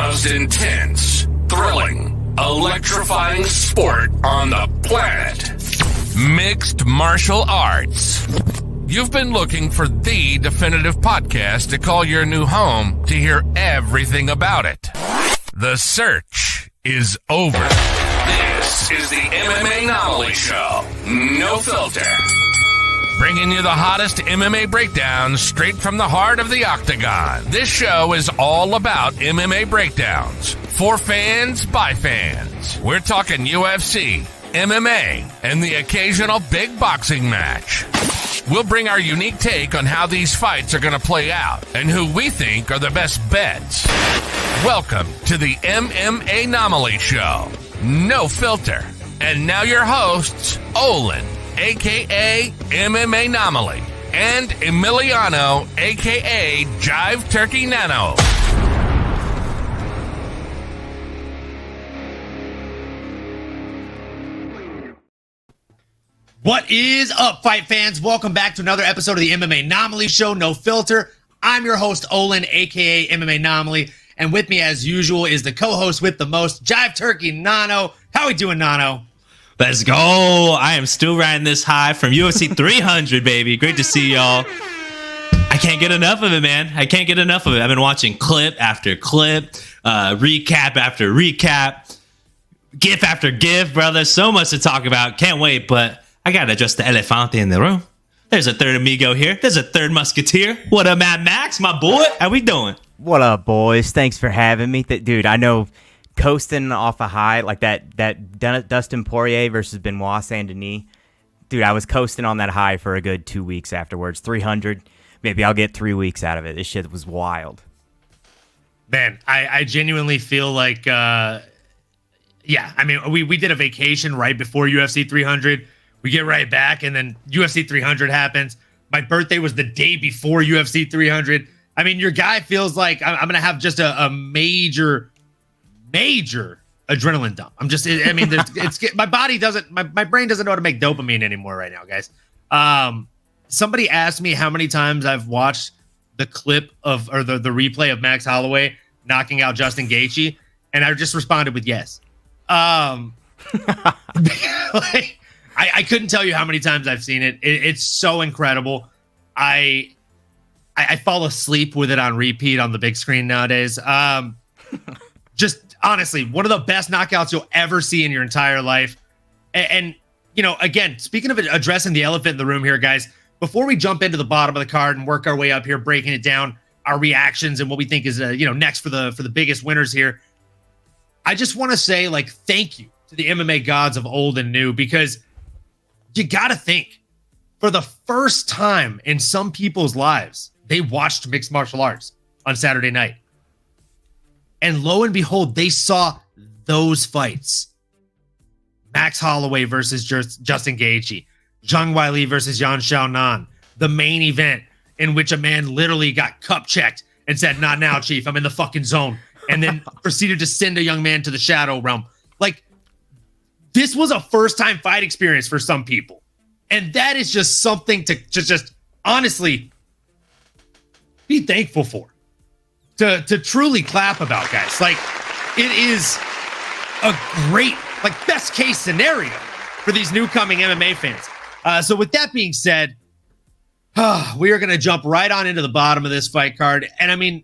most intense, thrilling, electrifying sport on the planet. Mixed martial arts. You've been looking for the definitive podcast to call your new home to hear everything about it. The search is over. This is the MMAnomaly Show. No filter. Bringing you the hottest MMA breakdowns straight from the heart of the octagon. This show is all about MMA breakdowns. For fans, by fans. We're talking UFC, MMA, and the occasional big boxing match. We'll bring our unique take on how these fights are going to play out and who we think are the best bets. Welcome to the MMAnomaly Show. No filter. And now your hosts, Olin, a.k.a. MMAnomaly, and Emiliano, a.k.a. Jive Turkey Nano. What is up, fight fans? Welcome back to another episode of the MMAnomaly Show, No Filter. I'm your host, Olin, a.k.a. MMAnomaly, and with me, as usual, is the co-host with the most, Jive Turkey Nano. How we doing, Nano? Let's go. I am still riding this high from UFC 300, baby. Great to see y'all. I can't get enough of it, man. I can't get enough of it. I've been watching clip after clip, recap after recap, GIF after GIF, brother. So much to talk about. Can't wait, but I got to address the elefante in the room. There's a third amigo here. There's a third musketeer. What up, Mad Max, my boy? How we doing? What up, boys? Thanks for having me. Dude, I know coasting off a high like that Dustin Poirier versus Benoit Saint-Denis. Dude, I was coasting on that high for a good 2 weeks afterwards. 300. Maybe I'll get 3 weeks out of it. This shit was wild. Man, I genuinely feel like, I mean, we did a vacation right before UFC 300. We get right back, and then UFC 300 happens. My birthday was the day before UFC 300. I mean, your guy feels like I'm going to have just a major adrenaline dump. My body doesn't, my brain doesn't know how to make dopamine anymore right now, guys. Somebody asked me how many times I've watched the clip of, or the replay of Max Holloway knocking out Justin Gaethje, and I just responded with yes. I couldn't tell you how many times I've seen it. It's so incredible. I fall asleep with it on repeat on the big screen nowadays. Just honestly, one of the best knockouts you'll ever see in your entire life. And you know, again, speaking of addressing the elephant in the room here, guys, before we jump into the bottom of the card and work our way up here, breaking it down, our reactions and what we think is next for the biggest winners here, I just want to say, like, thank you to the MMA gods of old and new, because you got to think, for the first time in some people's lives, they watched mixed martial arts on Saturday night. And lo and behold, they saw those fights. Max Holloway versus Justin Gaethje, Zhang Weili versus Yan Xiaonan, the main event in which a man literally got cup checked and said, "Not now, Chief, I'm in the fucking zone," and then proceeded to send a young man to the shadow realm. Like, this was a first-time fight experience for some people. And that is just something to just honestly be thankful for. To truly clap about, guys. Like, it is a great, like, best case scenario for these new coming MMA fans. So with that being said, we are going to jump right on into the bottom of this fight card. And I mean,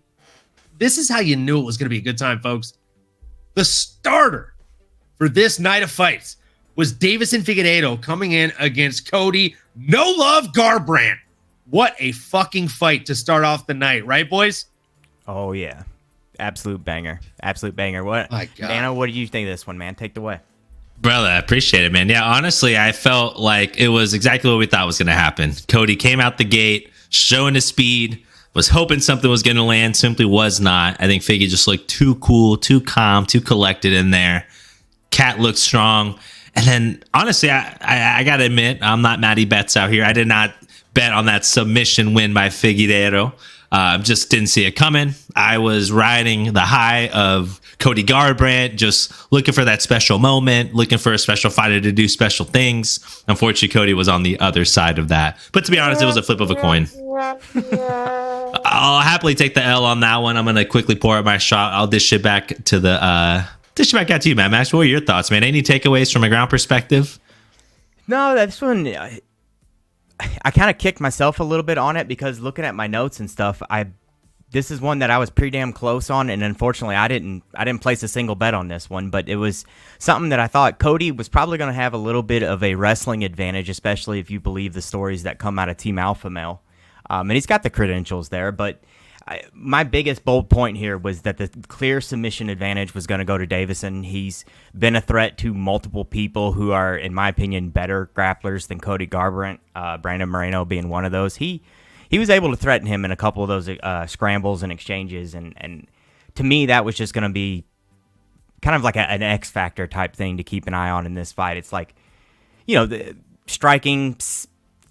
this is how you knew it was going to be a good time, folks. The starter for this night of fights was Davison Figueiredo coming in against Cody No Love Garbrandt. What a fucking fight to start off the night, right, boys? Oh, yeah. Absolute banger. Absolute banger. What? My God. Nano, what do you think of this one, man? Take it away. Brother, I appreciate it, man. Yeah, honestly, I felt like it was exactly what we thought was going to happen. Cody came out the gate, showing his speed, was hoping something was going to land, simply was not. I think Figgy just looked too cool, too calm, too collected in there. Cat looked strong. And then, honestly, I got to admit, I'm not Matty Betts out here. I did not bet on that submission win by Figueiredo. Just didn't see it coming. I was riding the high of Cody Garbrandt, just looking for that special moment, looking for a special fighter to do special things. Unfortunately, Cody was on the other side of that. But to be honest, it was a flip of a coin. I'll happily take the L on that one. I'm gonna quickly pour out my shot. I'll dish it back out to you, Matt Max. What were your thoughts, man? Any takeaways from a ground perspective? No, this one, I kind of kicked myself a little bit on it because looking at my notes and stuff, this is one that I was pretty damn close on, and unfortunately, I didn't place a single bet on this one. But it was something that I thought Cody was probably going to have a little bit of a wrestling advantage, especially if you believe the stories that come out of Team Alpha Male. And he's got the credentials there, but my biggest bold point here was that the clear submission advantage was going to go to Davison. He's been a threat to multiple people who are, in my opinion, better grapplers than Cody Garbrandt, Brandon Moreno being one of those. He was able to threaten him in a couple of those scrambles and exchanges, and to me, that was just going to be kind of like an X Factor type thing to keep an eye on in this fight. It's like, the striking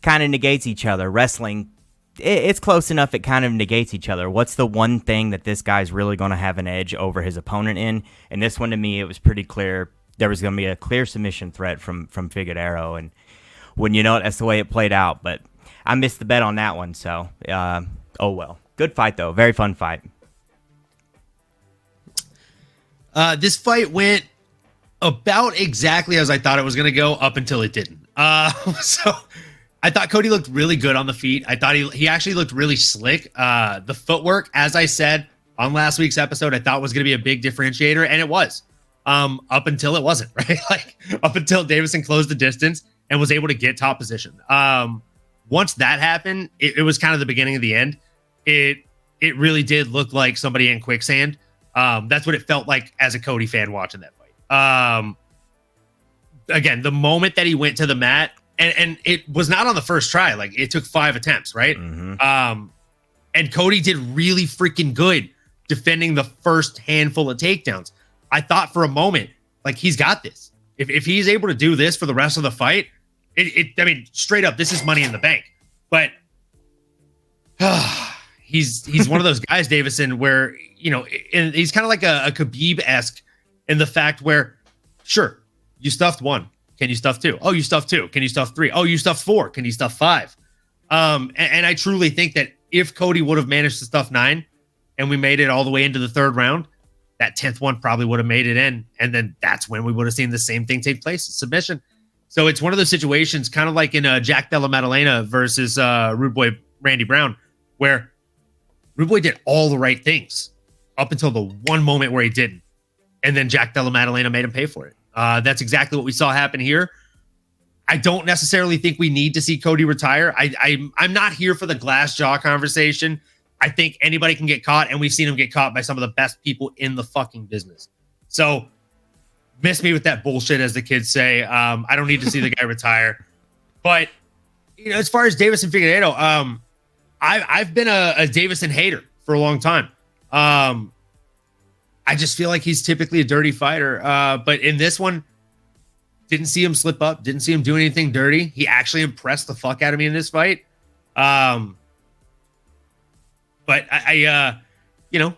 kind of negates each other. Wrestling, it's close enough, it kind of negates each other. What's the one thing that this guy's really going to have an edge over his opponent in? And this one, to me, it was pretty clear there was going to be a clear submission threat from Figueiredo, and when you know it, that's the way it played out. But I missed the bet on that one, so oh well. Good fight, though. Very fun fight. This fight went about exactly as I thought it was going to go up until it didn't. So I thought Cody looked really good on the feet. I thought he actually looked really slick. The footwork, as I said on last week's episode, I thought was going to be a big differentiator, and it was. Up until it wasn't, right? Like up until Davison closed the distance and was able to get top position. Once that happened, it was kind of the beginning of the end. It really did look like somebody in quicksand. That's what it felt like as a Cody fan watching that fight. Again, the moment that he went to the mat, and it was not on the first try. Like it took 5 attempts, right? Mm-hmm. And Cody did really freaking good defending the first handful of takedowns. I thought for a moment, like he's got this. If he's able to do this for the rest of the fight, I mean, straight up, this is money in the bank. But he's one of those guys, Davison, where and he's kind of like a Khabib-esque in the fact where, sure, you stuffed 1. Can you stuff 2? Oh, you stuffed 2. Can you stuff 3? Oh, you stuffed 4. Can you stuff 5? And I truly think that if Cody would have managed to stuff 9 and we made it all the way into the 3rd round, that 10th one probably would have made it in. And then that's when we would have seen the same thing take place, submission. So it's one of those situations, kind of like in Jack Della Maddalena versus Rude Boy Randy Brown, where Rude Boy did all the right things up until the one moment where he didn't. And then Jack Della Maddalena made him pay for it. That's exactly what we saw happen here. I don't necessarily think we need to see Cody retire. I'm not here for the glass jaw conversation. I think anybody can get caught, and we've seen him get caught by some of the best people in the fucking business. So miss me with that bullshit, as the kids say. I don't need to see the guy retire. But as far as Davison Figueiredo, I've been a Davison hater for a long time. I just feel like he's typically a dirty fighter. But in this one, didn't see him slip up. Didn't see him do anything dirty. He actually impressed the fuck out of me in this fight. But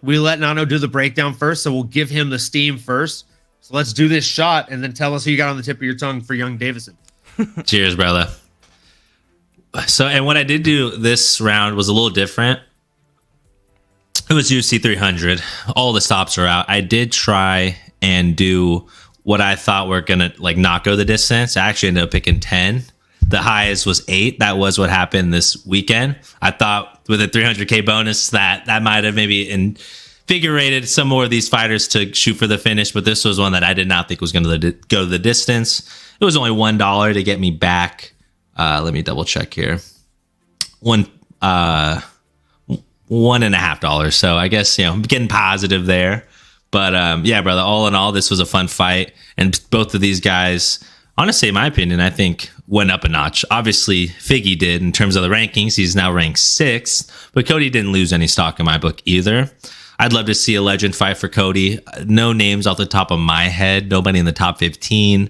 we let Nano do the breakdown first. So we'll give him the steam first. So let's do this shot and then tell us who you got on the tip of your tongue for young Davison. Cheers, brother. So, and what I did do this round was a little different. It was UFC 300. All the stops are out. I did try and do what I thought were going to not go the distance. I actually ended up picking 10. The highest was 8. That was what happened this weekend. I thought with a 300K bonus that might have maybe invigorated some more of these fighters to shoot for the finish, but this was one that I did not think was going to go the distance. It was only $1 to get me back. Let me double check here. $1.50. So I guess, I'm getting positive there. But yeah, brother, all in all, this was a fun fight. And both of these guys, honestly, in my opinion, I think went up a notch. Obviously, Figgy did in terms of the rankings. He's now ranked 6th, but Cody didn't lose any stock in my book either. I'd love to see a legend fight for Cody. No names off the top of my head. Nobody in the top 15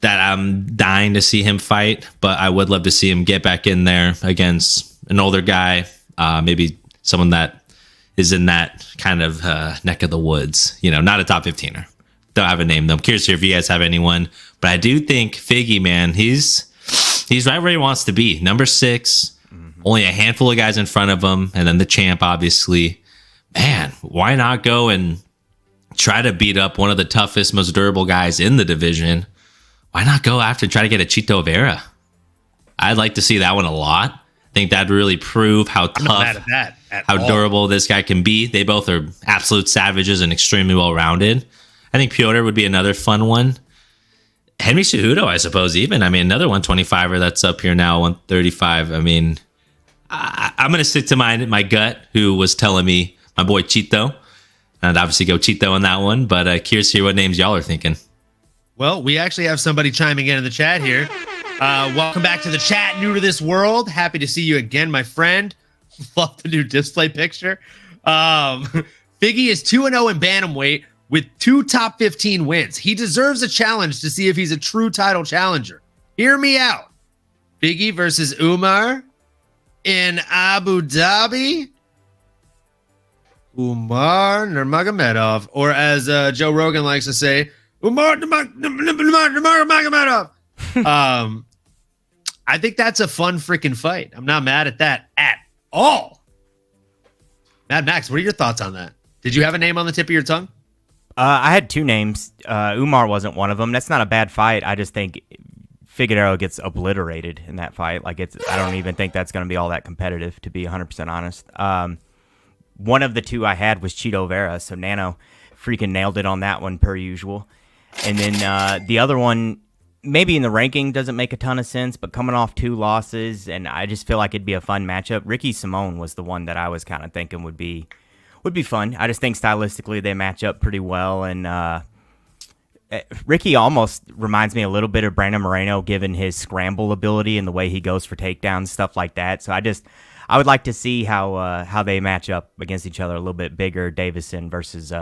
that I'm dying to see him fight, but I would love to see him get back in there against an older guy, maybe someone that is in that kind of neck of the woods, not a top 15er. Don't have a name though. I'm curious if you guys have anyone, but I do think Figgy, man, he's right where he wants to be. Number 6. Mm-hmm. only a handful of guys in front of him, and then the champ, obviously. Man, why not go and try to beat up one of the toughest, most durable guys in the division? Why not go after and try to get a Chito Vera? I'd like to see that one a lot. I think that'd really prove how tough, how durable this guy can be. They both are absolute savages and extremely well-rounded. I think Piotr would be another fun one. Henry Cejudo, I suppose, even. I mean, another 125er that's up here now, 135. I mean, I'm going to stick to my gut, who was telling me my boy Chito. I'd obviously go Chito on that one, but curious to hear what names y'all are thinking. Well, we actually have somebody chiming in the chat here. Welcome back to the chat, new to this world. Happy to see you again, my friend. Love the new display picture. Figgy is 2-0 in bantamweight with 2 top 15 wins. He deserves a challenge to see if he's a true title challenger. Hear me out. Figgy versus Umar in Abu Dhabi. Umar Nurmagomedov, or as Joe Rogan likes to say, Umar Nurmagomedov. I think that's a fun freaking fight. I'm not mad at that at all. Mad Max, what are your thoughts on that? Did you have a name on the tip of your tongue? I had 2 names. Umar wasn't one of them. That's not a bad fight. I just think Figueiredo gets obliterated in that fight. Like I don't even think that's going to be all that competitive, to be 100% honest. One of the 2 I had was Chito Vera, so Nano freaking nailed it on that one per usual. And then the other one, maybe in the ranking doesn't make a ton of sense, but coming off 2 losses, and I just feel like it'd be a fun matchup. Ricky Simone was the one that I was kind of thinking would be fun. I just think stylistically they match up pretty well, and Ricky almost reminds me a little bit of Brandon Moreno, given his scramble ability and the way he goes for takedowns, stuff like that. So I would like to see how they match up against each other. A little bit bigger Davison versus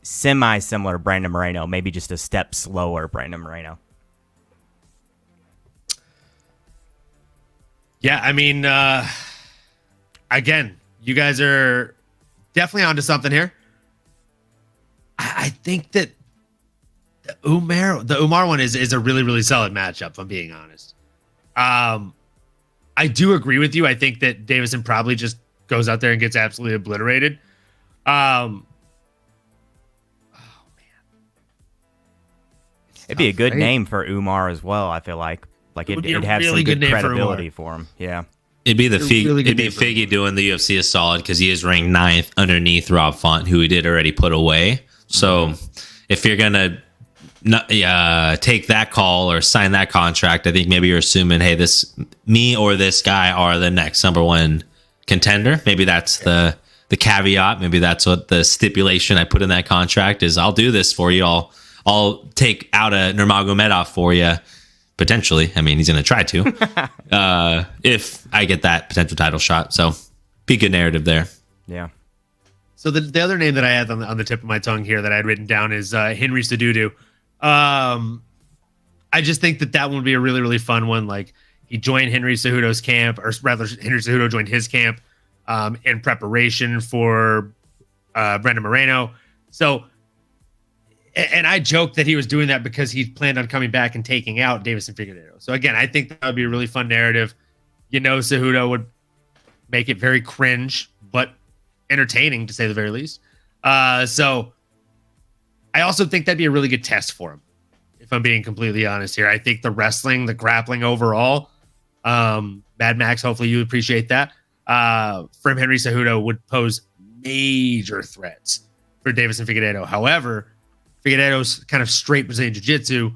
semi-similar Brandon Moreno, maybe just a step slower Brandon Moreno. Yeah, I mean, again, you guys are definitely onto something here. I think that the Umar one is a really, really solid matchup, if I'm being honest. I do agree with you. I think that Davison probably just goes out there and gets absolutely obliterated. Oh, man. It'd be a good name for Umar as well, I feel like. Like it'd have really some good credibility for him. Yeah. It'd be Figgy doing the UFC a solid because he is ranked 9th underneath Rob Font, who he did already put away. So if you're gonna take that call or sign that contract, I think maybe you're assuming, hey, me or this guy are the next number 1 contender. Maybe that's the caveat. Maybe that's what the stipulation I put in that contract is. I'll do this for you. I'll take out a Nurmagomedov for you. Potentially. I mean, he's going to try to if I get that potential title shot. So be a good narrative there. Yeah. So the other name that I had on the tip of my tongue here that I had written down is Henry Cejudo. I just think that one would be a really, really fun one. Like he joined Henry Cejudo's camp, or rather Henry Cejudo joined his camp in preparation for Brandon Moreno. So, and I joked that he was doing that because he planned on coming back and taking out Davison Figueiredo. So again, I think that would be a really fun narrative. Cejudo would make it very cringe, but entertaining to say the very least. So I also think that'd be a really good test for him, if I'm being completely honest here. I think the wrestling, the grappling overall, Mad Max, hopefully you appreciate that, from Henry Cejudo would pose major threats for Davison Figueiredo. However, Figueiredo's kind of straight Brazilian Jiu-Jitsu,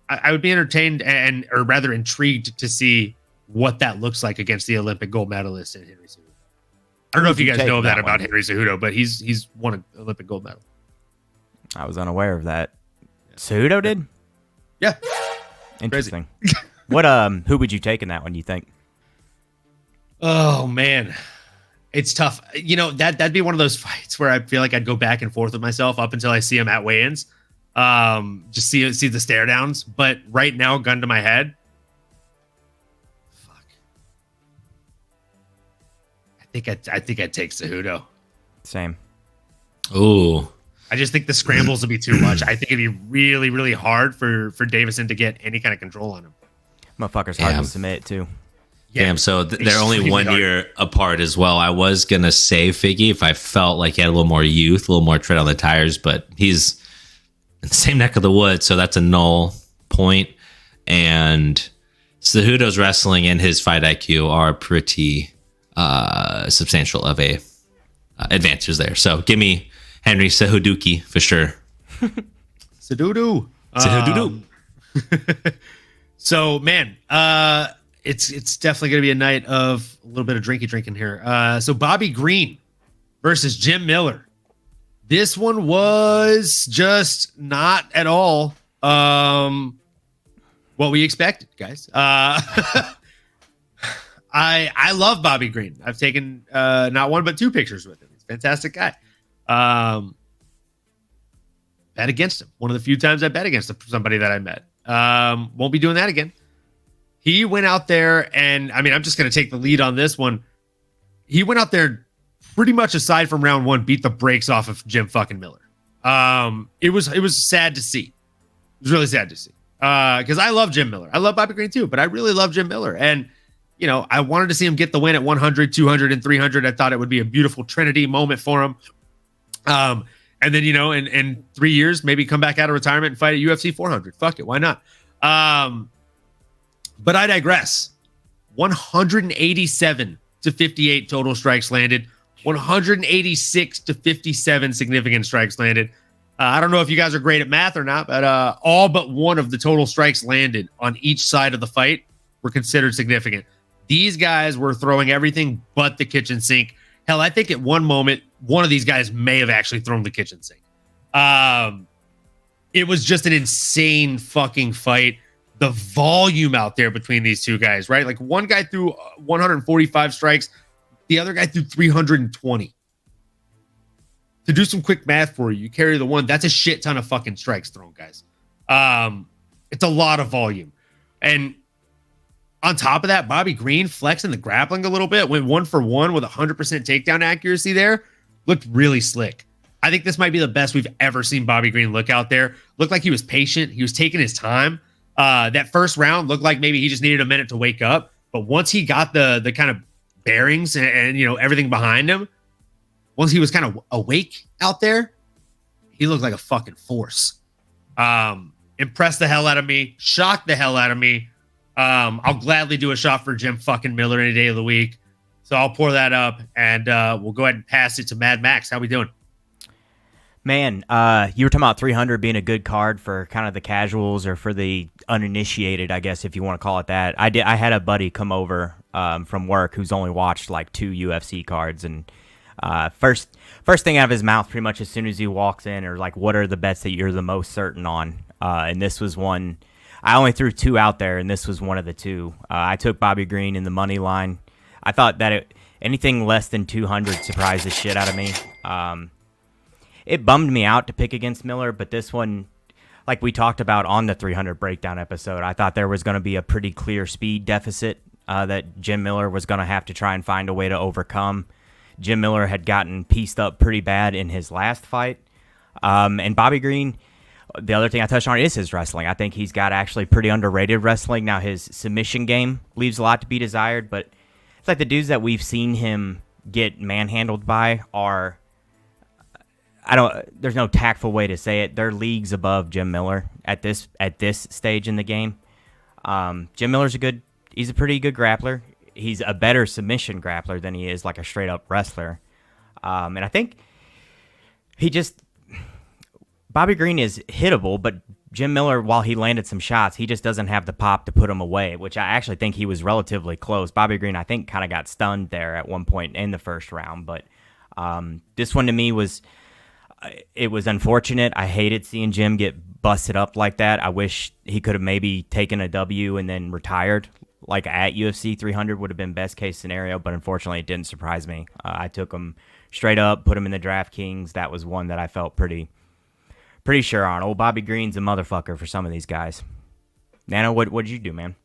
I would be entertained or rather intrigued to see what that looks like against the Olympic gold medalist in Henry Cejudo. I don't know if you guys know that about Henry Cejudo, but he's won an Olympic gold medal. I was unaware of that. Cejudo did? Yeah. Interesting. What who would you take in that one, you think? Oh man. It's tough. That'd be one of those fights where I feel like I'd go back and forth with myself up until I see him at weigh-ins. Just see the stare downs. But right now, gun to my head, fuck. I think I'd take Cejudo. Same. Ooh. I just think the scrambles would be too much. I think it'd be really, really hard for Davison to get any kind of control on him. Motherfucker's hard to submit too. Yeah, Damn, so they're only extremely 1 hard. year apart as well. I was going to say Figgy if I felt like he had a little more youth, a little more tread on the tires, but he's in the same neck of the woods, so that's a null point. And Cejudo's wrestling and his fight IQ are pretty substantial of a advances there. So give me Henry Cejuduki for sure. Cejudo. Cejudo. So man, it's definitely gonna be a night of a little bit of drinking here. So Bobby Green versus Jim Miller. This one was just not at all what we expected, guys. I love Bobby Green. I've taken not one but two pictures with him. He's a fantastic guy. Bet against him. One of the few times I bet against somebody that I met. Won't be doing that again. He went out there and, I mean, I'm just going to take the lead on this one. He went out there pretty much aside from round one, beat the brakes off of Jim fucking Miller. It was sad to see. It was really sad to see. Because I love Jim Miller. I love Bobby Green too, but I really love Jim Miller. And, you know, I wanted to see him get the win at 100, 200, and 300. I thought it would be a beautiful Trinity moment for him. And then, you know, in 3 years, maybe come back out of retirement and fight at UFC 400. Fuck it. Why not? But I digress. 187 to 58 total strikes landed. 186 to 57 significant strikes landed. I don't know if you guys are great at math or not, but all but one of the total strikes landed on each side of the fight were considered significant. These guys were throwing everything but the kitchen sink. Hell, I think at one moment, one of these guys may have actually thrown the kitchen sink. It was just an insane fucking fight. The volume out there between these two guys, right? Like one guy threw 145 strikes. The other guy threw 320. To do some quick math for you, you carry the one. That's a shit ton of fucking strikes thrown, guys. It's a lot of volume. And on top of that, Bobby Green flexing the grappling a little bit, went 1 for 1 with 100% takedown accuracy there. Looked really slick. I think this might be the best we've ever seen Bobby Green look out there. Looked like he was patient. He was taking his time. That first round looked like maybe he just needed a minute to wake up. But once he got the kind of bearings and you know, everything behind him, once he was kind of awake out there, he looked like a fucking force. Impressed the hell out of me. Shocked the hell out of me. I'll gladly do a shot for Jim fucking Miller any day of the week. So I'll pour that up and we'll go ahead and pass it to Mad Max. How we doing? Man, you were talking about 300 being a good card for kind of the casuals or for the uninitiated, I guess, if you want to call it that. I had a buddy come over from work who's only watched like 2 UFC cards, and first thing out of his mouth pretty much as soon as he walks in are like, what are the bets that you're the most certain on? And this was one. I only threw 2 out there, and this was one of the 2. I took Bobby Green in the money line. I thought that anything less than 200 surprised the shit out of me. It bummed me out to pick against Miller, but this one, like we talked about on the 300 breakdown episode, I thought there was going to be a pretty clear speed deficit that Jim Miller was going to have to try and find a way to overcome. Jim Miller had gotten pieced up pretty bad in his last fight. And Bobby Green, the other thing I touched on is his wrestling. I think he's got actually pretty underrated wrestling. Now, his submission game leaves a lot to be desired, but it's like the dudes that we've seen him get manhandled by are... there's no tactful way to say it. They're leagues above Jim Miller at this stage in the game. Jim Miller's he's a pretty good grappler. He's a better submission grappler than he is like a straight up wrestler. And I think Bobby Green is hittable, but Jim Miller, while he landed some shots, he just doesn't have the pop to put him away, which I actually think he was relatively close. Bobby Green, I think, kind of got stunned there at one point in the first round, but this one to me was... It was unfortunate. I hated seeing Jim get busted up like that. I wish he could have maybe taken a W and then retired. Like at UFC 300 would have been best case scenario, but unfortunately it didn't surprise me. I took him straight up, put him in the DraftKings. That was one that I felt pretty sure on. Old Bobby Green's a motherfucker for some of these guys. Nano, what did you do, man?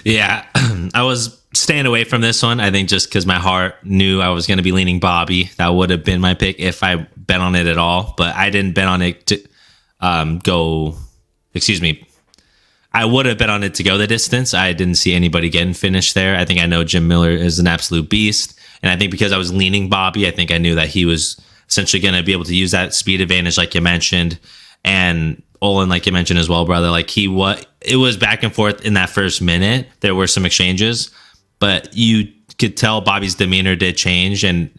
Yeah, I was staying away from this one. I think just because my heart knew I was going to be leaning Bobby. That would have been my pick if I bet on it at all. But I didn't bet on it to I would have bet on it to go the distance. I didn't see anybody getting finished there. I think I know Jim Miller is an absolute beast. And I think because I was leaning Bobby, I think I knew that he was essentially going to be able to use that speed advantage like you mentioned. And Olin, like you mentioned as well, brother, like it was back and forth in that first minute. There were some exchanges, but you could tell Bobby's demeanor did change, and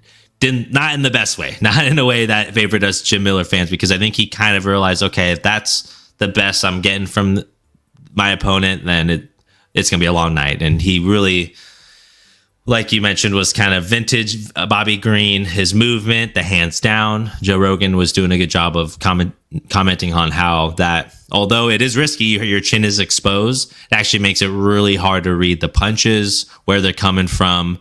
not in the best way, not in a way that favored us Jim Miller fans, because I think he kind of realized, okay, if that's the best I'm getting from my opponent, then it's going to be a long night. And he really, like you mentioned, was kind of vintage Bobby Green, his movement, the hands down. Joe Rogan was doing a good job of commenting on how that, although it is risky, your chin is exposed, it actually makes it really hard to read the punches, where they're coming from.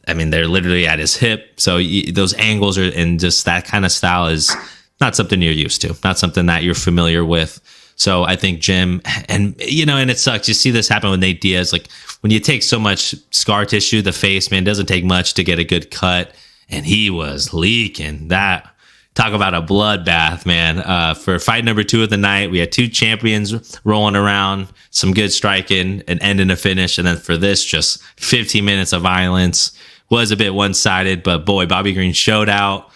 I mean, they're literally at his hip. So those angles and just that kind of style is not something you're used to, not something that you're familiar with. So I think Jim, and it sucks. You see this happen with Nate Diaz. Like when you take so much scar tissue, the face, man, it doesn't take much to get a good cut. And he was leaking that. Talk about a bloodbath, man. For fight number 2 of the night, we had 2 champions rolling around, some good striking, an end and a finish. And then for this, just 15 minutes of violence. Was a bit one-sided, but boy, Bobby Green showed out.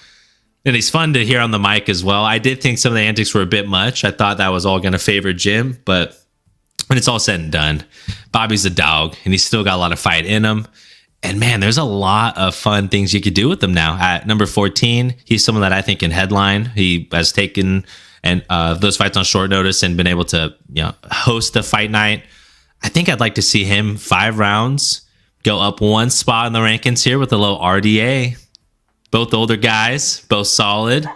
And he's fun to hear on the mic as well. I did think some of the antics were a bit much. I thought that was all going to favor Jim, but when it's all said and done, Bobby's a dog, and he's still got a lot of fight in him. And man, there's a lot of fun things you could do with him now. At number 14, he's someone that I think can headline. He has taken those fights on short notice and been able to host a fight night. I think I'd like to see him 5 rounds, go up 1 spot in the rankings here with a little RDA. Both older guys, both solid.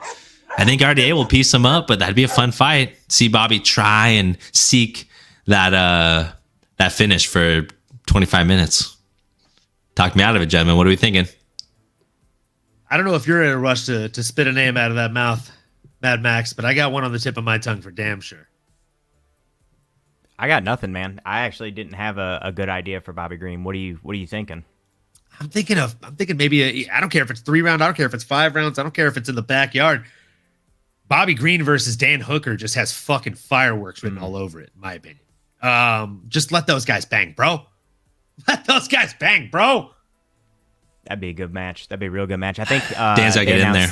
I think RDA will piece him up, but that'd be a fun fight. See Bobby try and seek that finish for 25 minutes. Talk me out of it, gentlemen. What are we thinking? I don't know if you're in a rush to spit a name out of that mouth, Mad Max, but I got one on the tip of my tongue for damn sure. I got nothing, man. I actually didn't have a good idea for Bobby Green. What are you thinking? I'm thinking maybe I don't care if it's 3 rounds. I don't care if it's 5 rounds. I don't care if it's in the backyard. Bobby Green versus Dan Hooker just has fucking fireworks written all over it, in my opinion. Just let those guys bang, bro. Let those guys bang, bro. That'd be a good match. That'd be a real good match. I think Dan's got to get in there.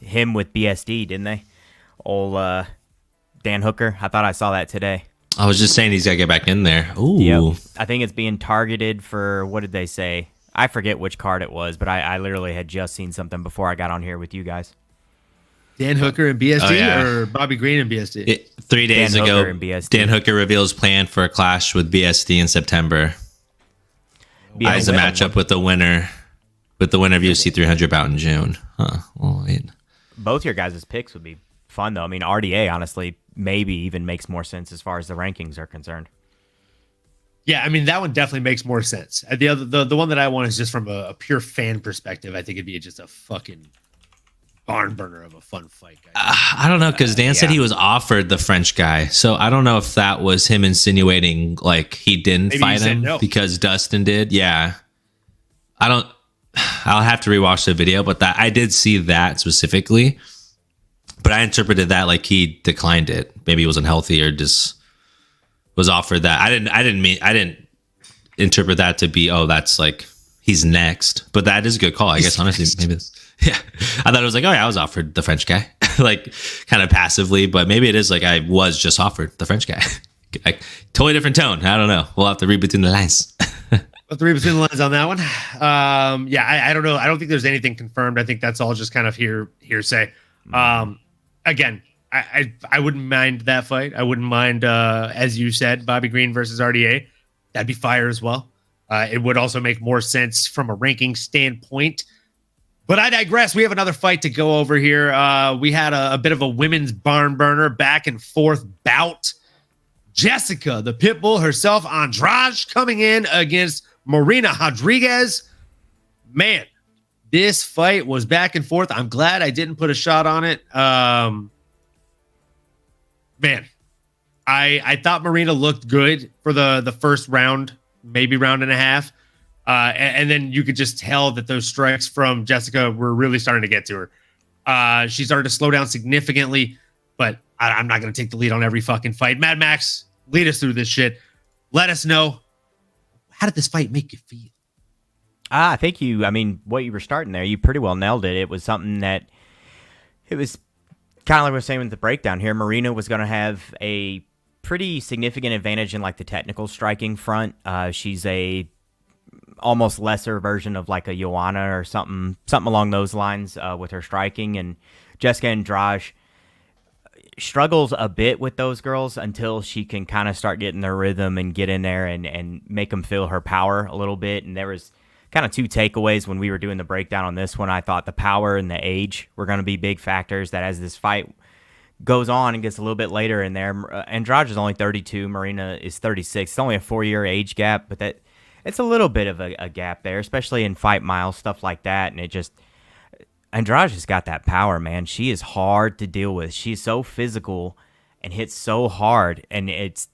Him with BSD, didn't they? Old Dan Hooker. I thought I saw that today. I was just saying he's got to get back in there. Ooh. Yep. I think it's being targeted for, what did they say? I forget which card it was, but I literally had just seen something before I got on here with you guys. Dan Hooker and BSD or Bobby Green and BSD? 3 days ago, Dan Hooker reveals plan for a clash with BSD in September. As a matchup with the winner of UFC 300 bout in June. Huh. Well, wait. Both your guys' picks would be fun, though. I mean, RDA, honestly, maybe even makes more sense as far as the rankings are concerned. Yeah, I mean, that one definitely makes more sense. The one that I want is just from a pure fan perspective. I think it'd be just a fucking barn burner of a fun fight. I don't know, because Dan said he was offered the French guy. So I don't know if that was him insinuating like he didn't fight him because Dustin did. Yeah. I'll have to rewatch the video, but that I did see that specifically. But I interpreted that like he declined it. Maybe he wasn't healthy or just was offered that. I didn't interpret that to be, that's like he's next. But that is a good call, I guess. Honestly, maybe I thought it was like, I was offered the French guy, like kind of passively, but maybe it is like I was just offered the French guy. Like, totally different tone. I don't know. We'll have to read between the lines. Let's read between the lines on that one. I don't know. I don't think there's anything confirmed. I think that's all just kind of hearsay. Again, I wouldn't mind that fight. I wouldn't mind, as you said, Bobby Green versus RDA. That'd be fire as well. It would also make more sense from a ranking standpoint. But I digress. We have another fight to go over here. We had a bit of a women's barn burner back and forth bout. Jessica, the Pitbull herself, Andrade, coming in against Marina Rodriguez. Man, this fight was back and forth. I'm glad I didn't put a shot on it. Man, I thought Marina looked good for the first round, maybe round and a half. And then you could just tell that those strikes from Jessica were really starting to get to her. She started to slow down significantly, but I'm not going to take the lead on every fucking fight. Mad Max, lead us through this shit. Let us know, how did this fight make you feel? I think what you were starting there, you pretty well nailed it. It was something that, it was kind of like we were saying with the breakdown here. Marina was going to have a pretty significant advantage in like the technical striking front. She's a almost lesser version of like a Joanna or something along those lines with her striking. And Jessica Andrade struggles a bit with those girls until she can kind of start getting their rhythm and get in there and make them feel her power a little bit. And there was kind of two takeaways when we were doing the breakdown on this one. I thought the power and the age were going to be big factors, that as this fight goes on and gets a little bit later in there, Andrade is only 32, Marina is 36. It's only a 4-year age gap, but it's a little bit of a gap there, especially in fight miles, stuff like that. And Andrade has got that power, man. She is hard to deal with. She's so physical and hits so hard, and it's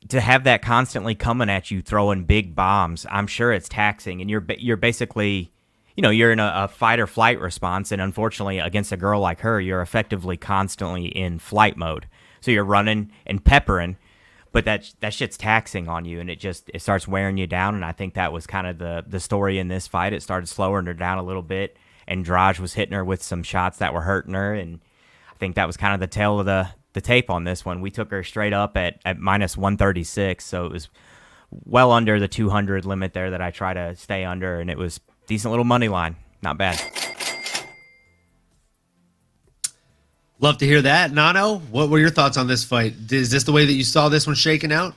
to have that constantly coming at you, throwing big bombs. I'm sure it's taxing, and you're basically, you're in a fight or flight response, and unfortunately, against a girl like her, you're effectively constantly in flight mode. So you're running and peppering, but that shit's taxing on you, and it starts wearing you down. And I think that was kind of the story in this fight. It started slowing her down a little bit. Andrade was hitting her with some shots that were hurting her, and I think that was kind of the tail of the tape on this one. We took her straight up at minus 136, so it was well under the 200 limit there that I try to stay under, and it was decent little money line. Not bad. Love to hear that. Nano, what were your thoughts on this fight? Is this the way that you saw this one shaking out?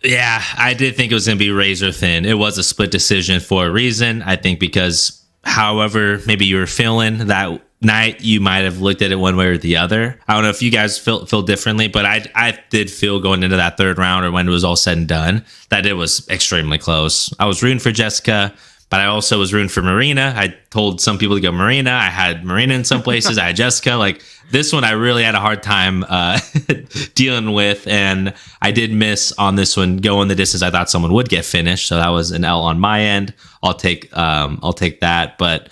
Yeah, I did think it was going to be razor thin. It was a split decision for a reason. I think because however maybe you were feeling that night, you might have looked at it one way or the other. I don't know if you guys feel differently, but I did feel going into that third round, or when it was all said and done, that it was extremely close. I was rooting for Jessica, but I also was rooting for Marina. I told some people to go Marina. I had Marina in some places. I had Jessica. Like this one, I really had a hard time dealing with, and I did miss on this one going the distance. I thought someone would get finished, so that was an L on my end. I'll take that. But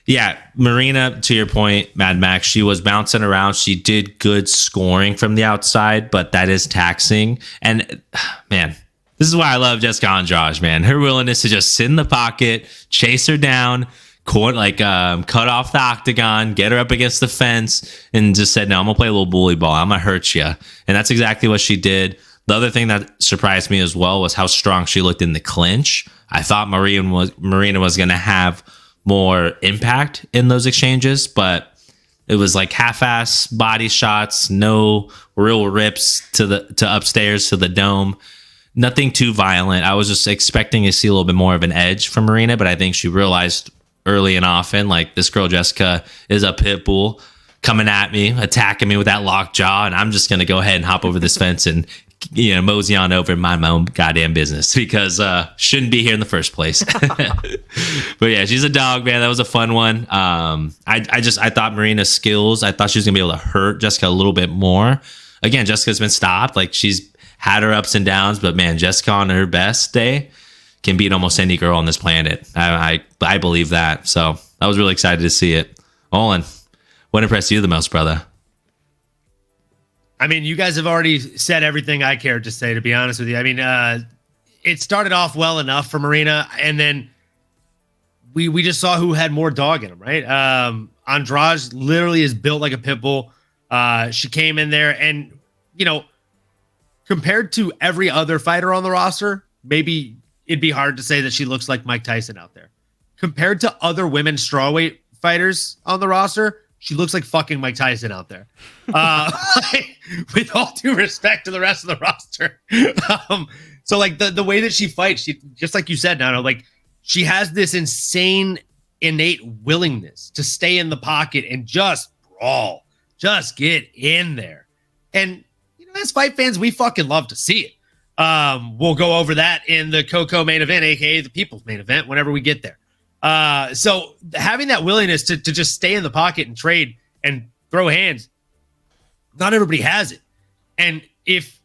yeah, Marina, to your point, Mad Max, she was bouncing around. She did good scoring from the outside, but that is taxing. And man, this is why I love Jessica Andrade, man. Her willingness to just sit in the pocket, chase her down, cut off the octagon, get her up against the fence, and just said, no, I'm going to play a little bully ball. I'm going to hurt you. And that's exactly what she did. The other thing that surprised me as well was how strong she looked in the clinch. I thought Marina was going to have more impact in those exchanges, but it was like half-ass body shots, no real rips to upstairs to the dome. Nothing too violent. I was just expecting to see a little bit more of an edge from Marina, but I think she realized early and often, like, this girl Jessica is a pit bull coming at me, attacking me with that locked jaw, and I'm just going to go ahead and hop over this fence and mosey on over and mind my own goddamn business, because shouldn't be here in the first place. But yeah, she's a dog, man. That was a fun one. I thought Marina's skills, I thought she was gonna be able to hurt Jessica a little bit more. Again, Jessica's been stopped. Like, she's had her ups and downs, but man, Jessica on her best day can beat almost any girl on this planet. I believe that. So I was really excited to see it. Olin, what impressed you the most, brother? I mean, you guys have already said everything I cared to say, to be honest with you. I mean, it started off well enough for Marina, and then we just saw who had more dog in him, right? Andrade literally is built like a pit bull. She came in there, and, compared to every other fighter on the roster, maybe it'd be hard to say that she looks like Mike Tyson out there. Compared to other women strawweight fighters on the roster, she looks like fucking Mike Tyson out there. With all due respect to the rest of the roster. So like the way that she fights, she, just like you said, Nano, like, she has this insane innate willingness to stay in the pocket and just brawl, just get in there. And, as fight fans, we fucking love to see it. We'll go over that in the Coco main event, aka the People's main event, whenever we get there. So having that willingness to just stay in the pocket and trade and throw hands, not everybody has it. And if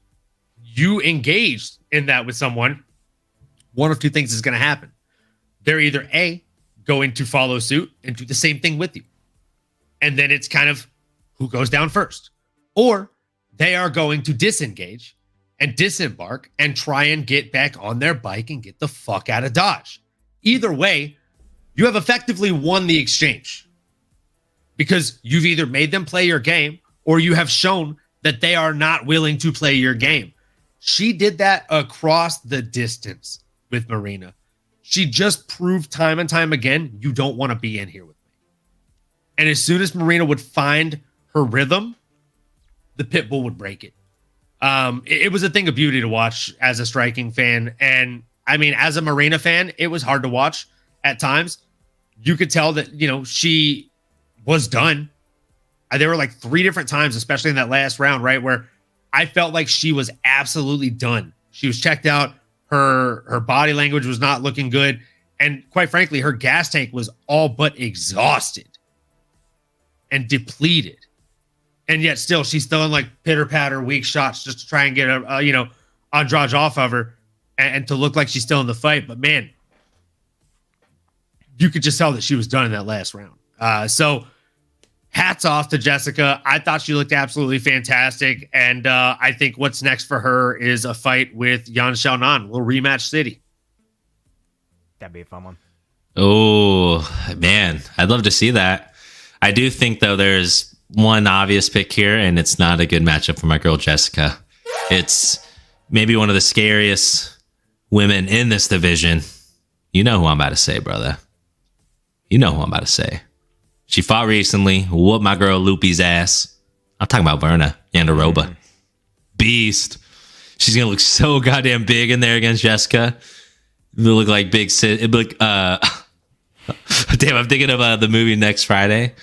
you engage in that with someone, one of two things is going to happen. They're either A, going to follow suit and do the same thing with you, and then it's kind of who goes down first, or they are going to disengage and disembark and try and get back on their bike and get the fuck out of Dodge. Either way, you have effectively won the exchange because you've either made them play your game or you have shown that they are not willing to play your game. She did that across the distance with Marina. She just proved time and time again, you don't want to be in here with me. And as soon as Marina would find her rhythm, the pit bull would break it. It was a thing of beauty to watch as a striking fan. And I mean, as a Marina fan, it was hard to watch at times. You could tell that, she was done. There were like 3 different times, especially in that last round, right, where I felt like she was absolutely done. She was checked out. Her body language was not looking good. And quite frankly, her gas tank was all but exhausted and depleted. And yet still, she's throwing like pitter-patter, weak shots just to try and get Andrade off of her and to look like she's still in the fight. But man, you could just tell that she was done in that last round. So hats off to Jessica. I thought she looked absolutely fantastic. And I think what's next for her is a fight with Yan Xiaonan. We'll rematch City. That'd be a fun one. Oh, man. I'd love to see that. I do think, though, there's one obvious pick here, and it's not a good matchup for my girl Jessica. It's maybe one of the scariest women in this division. You know who I'm about to say, brother. You know who I'm about to say. She fought recently, whooped my girl Loopy's ass. I'm talking about Verna Jandiroba. Beast. She's gonna look so goddamn big in there against Jessica. It'll look like big Sid. It'll look damn, I'm thinking of the movie Next Friday.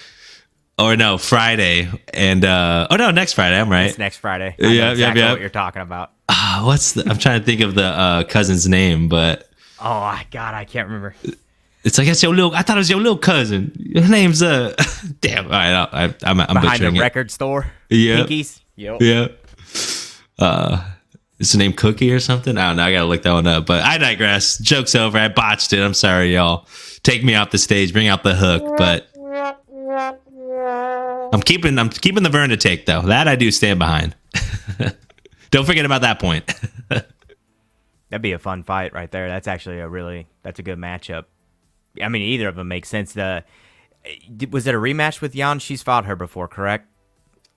Or no, Friday. And next Friday. I'm right. It's next Friday. Yeah, what you're talking about. I'm trying to think of the cousin's name, but oh God, I can't remember. It's like I thought it was your little cousin. Her name's damn. All right, I'm Behind butchering the it. record store. Yeah. Pinkies. Yep. Yeah. Is the name Cookie or something? I don't know. I gotta look that one up. But I digress. Joke's over. I botched it. I'm sorry, y'all. Take me off the stage. Bring out the hook. But I'm keeping the Verna take though. That I do stand behind. Don't forget about that point. That'd be a fun fight right there. That's actually that's a good matchup. I mean, either of them makes sense. Was it a rematch with Jan? She's fought her before, correct?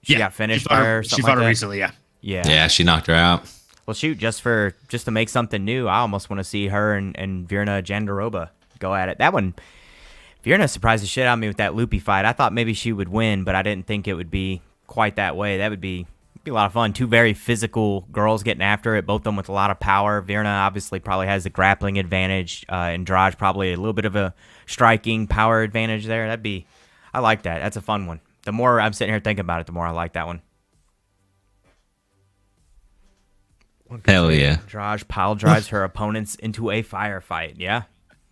She got finished by her. She fought her recently, yeah. Yeah, she knocked her out. Well, shoot, just to make something new, I almost want to see her and Virna Jandiroba go at it. That one, Virna surprised the shit out of me with that loopy fight. I thought maybe she would win, but I didn't think it would be quite that way. That would be a lot of fun. 2 very physical girls getting after it, both of them with a lot of power. Virna obviously probably has the grappling advantage, and Andrade probably a little bit of a striking power advantage there. I like that. That's a fun one. The more I'm sitting here thinking about it, the more I like that one. Hell yeah. Andrade pile drives her opponents into a firefight. Yeah.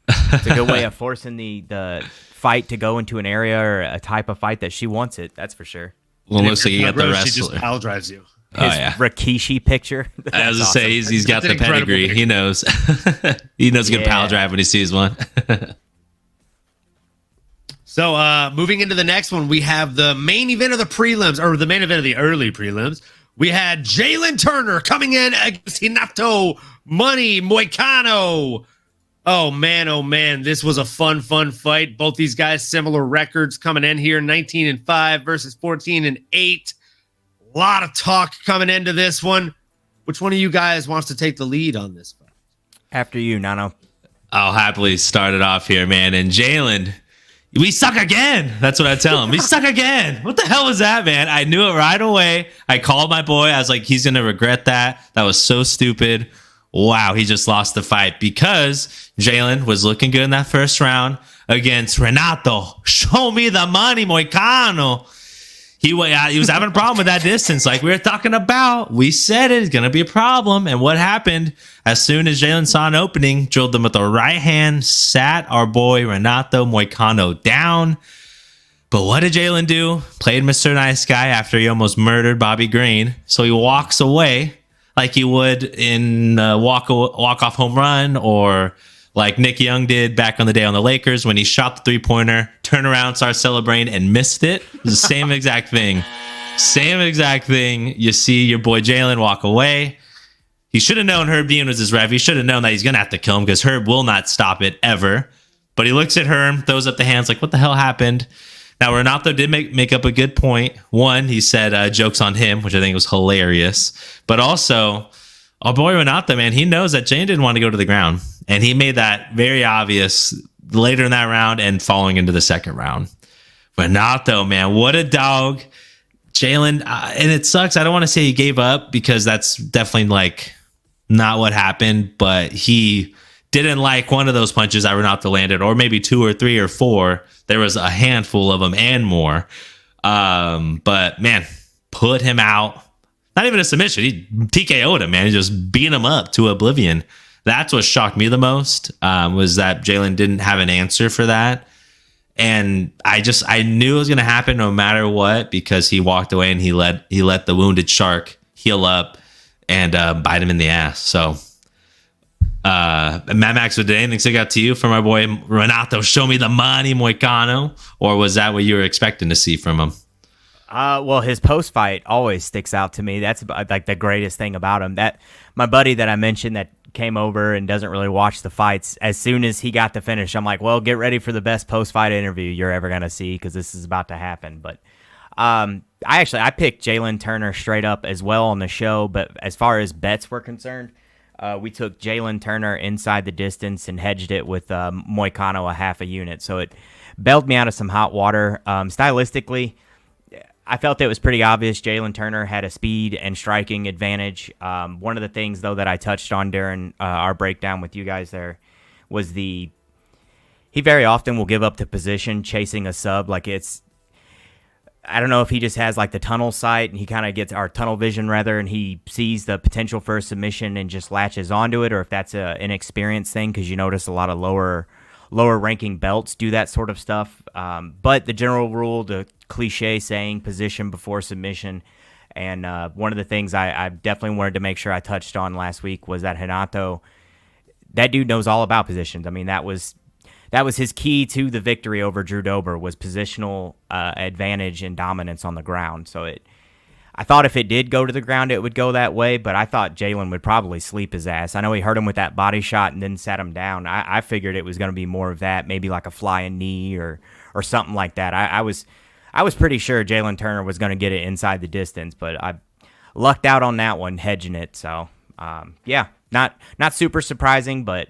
It's a good way of forcing the fight to go into an area or a type of fight that she wants it. That's for sure. Well, looks like you got the She wrestler. just pile drives you. His Rikishi picture. I was gonna say he's got the pedigree. He knows. He knows a good pile drive when he sees one. So moving into the next one, we have the main event of the prelims, or the main event of the early prelims. We had Jalen Turner coming in against Hinato Money Moicano. Oh man, this was a fun fight. Both these guys similar records coming in here, 19-5 versus 14-8. A lot of talk coming into this one. Which one of you guys wants to take the lead on this fight? After you, Nano. I'll happily start it off here, man. And Jalen, we suck again. That's what I tell him. We suck again. What the hell was that, man? I knew it right away. I called my boy. I was like, he's going to regret that. That was so stupid. Wow, he just lost the fight because Jalen was looking good in that first round against Renato. Show me the money, Moicano. He was having a problem with that distance like we were talking about. We said it's going to be a problem. And what happened? As soon as Jalen saw an opening, drilled them with the right hand, sat our boy Renato Moicano down. But what did Jalen do? Played Mr. Nice Guy after he almost murdered Bobby Green. So he walks away like he would in walk-off home run, or like Nick Young did back on the day on the Lakers when he shot the three-pointer, turned around, started celebrating, and missed it. It was the same exact thing. Same exact thing. You see your boy Jalen walk away. He should have known Herb Dean was his ref. He should have known that he's going to have to kill him because Herb will not stop it ever. But he looks at Herb, throws up the hands like, what the hell happened? Now, Renato did make up a good point. One, he said jokes on him, which I think was hilarious. But also, our boy Renato, man, he knows that Jane didn't want to go to the ground. And he made that very obvious later in that round and following into the second round. Renato, man, what a dog. Jalen, and it sucks. I don't want to say he gave up because that's definitely like not what happened, but he didn't like one of those punches that Renato landed, or maybe 2 or 3 or 4. There was a handful of them and more. But man, put him out. Not even a submission. He TKO'd him, man. He just beat him up to oblivion. That's what shocked me the most, was that Jalen didn't have an answer for that. And I knew it was going to happen no matter what, because he walked away and he let the wounded shark heal up and bite him in the ass. So, Mad Max, did anything stick out to you from our boy Renato? Show me the money, Moicano, or was that what you were expecting to see from him? Well, his post fight always sticks out to me. That's like the greatest thing about him. That my buddy that I mentioned that came over and doesn't really watch the fights, as soon as he got the finish, I'm like, well, get ready for the best post fight interview you're ever gonna see, because this is about to happen. But I picked Jalen Turner straight up as well on the show. But as far as bets were concerned, we took Jalen Turner inside the distance and hedged it with Moicano a half a unit. So it bailed me out of some hot water. Stylistically, I felt it was pretty obvious Jalen Turner had a speed and striking advantage. One of the things, though, that I touched on during our breakdown with you guys there was he very often will give up the position chasing a sub. Like I don't know if he just has like the tunnel sight and he kind of gets our tunnel vision rather, and he sees the potential for a submission and just latches onto it, or if that's an inexperienced thing, because you notice a lot of lower ranking belts do that sort of stuff. But the general rule, the cliche saying, position before submission. And one of the things I definitely wanted to make sure I touched on last week was that Renato, that dude knows all about positions. I mean, that was his key to the victory over Drew Dober, was positional advantage and dominance on the ground. So I thought if it did go to the ground, it would go that way, but I thought Jalen would probably sleep his ass. I know he hurt him with that body shot and then sat him down. I figured it was going to be more of that, maybe like a flying knee or something like that. I was pretty sure Jalen Turner was going to get it inside the distance, but I lucked out on that one, hedging it. So, yeah, not super surprising, but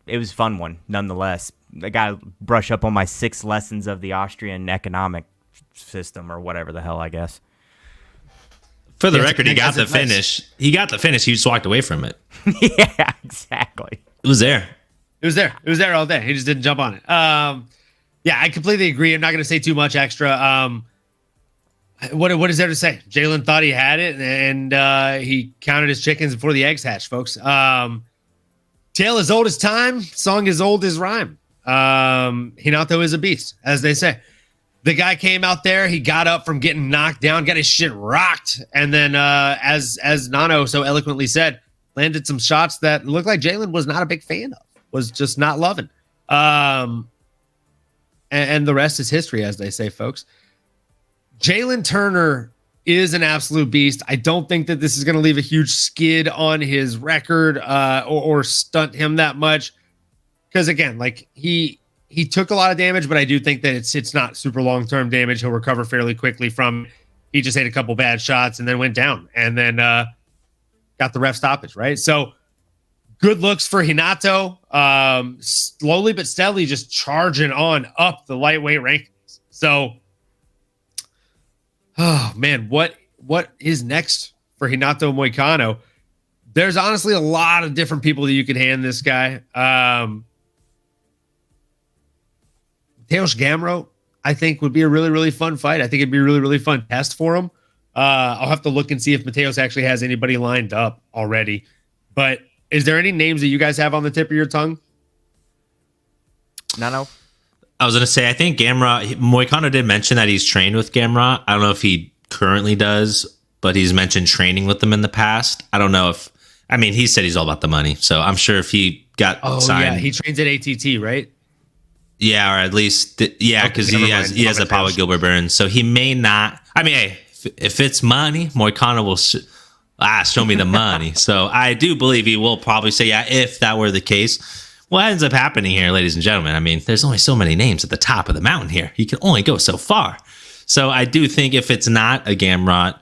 it was a fun one nonetheless. I got to brush up on my 6 lessons of the Austrian economic system, or whatever the hell, I guess. For the record, he got the finish. He got the finish. He just walked away from it. Yeah, exactly. It was there. It was there all day. He just didn't jump on it. Yeah, I completely agree. I'm not going to say too much extra. What is there to say? Jalen thought he had it, and he counted his chickens before the eggs hatched, folks. Tale as old as time, song as old as rhyme. Renato is a beast, as they say. The guy came out there, he got up from getting knocked down, got his shit rocked, and then as Nano so eloquently said, landed some shots that looked like Jalen was not a big fan of, was just not loving. And the rest is history, as they say, folks. Jalen Turner is an absolute beast. I don't think that this is going to leave a huge skid on his record or stunt him that much. Because, again, like he took a lot of damage, but I do think that it's not super long-term damage. He'll recover fairly quickly from it. He just hit a couple bad shots and then went down and then got the ref stoppage, right? So good looks for Renato. Slowly but steadily just charging on up the lightweight rankings. So, oh, man, what is next for Renato Moicano? There's honestly a lot of different people that you could hand this guy. Mateus Gamrot, I think, would be a really, really fun fight. I think it'd be a really, really fun test for him. I'll have to look and see if Mateus actually has anybody lined up already. But is there any names that you guys have on the tip of your tongue? No. I was going to say, I think Moicano did mention that he's trained with Gamrot. I don't know if he currently does, but he's mentioned training with them in the past. I don't know he said he's all about the money. So I'm sure if he got signed. Yeah, he trains at ATT, right? Yeah, or at least, because he has a Pablo Gilbert Burns. So he may not. I mean, hey, if it's money, Moicano will Show me the money. So I do believe he will probably say, yeah, if that were the case. What ends up happening here, ladies and gentlemen, I mean, there's only so many names at the top of the mountain here. You can only go so far. So I do think if it's not a Gamrot,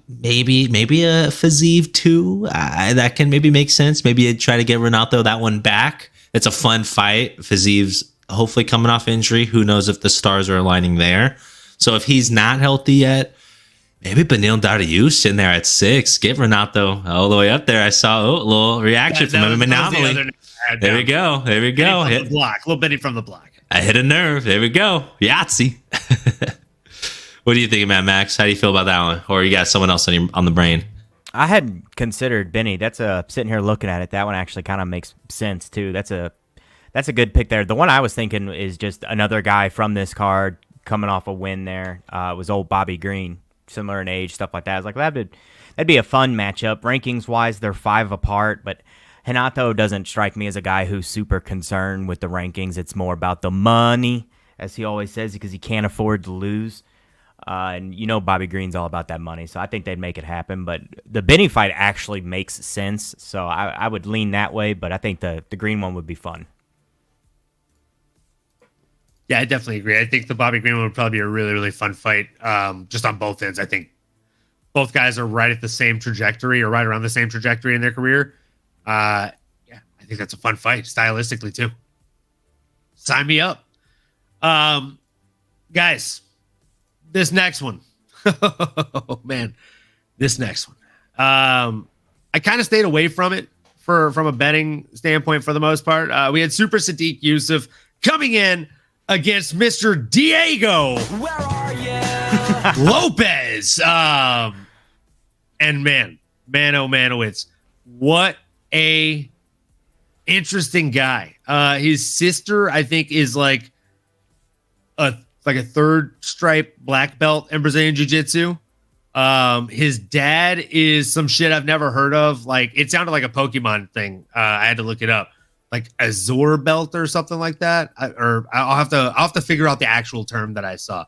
maybe a Fazeev too. That can maybe make sense. Maybe I'd try to get Renato that one back. It's a fun fight. Fazeev's hopefully coming off injury. Who knows if the stars are aligning there. So if he's not healthy yet, maybe Beneil Dariush in there at 6. Get Renato all the way up there. I saw a little reaction from MMAnomaly. There we go. There we go. Hit the block. Little Benny from the block. I hit a nerve. There we go. Yahtzee. What do you think, Mad Max? How do you feel about that one? Or you got someone else on the brain? I had considered Benny. That's sitting here looking at it. That one actually kind of makes sense too. That's a good pick there. The one I was thinking is just another guy from this card coming off a win there. Was old Bobby Green, similar in age, stuff like that. I was like, that'd be a fun matchup. Rankings wise, they're 5 apart, but Renato doesn't strike me as a guy who's super concerned with the rankings. It's more about the money, as he always says, because he can't afford to lose. And Bobby Green's all about that money, so I think they'd make it happen. But the Benny fight actually makes sense, so I would lean that way, but I think the Green one would be fun. Yeah, I definitely agree. I think the Bobby Green one would probably be a really, really fun fight, just on both ends. I think both guys are right at the same trajectory or right around the same trajectory in their career. I think that's a fun fight, stylistically, too. Sign me up. Guys, this next one. Oh, man. This next one. I kind of stayed away from it from a betting standpoint for the most part. We had Super Sadiq Youssef coming in against Mr. Diego. Where are you? Lopez. And man, oh man, it's what a interesting guy. His sister, I think, is like a 3rd stripe black belt in Brazilian Jiu-Jitsu. His dad is some shit I've never heard of. Like, it sounded like a Pokemon thing. I had to look it up. Like Azure belt or something like that. I'll have to figure out the actual term that I saw.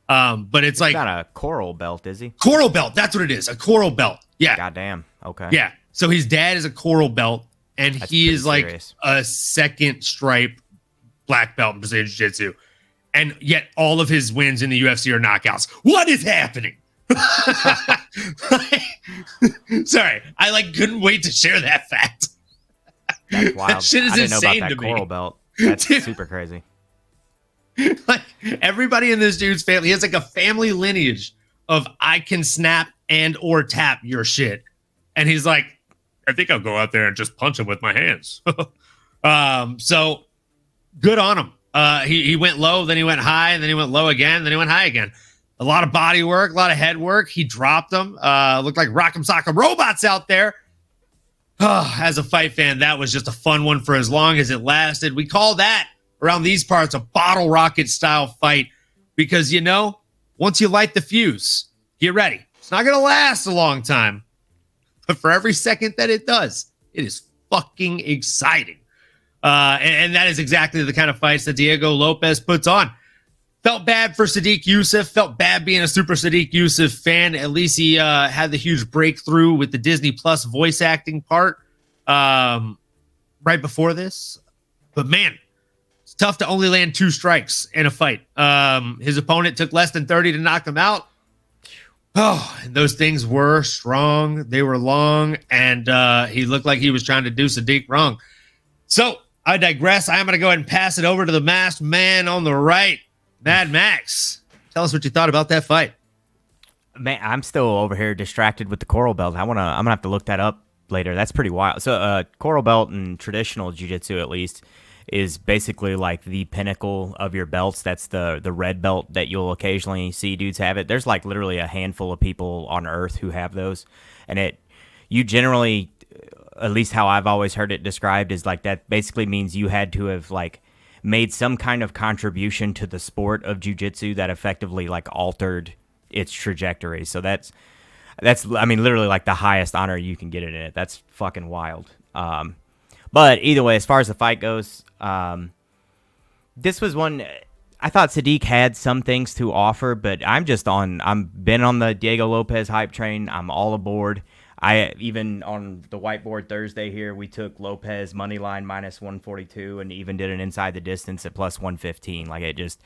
But it's like not a coral belt, is he? Coral belt. That's what it is. A coral belt. Yeah. Goddamn. Okay. Yeah. So his dad is a coral belt, and he is like serious. a 2nd stripe black belt in Brazilian Jiu-Jitsu. And yet all of his wins in the UFC are knockouts. What is happening? Sorry. I couldn't wait to share that fact. That's wild. That shit is I didn't insane know about to that me. coral belt. That's Dude. super crazy. Like, everybody in this dude's family, he has like a family lineage of I can snap and or tap your shit. And he's like, I think I'll go out there and just punch him with my hands. So good on him. He went low, then he went high, and then he went low again, then he went high again. A lot of body work, a lot of head work. He dropped them. Looked like Rock'em Sock'em Robots out there. As a fight fan, that was just a fun one for as long as it lasted. We call that, around these parts, a bottle rocket style fight because, once you light the fuse, get ready. It's not going to last a long time, but for every second that it does, it is fucking exciting. And that is exactly the kind of fights that Diego Lopez puts on. Felt bad for Sadiq Youssef. Felt bad being a Super Sadiq Youssef fan. At least he had the huge breakthrough with the Disney Plus voice acting part right before this. But man, it's tough to only land 2 strikes in a fight. His opponent took less than 30 to knock him out. Oh, and those things were strong. They were long, and he looked like he was trying to do Sadiq wrong. So I digress. I am going to go ahead and pass it over to the masked man on the right. Mad Max, tell us what you thought about that fight. Man, I'm still over here distracted with the coral belt. I'm gonna have to look that up later. That's pretty wild. So, coral belt in traditional jiu-jitsu, at least, is basically like the pinnacle of your belts. That's the red belt that you'll occasionally see dudes have it. There's like literally a handful of people on earth who have those, and you generally, at least how I've always heard it described, is like that basically means you had to have like made some kind of contribution to the sport of jiu-jitsu that effectively like altered its trajectory. So that's I mean, literally like the highest honor you can get in it. That's fucking wild. But either way, as far as the fight goes, this was one I thought Sadiq had some things to offer, but I'm been on the Diego Lopez hype train. I'm all aboard. I even on the whiteboard Thursday here, we took Lopez money line minus 142 and even did an inside the distance at plus 115. Like this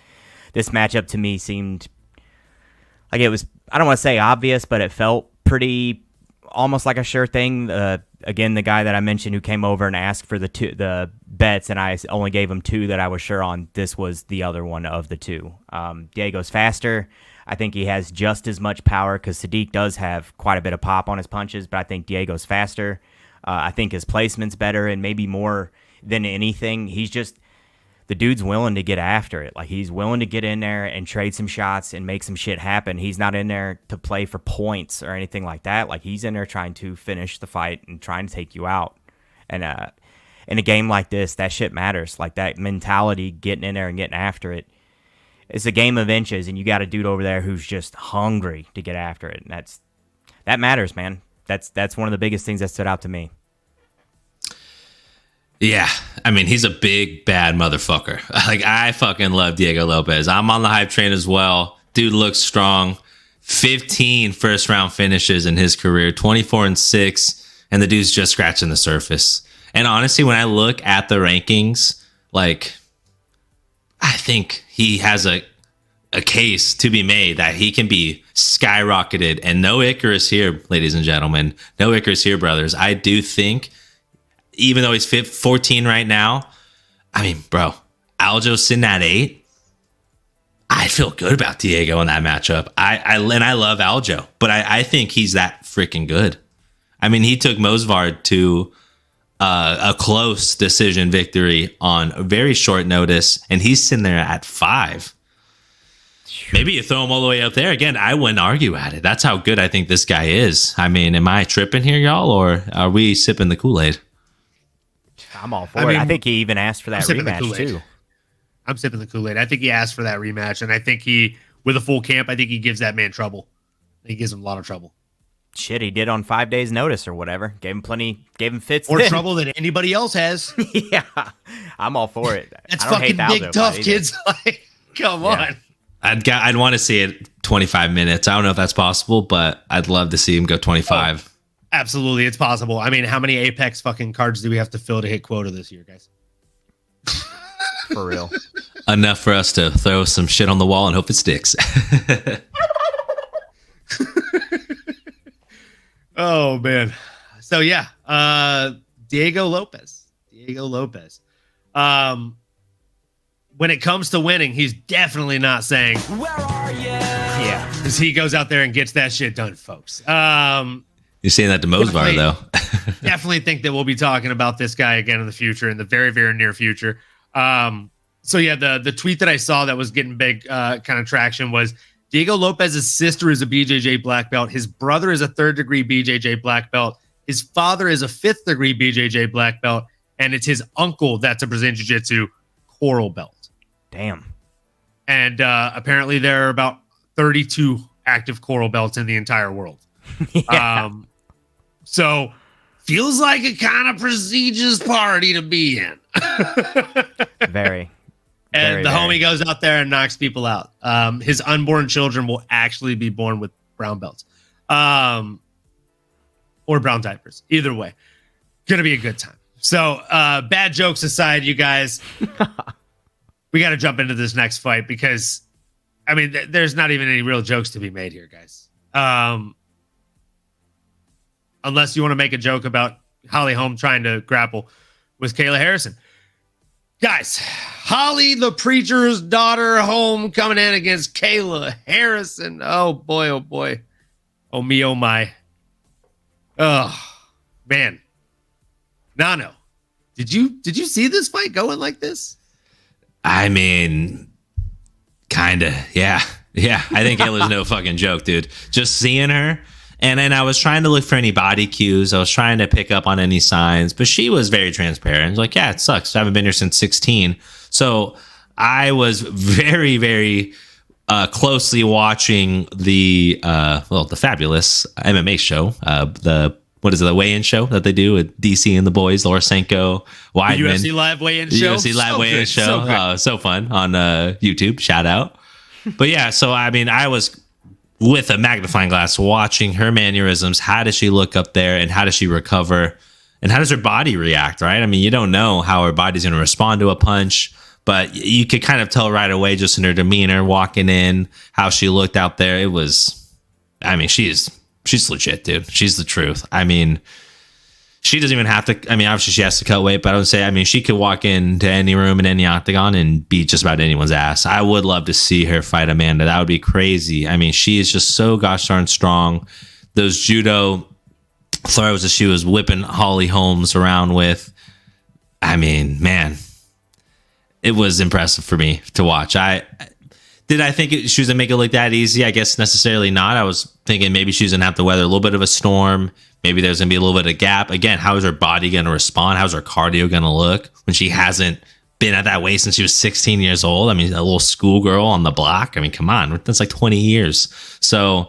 matchup to me seemed like it was, I don't want to say obvious, but it felt pretty almost like a sure thing. Again, the guy that I mentioned who came over and asked for the bets, and I only gave him 2 that I was sure on. This was the other one of the 2. Diego's faster. I think he has just as much power because Sadiq does have quite a bit of pop on his punches, but I think Diego's faster. I think his placement's better, and maybe more than anything, the dude's willing to get after it. Like, he's willing to get in there and trade some shots and make some shit happen. He's not in there to play for points or anything like that. Like, he's in there trying to finish the fight and trying to take you out. And in a game like this, that shit matters. Like, that mentality, getting in there and getting after it. It's a game of inches, and you got a dude over there who's just hungry to get after it. And that matters, man. That's one of the biggest things that stood out to me. Yeah, I mean, he's a big, bad motherfucker. Like, I fucking love Diego Lopez. I'm on the hype train as well. Dude looks strong. 15 first-round finishes in his career, 24-6, and the dude's just scratching the surface. And honestly, when I look at the rankings, like, I think he has a case to be made that he can be skyrocketed. And no Icarus here, ladies and gentlemen. No Icarus here, brothers. I do think, even though he's 14 right now, I mean, bro, Aljo's sitting at 8. I feel good about Diego in that matchup. I love Aljo, but I think he's that freaking good. I mean, he took Mosvard to a close decision victory on a very short notice, and he's sitting there at 5. Maybe you throw him all the way up there. Again, I wouldn't argue at it. That's how good I think this guy is. I mean, am I tripping here, y'all, or are we sipping the Kool-Aid? I'm all for it. I think he even asked for that rematch, too. I'm sipping the Kool-Aid. I think he asked for that rematch, and I think with a full camp, I think he gives that man trouble. He gives him a lot of trouble. Shit, he did on 5 days' notice or whatever. Gave him fits. More trouble than anybody else has. Yeah, I'm all for it. That's fucking big tough, kids. Like, come on. I'd want to see it 25 minutes. I don't know if that's possible, but I'd love to see him go 25. Oh, absolutely, it's possible. I mean, how many Apex fucking cards do we have to fill to hit quota this year, guys? For real. Enough for us to throw some shit on the wall and hope it sticks. Oh, man. So, yeah. Diego Lopez. When it comes to winning, he's definitely not saying, "Where are you?" Yeah. Because he goes out there and gets that shit done, folks. You're saying that to Mosvar, though. Definitely think that we'll be talking about this guy again in the future, in the very, very near future. So, yeah, the tweet that I saw that was getting big kind of traction was, Diego Lopez's sister is a BJJ black belt. His brother is a 3rd-degree BJJ black belt. His father is a 5th-degree BJJ black belt. And it's his uncle that's a Brazilian Jiu-Jitsu coral belt. Damn. And apparently there are about 32 active coral belts in the entire world. Yeah. So feels like a kind of prestigious party to be in. Very. And the homie goes out there and knocks people out. His unborn children will actually be born with brown belts. Or brown diapers. Either way. Gonna be a good time. So bad jokes aside, you guys, we got to jump into this next fight because, I mean, there's not even any real jokes to be made here, guys. Unless you want to make a joke about Holly Holm trying to grapple with Kayla Harrison. Guys, Holly, the preacher's daughter, Holm coming in against Kayla Harrison. Oh, boy, oh, boy. Oh, me, oh, my. Oh, man. Nano, did you see this fight going like this? I mean, kind of, yeah. I think Kayla's no fucking joke, dude. Just seeing her, and then I was trying to look for any body cues. I was trying to pick up on any signs, but she was very transparent. Like, yeah, it sucks. I haven't been here since 16. So I was very, very closely watching the fabulous MMA show, the weigh-in show that they do with DC and the boys, Lorosenko, Weidman. The UFC live weigh-in show? UFC live weigh-in show. So fun on YouTube. Shout out. But yeah, so I mean, I was with a magnifying glass, watching her mannerisms. How does she look up there, and how does she recover, and how does her body react? Right? I mean, you don't know how her body's going to respond to a punch, but you could kind of tell right away just in her demeanor, walking in, how she looked out there. It was, I mean, she's legit, dude. She's the truth. I mean, she doesn't even have to. I mean, obviously she has to cut weight, but I would say, I mean, she could walk into any room in any octagon and beat just about anyone's ass. I would love to see her fight Amanda. That would be crazy. I mean, she is just so gosh darn strong. Those judo throws that she was whipping Holly Holmes around with, I mean, man, it was impressive for me to watch. I think she was gonna make it look that easy? I guess necessarily not. I was thinking maybe she was gonna have to weather a little bit of a storm. Maybe there's gonna be a little bit of gap. Again, how is her body gonna respond? How's her cardio gonna look when she hasn't been at that weight since she was 16 years old? I mean, a little schoolgirl on the block. I mean, come on, that's like 20 years. So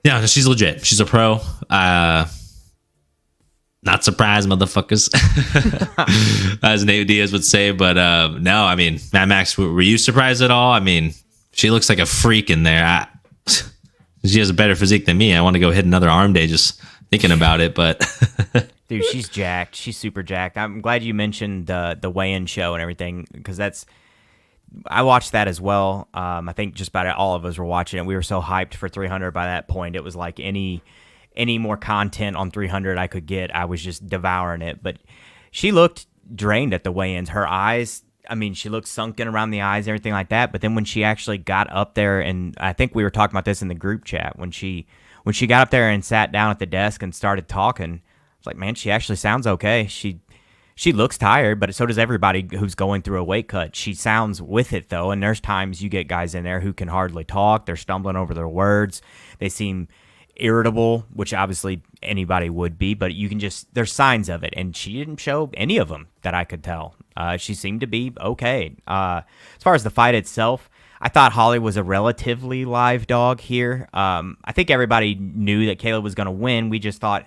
yeah, she's legit. She's a pro. Not surprised, motherfuckers, as Nate Diaz would say. But no, I mean, Mad Max, were you surprised at all? I mean, she looks like a freak in there. She has a better physique than me. I want to go hit another arm day just thinking about it. But dude, she's jacked. She's super jacked. I'm glad you mentioned the weigh-in show and everything, because I watched that as well. I think just about all of us were watching it. We were so hyped for 300 by that point. It was like any more content on 300 I could get, I was just devouring it. But she looked drained at the weigh-ins. Her eyes, I mean, she looked sunken around the eyes and everything like that. But then when she actually got up there, and I think we were talking about this in the group chat, when she got up there and sat down at the desk and started talking, it's like, man, she actually sounds okay. She looks tired, but so does everybody who's going through a weight cut. She sounds with it, though, and there's times you get guys in there who can hardly talk. They're stumbling over their words. They seem irritable, which obviously anybody would be, but you can just, there's signs of it, and she didn't show any of them that I could tell. She seemed to be okay. As far as the fight itself, I thought Holly was a relatively live dog here. I think everybody knew that Kayla was going to win. We just thought,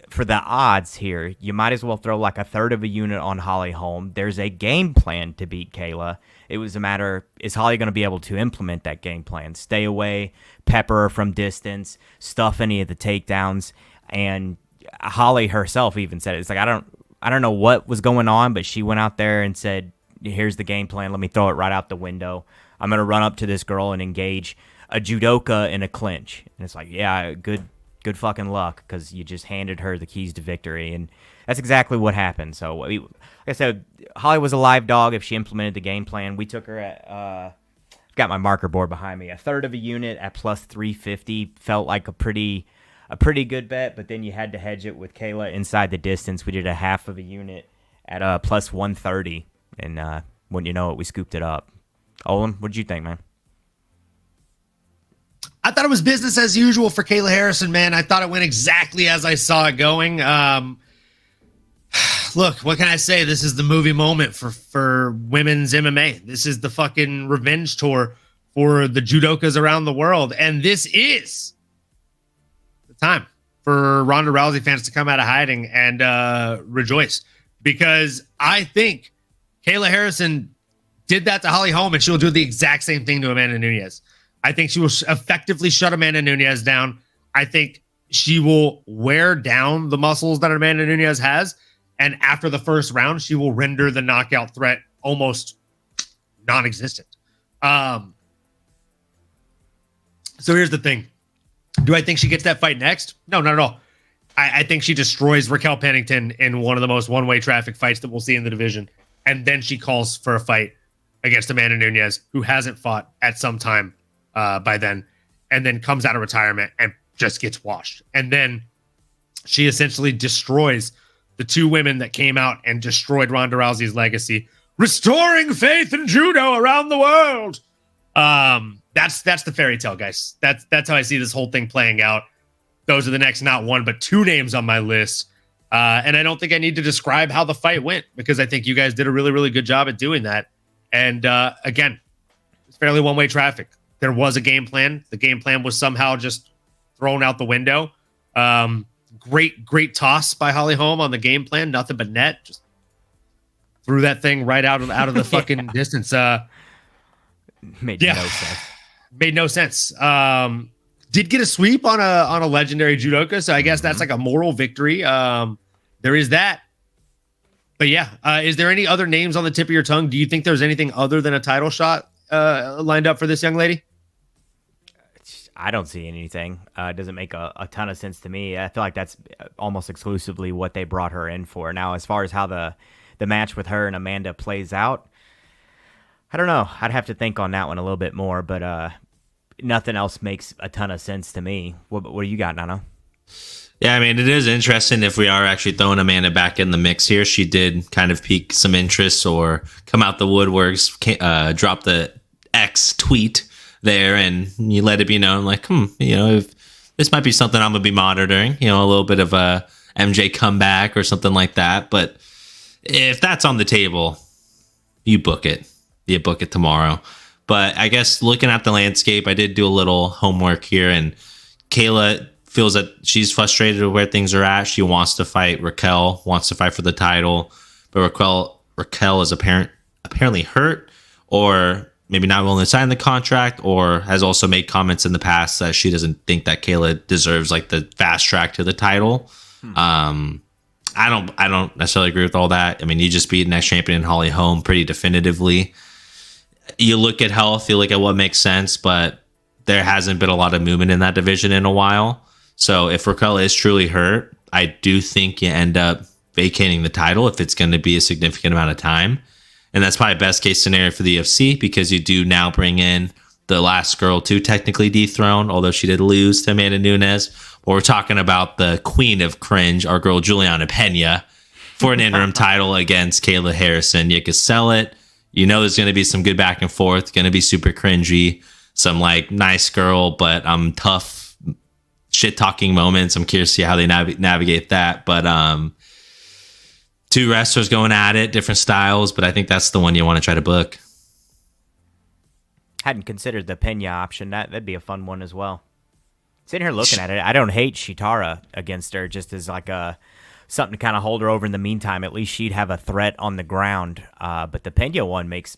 for the odds here, you might as well throw like a third of a unit on Holly Holm. There's a game plan to beat Kayla. It was a matter, is Holly going to be able to implement that game plan? Stay away, pepper her from distance, stuff any of the takedowns. And Holly herself even said it. It's like, I don't know what was going on, but she went out there and said, here's the game plan. Let me throw it right out the window. I'm going to run up to this girl and engage a judoka in a clinch. And it's like, yeah, good fucking luck, because you just handed her the keys to victory, and that's exactly what happened. So, like I said, Holly was a live dog if she implemented the game plan. We took her at, got my marker board behind me, a third of a unit at plus 350. Felt like a pretty good bet, but then you had to hedge it with Kayla inside the distance. We did a half of a unit at plus 130, and when you know it, we scooped it up. Olin, what did you think, man? I thought it was business as usual for Kayla Harrison, man. I thought it went exactly as I saw it going. Look, what can I say? This is the movie moment for women's MMA. This is the fucking revenge tour for the judokas around the world. And this is the time for Ronda Rousey fans to come out of hiding and rejoice. Because I think Kayla Harrison did that to Holly Holm, and she'll do the exact same thing to Amanda Nunes. I think she will effectively shut Amanda Nunes down. I think she will wear down the muscles that Amanda Nunes has. And after the first round, she will render the knockout threat almost non-existent. So here's the thing. Do I think she gets that fight next? No, not at all. I think she destroys Raquel Pennington in one of the most one-way traffic fights that we'll see in the division. And then she calls for a fight against Amanda Nunes, who hasn't fought at some time by then, and then comes out of retirement and just gets washed. And then she essentially destroys the two women that came out and destroyed Ronda Rousey's legacy, restoring faith in judo around the world. That's the fairy tale, guys. That's how I see this whole thing playing out. Those are the next not one but two names on my list. And I don't think I need to describe how the fight went, because I think you guys did a really, really good job at doing that. And again, it's fairly one-way traffic. There was a game plan. The game plan was somehow just thrown out the window. Great toss by Holly Holm on the game plan. Nothing but net. Just threw that thing right out of the fucking distance. Made no sense. made no sense. Did get a sweep on a legendary judoka, so I guess that's like a moral victory. There is that. But yeah, is there any other names on the tip of your tongue? Do you think there's anything other than a title shot lined up for this young lady? I don't see anything. It doesn't make a ton of sense to me. I feel like that's almost exclusively what they brought her in for. Now, as far as how the match with her and Amanda plays out, I don't know. I'd have to think on that one a little bit more, but nothing else makes a ton of sense to me. What do you got, Nano? Yeah, I mean, it is interesting if we are actually throwing Amanda back in the mix here. She did kind of pique some interest or come out the woodworks, drop the X tweet there, and you let it be known, like, if this might be something I'm going to be monitoring, a little bit of a MJ comeback or something like that. But if that's on the table, you book it. You book it tomorrow. But I guess looking at the landscape, I did do a little homework here, and Kayla feels that she's frustrated with where things are at. She wants to fight Raquel, wants to fight for the title, but Raquel is apparently hurt, or maybe not willing to sign the contract, or has also made comments in the past that she doesn't think that Kayla deserves like the fast track to the title. I don't necessarily agree with all that. I mean, you just beat next champion Holly Holm pretty definitively. You look at health, you look at what makes sense, but there hasn't been a lot of movement in that division in a while. So if Raquel is truly hurt, I do think you end up vacating the title if it's going to be a significant amount of time. And that's probably best case scenario for the UFC, because you do now bring in the last girl to technically dethrone, although she did lose to Amanda Nunes. But we're talking about the queen of cringe, our girl Juliana Pena, for an interim title against Kayla Harrison. You could sell it. There's going to be some good back and forth, going to be super cringy, some like nice girl, but tough shit talking moments. I'm curious to see how they navigate that. But two wrestlers going at it, different styles, but I think that's the one you want to try to book. Hadn't considered the Pena option. That'd be a fun one as well. Sitting here looking at it, I don't hate Shitara against her, just as like something to kind of hold her over in the meantime. At least she'd have a threat on the ground. But the Pena one makes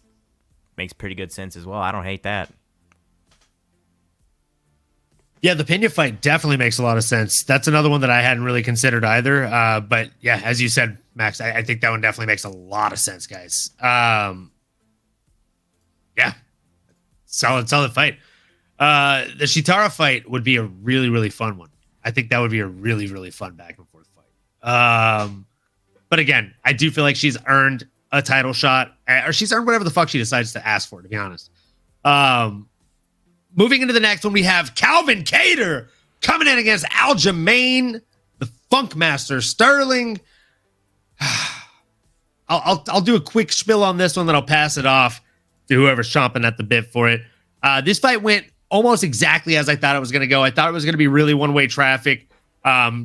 pretty good sense as well. I don't hate that. Yeah, the Pena fight definitely makes a lot of sense. That's another one that I hadn't really considered either. But yeah, as you said, Max, I think that one definitely makes a lot of sense, guys. Yeah, solid fight. The Shitara fight would be a really, really fun one. I think that would be a really, really fun back and forth fight. But again, I do feel like she's earned a title shot, or she's earned whatever the fuck she decides to ask for, to be honest. Moving into the next one, we have Calvin Kattar coming in against Aljamain, the Funkmaster Sterling. I'll do a quick spiel on this one, then I'll pass it off to whoever's chomping at the bit for it. This fight went almost exactly as I thought it was going to go. I thought it was going to be really one-way traffic,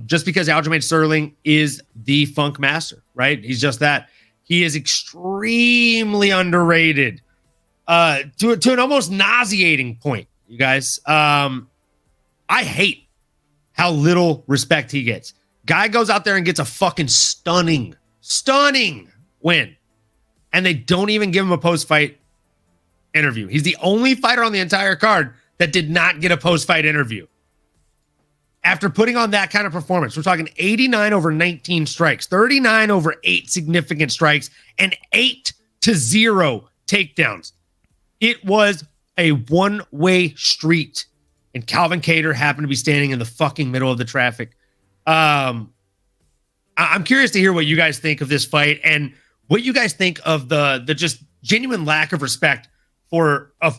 just because Aljamain Sterling is the Funkmaster, right? He's just that. He is extremely underrated to an almost nauseating point. You guys, I hate how little respect he gets. Guy goes out there and gets a fucking stunning win, and they don't even give him a post-fight interview. He's the only fighter on the entire card that did not get a post-fight interview. After putting on that kind of performance, we're talking 89 over 19 strikes, 39 over 8 significant strikes, and 8-0 takedowns. It was a one-way street, and Calvin Kattar happened to be standing in the fucking middle of the traffic. I'm curious to hear what you guys think of this fight, and what you guys think of the just genuine lack of respect for a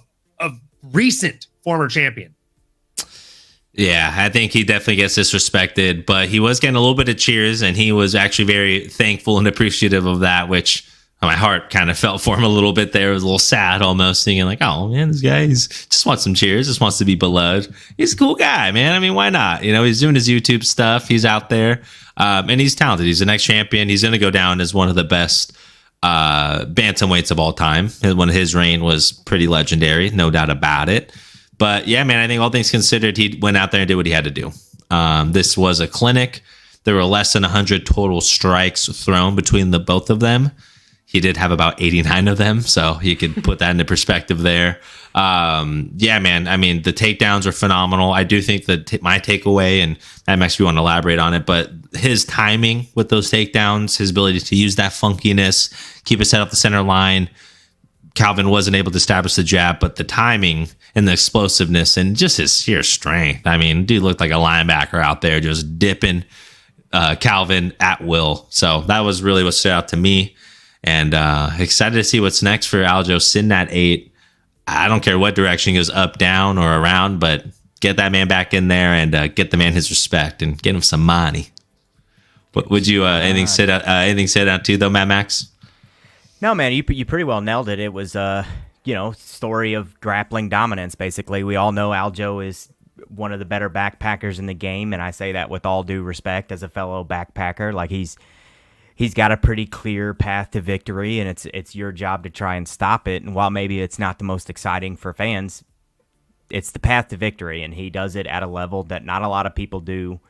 recent former champion. Yeah, I think he definitely gets disrespected, but he was getting a little bit of cheers, and he was actually very thankful and appreciative of that, which my heart kind of felt for him a little bit there. It was a little sad almost, thinking like, oh man, this guy just wants some cheers, just wants to be beloved. He's a cool guy, man. I mean, why not? He's doing his YouTube stuff. He's out there, and he's talented. He's the next champion. He's going to go down as one of the best bantamweights of all time. When his reign was pretty legendary, no doubt about it. But yeah, man, I think all things considered, he went out there and did what he had to do. This was a clinic. There were less than 100 total strikes thrown between the both of them. He did have about 89 of them, so you could put that into perspective there. Yeah, man. I mean, the takedowns are phenomenal. I do think that my takeaway, and that makes me want to elaborate on it, but his timing with those takedowns, his ability to use that funkiness, keep his head up the center line. Calvin wasn't able to establish the jab, but the timing and the explosiveness and just his sheer strength. I mean, dude looked like a linebacker out there just dipping Calvin at will. So that was really what stood out to me. And excited to see what's next for Aljo sitting at 8. I don't care what direction he goes, up, down, or around, but get that man back in there and get the man his respect and get him some money. What would you anything sit out to though, Mad Max? No, man, you pretty well nailed it. It was story of grappling dominance. Basically, we all know Aljo is one of the better backpackers in the game, and I say that with all due respect as a fellow backpacker. Like he's got a pretty clear path to victory, and it's your job to try and stop it. And while maybe it's not the most exciting for fans, it's the path to victory, and he does it at a level that not a lot of people do,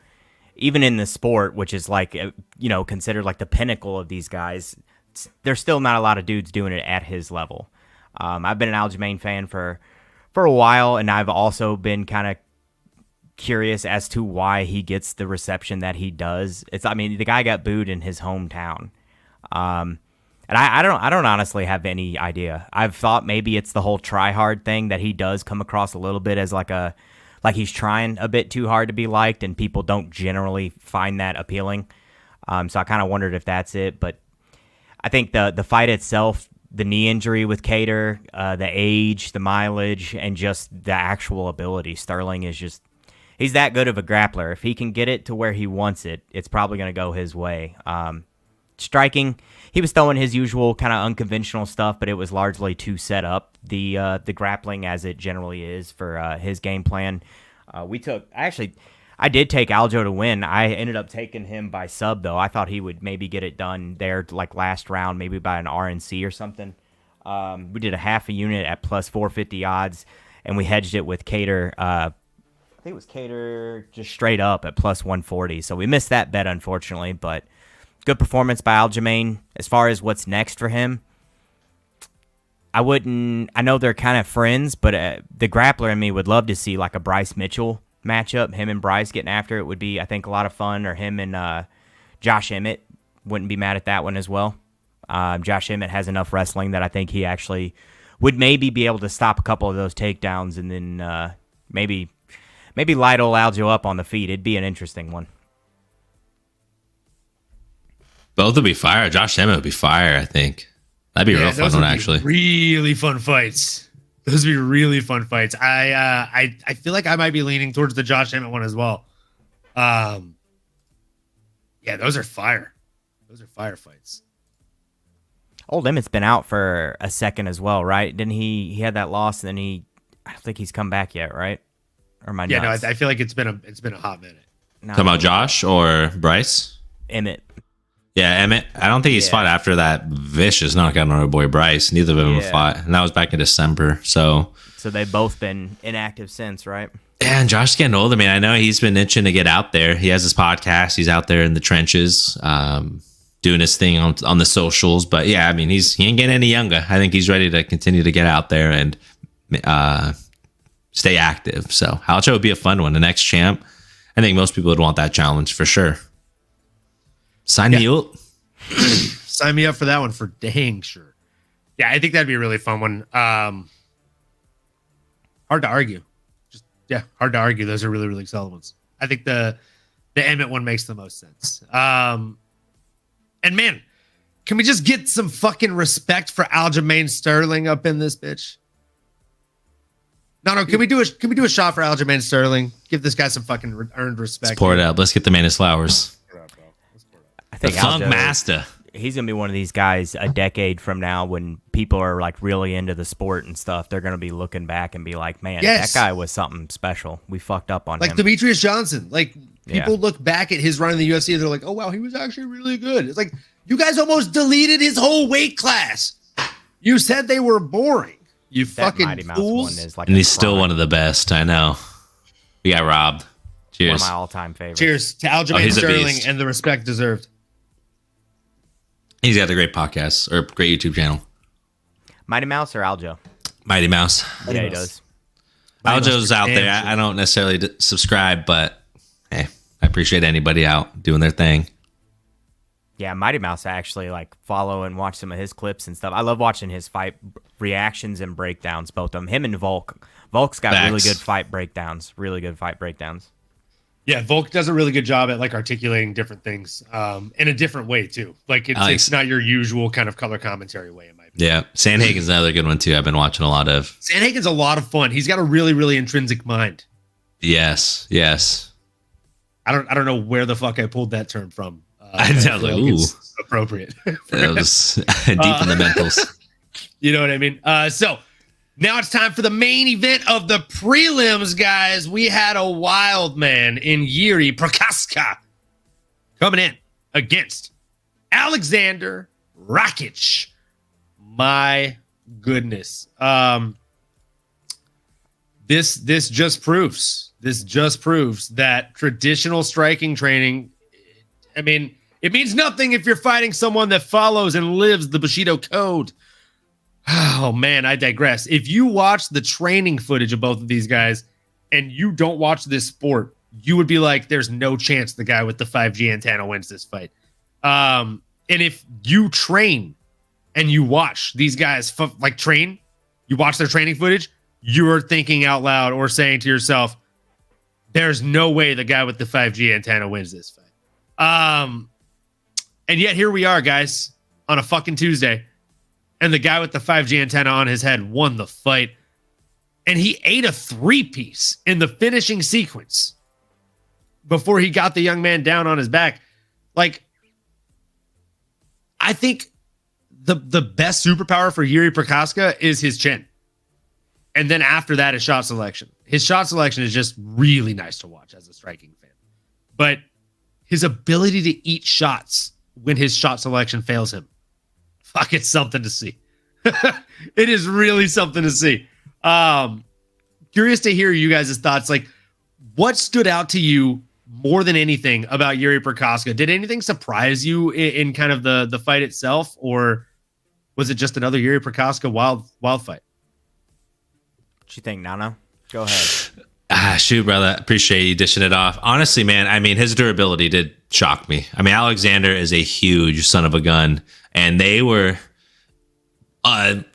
even in the sport, which is like considered like the pinnacle of these guys. There's still not a lot of dudes doing it at his level. I've been an Aljamain fan for a while, and I've also been kind of curious as to why he gets the reception that he does. The guy got booed in his hometown, and I don't honestly have any idea. I've thought maybe it's the whole try hard thing that he does come across a little bit as like he's trying a bit too hard to be liked, and people don't generally find that appealing. So I kind of wondered if that's it, but I think the fight itself, the knee injury with Cater, the age, the mileage, and just the actual ability. Sterling is just, he's that good of a grappler. If he can get it to where he wants it, it's probably going to go his way. Striking, he was throwing his usual kind of unconventional stuff, but it was largely to set up the grappling as it generally is for his game plan. I did take Aljo to win. I ended up taking him by sub, though. I thought he would maybe get it done there, like last round, maybe by an RNC or something. We did a half a unit at plus 450 odds, and we hedged it with Cater. I think it was Cater just straight up at plus 140. So we missed that bet, unfortunately, but good performance by Aljamain. As far as what's next for him, I know they're kind of friends, but the grappler in me would love to see like a Bryce Mitchell matchup. Him and Bryce getting after it would be, I think, a lot of fun. Or him and Josh Emmett, wouldn't be mad at that one as well. Josh Emmett has enough wrestling that I think he actually would maybe be able to stop a couple of those takedowns, and then maybe light old Aljo up on the feet. It'd be an interesting one. Both would be fire. Josh Emmett would be fire, I think. That'd be a real fun one, actually. Really fun fights. Those would be really fun fights. I feel like I might be leaning towards the Josh Emmett one as well. Yeah, those are fire. Those are fire fights. Old Emmett's been out for a second as well, right? Didn't he had that loss, and then I don't think he's come back yet, right? Or am I nuts? No, I feel like it's been a hot minute. Talking about Josh or Bryce? Emmett. Yeah, Emmett. I don't think he's fought after that vicious knockout on our boy Bryce. Neither of them have fought, and that was back in December. So they've both been inactive since, right? Yeah, and Josh's getting older, man. I know he's been itching to get out there. He has his podcast. He's out there in the trenches, doing his thing on the socials. But yeah, I mean, he ain't getting any younger. I think he's ready to continue to get out there and stay active. So Aljo would be a fun one. The next champ. I think most people would want that challenge for sure. Sign me up. Sign me up for that one for dang sure. Yeah, I think that'd be a really fun one. Hard to argue. Hard to argue. Those are really, really solid ones. I think the Emmett one makes the most sense. And man, can we just get some fucking respect for Aljamain Sterling up in this bitch? No. Can we do a shot for Aljamain Sterling? Give this guy some fucking earned respect. Let's pour it out. Let's get the man his flowers. I think the Funk Master. He's gonna be one of these guys a decade from now when people are like really into the sport and stuff. They're gonna be looking back and be like, "Man, that guy was something special. We fucked up on him." Like Demetrius Johnson. Like people look back at his run in the UFC and they're like, "Oh wow, he was actually really good." It's like you guys almost deleted his whole weight class. You said they were boring. You that fucking fools. One is like and he's still one of the best. I know. We got robbed. Cheers. One of my all-time favorites. Cheers to Aljamain Sterling and the respect deserved. He's got a great podcast or great YouTube channel. Mighty Mouse or Aljo? Mighty Mouse. Yeah, he does. Aljo's out there. I don't necessarily subscribe, but hey, I appreciate anybody out doing their thing. Yeah, Mighty Mouse, I actually like follow and watch some of his clips and stuff. I love watching his fight reactions and breakdowns, both of them. Him and Volk. Volk's got really good fight breakdowns. Really good fight breakdowns. Yeah, Volk does a really good job at like articulating different things in a different way too. Like it's not your usual kind of color commentary way, in my opinion. Yeah, Sandhagen's another good one too. I've been watching a lot of. Sandhagen's a lot of fun. He's got a really, really intrinsic mind. Yes. I don't know where the fuck I pulled that term from. I was like, ooh, it's appropriate. That was deep in the mentals. You know what I mean? So now it's time for the main event of the prelims, guys. We had a wild man in Jiří Procházka coming in against Alexander Rakic. My goodness. This just proves that traditional striking training, I mean, it means nothing if you're fighting someone that follows and lives the Bushido code. Oh, man, I digress. If you watch the training footage of both of these guys and you don't watch this sport, you would be like, there's no chance the guy with the 5G antenna wins this fight. And if you train and you watch these guys train, you watch their training footage, you're thinking out loud or saying to yourself, there's no way the guy with the 5G antenna wins this fight. And yet here we are, guys, on a fucking Tuesday, and the guy with the 5G antenna on his head won the fight, and he ate a 3-piece in the finishing sequence before he got the young man down on his back. Like, I think the best superpower for Jiří Procházka is his chin. And then after that, his shot selection. His shot selection is just really nice to watch as a striking fan. But his ability to eat shots when his shot selection fails him, fuck, it's something to see. It is really something to see. Curious to hear you guys' thoughts. Like, what stood out to you more than anything about Jiří Procházka? Did anything surprise you in kind of the fight itself, or was it just another Jiří Procházka wild fight? What you think, Nano? Go ahead. Shoot, brother. Appreciate you dishing it off. Honestly, man, I mean, his durability did shock me. I mean, Alexander is a huge son of a gun, and they were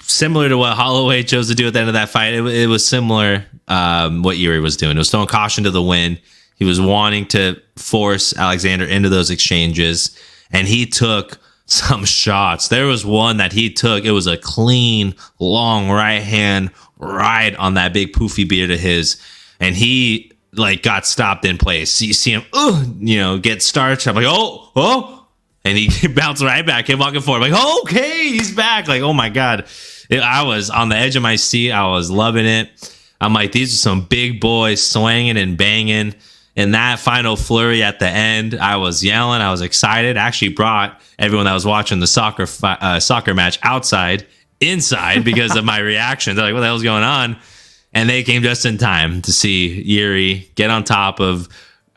similar to what Holloway chose to do at the end of that fight. It was similar what Jiří was doing. It was throwing caution to the wind. He was wanting to force Alexander into those exchanges, and he took some shots. There was one that he took. It was a clean, long right hand right on that big poofy beard of his, and he like got stopped in place. So you see him, get starched. I'm like, oh, and he bounced right back, kept walking forward. I'm like, okay, he's back. Like, oh my god, I was on the edge of my seat. I was loving it. I'm like, these are some big boys swinging and banging. In that final flurry at the end, I was yelling. I was excited. I actually brought everyone that was watching the soccer match inside because of my reaction. They're like, what the hell's going on? And they came just in time to see Jiří get on top of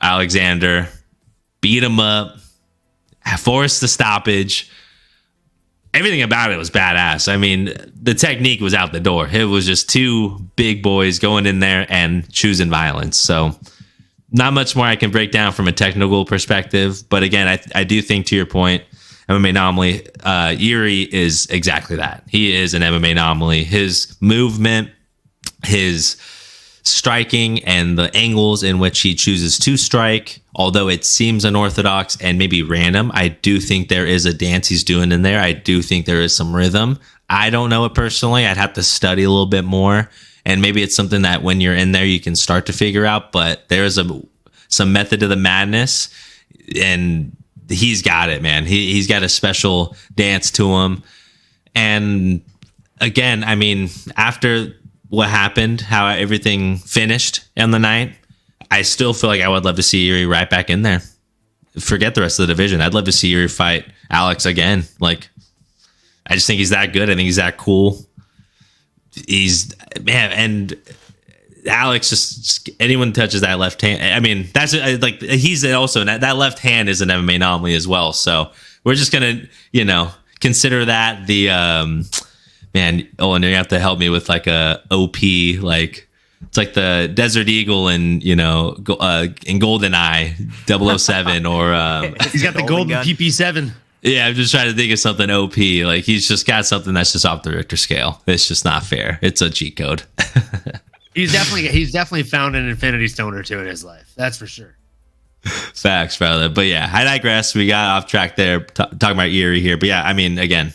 Alexander, beat him up, force the stoppage. Everything about it was badass. I mean, the technique was out the door. It was just two big boys going in there and choosing violence. So not much more I can break down from a technical perspective. But again, I do think, to your point, MMA anomaly, Jiří is exactly that. He is an MMA anomaly. His movement, his striking, and the angles in which he chooses to strike, although it seems unorthodox and maybe random, I do think there is a dance he's doing in there. I do think there is some rhythm. I don't know it personally. I'd have to study a little bit more. And maybe it's something that when you're in there, you can start to figure out. But there's some method to the madness, and he's got it, man. He's got a special dance to him. And again, I mean, after what happened, how everything finished in the night, I still feel like I would love to see Jiří right back in there. Forget the rest of the division. I'd love to see Jiří fight Alex again. Like, I just think he's that good. I think he's that cool. And Alex, just anyone touches that left hand. I mean, that's like, he's also, that left hand is an MMA anomaly as well. So we're just going to, consider that the Man, Olin, you have to help me with like a OP, like it's like the Desert Eagle and in GoldenEye 007 or He's got the golden gun. PP7. yeah, I'm just trying to think of something OP. Like he's just got something that's just off the Richter scale. It's just not fair. It's a cheat code. He's definitely found an Infinity Stone or two in his life. That's for sure. Facts, brother. But yeah, I digress. We got off track there talking about Yuri here. But yeah, I mean, again,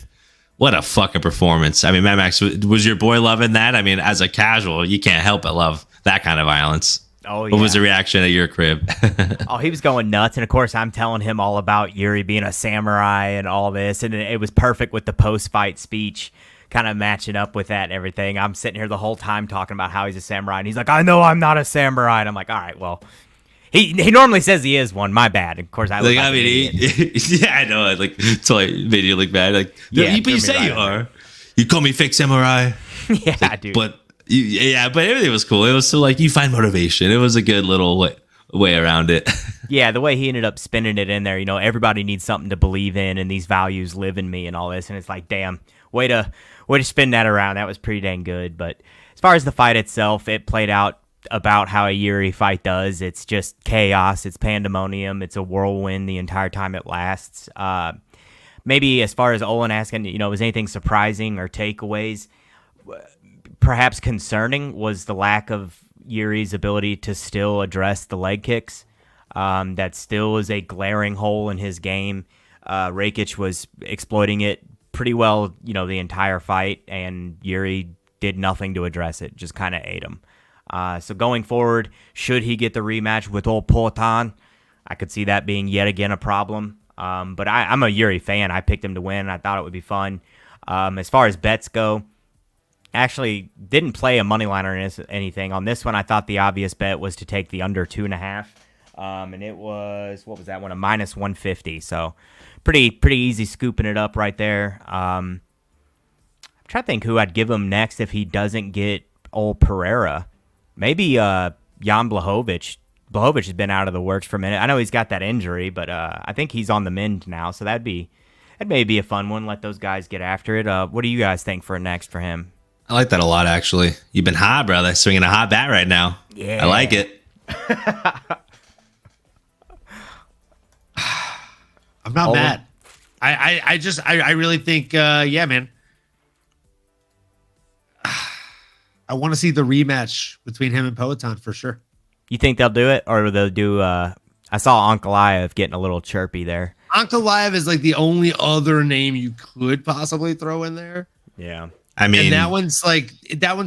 what a fucking performance. I mean, Mad Max, was your boy loving that? I mean, as a casual, you can't help but love that kind of violence. Oh, yeah. What was the reaction at your crib? Oh, he was going nuts. And of course, I'm telling him all about Yuri being a samurai and all this. And it was perfect with the post-fight speech, kind of matching up with that and everything. I'm sitting here the whole time talking about how he's a samurai. And he's like, I know I'm not a samurai. And I'm like, all right, well. He normally says he is one. My bad. Of course, I look like an idiot. Yeah, I know. Like, so I made you look bad. Like, yeah, but you say you are. You call me fake samurai. Yeah, like, dude. But everything was cool. It was so like you find motivation. It was a good little way around it. Yeah, the way he ended up spinning it in there. Everybody needs something to believe in, and these values live in me, and all this. And it's like, damn, way to spin that around. That was pretty dang good. But as far as the fight itself, it played out about how a Yuri fight does. It's just chaos. It's pandemonium. It's a whirlwind the entire time it lasts. Maybe as far as Olin asking, was anything surprising or takeaways? Perhaps concerning was the lack of Yuri's ability to still address the leg kicks. That still is a glaring hole in his game. Rakic was exploiting it pretty well, the entire fight, and Yuri did nothing to address it, just kind of ate him. So going forward, should he get the rematch with old Poatan, I could see that being yet again a problem. But I'm a Yuri fan. I picked him to win. I thought it would be fun. As far as bets go, actually didn't play a money line or anything. On this one, I thought the obvious bet was to take the under 2.5. And it was, what was that one? A minus 150. So pretty easy scooping it up right there. I'm trying to think who I'd give him next if he doesn't get old Pereira. Maybe Jan Blachowicz. Blachowicz has been out of the works for a minute. I know he's got that injury, but I think he's on the mend now, so that may be a fun one. Let those guys get after it. What do you guys think for next for him? I like that a lot, actually. You've been hot, brother. Swinging a hot bat right now. Yeah. I like it. I'm not mad. I really think, yeah, man. I want to see the rematch between him and Poatan for sure. You think they'll do it, or they'll do? I saw Ankalaev getting a little chirpy there. Ankalaev is like the only other name you could possibly throw in there. Yeah, I mean, and that one's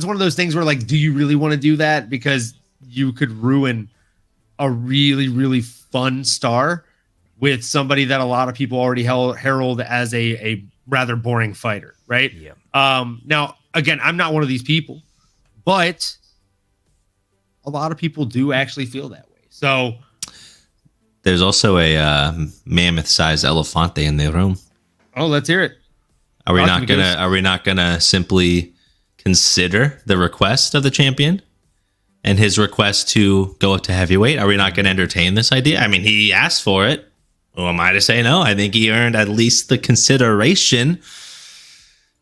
one of those things where like, do you really want to do that? Because you could ruin a really, really fun star with somebody that a lot of people already herald as a rather boring fighter, right? Yeah. Now, again, I'm not one of these people, but a lot of people do actually feel that way. So there's also a mammoth-sized elefante in the room. Oh, let's hear it. Are we not gonna simply consider the request of the champion and his request to go up to heavyweight? Are we not gonna entertain this idea? I mean, he asked for it. Who am I to say no? I think he earned at least the consideration.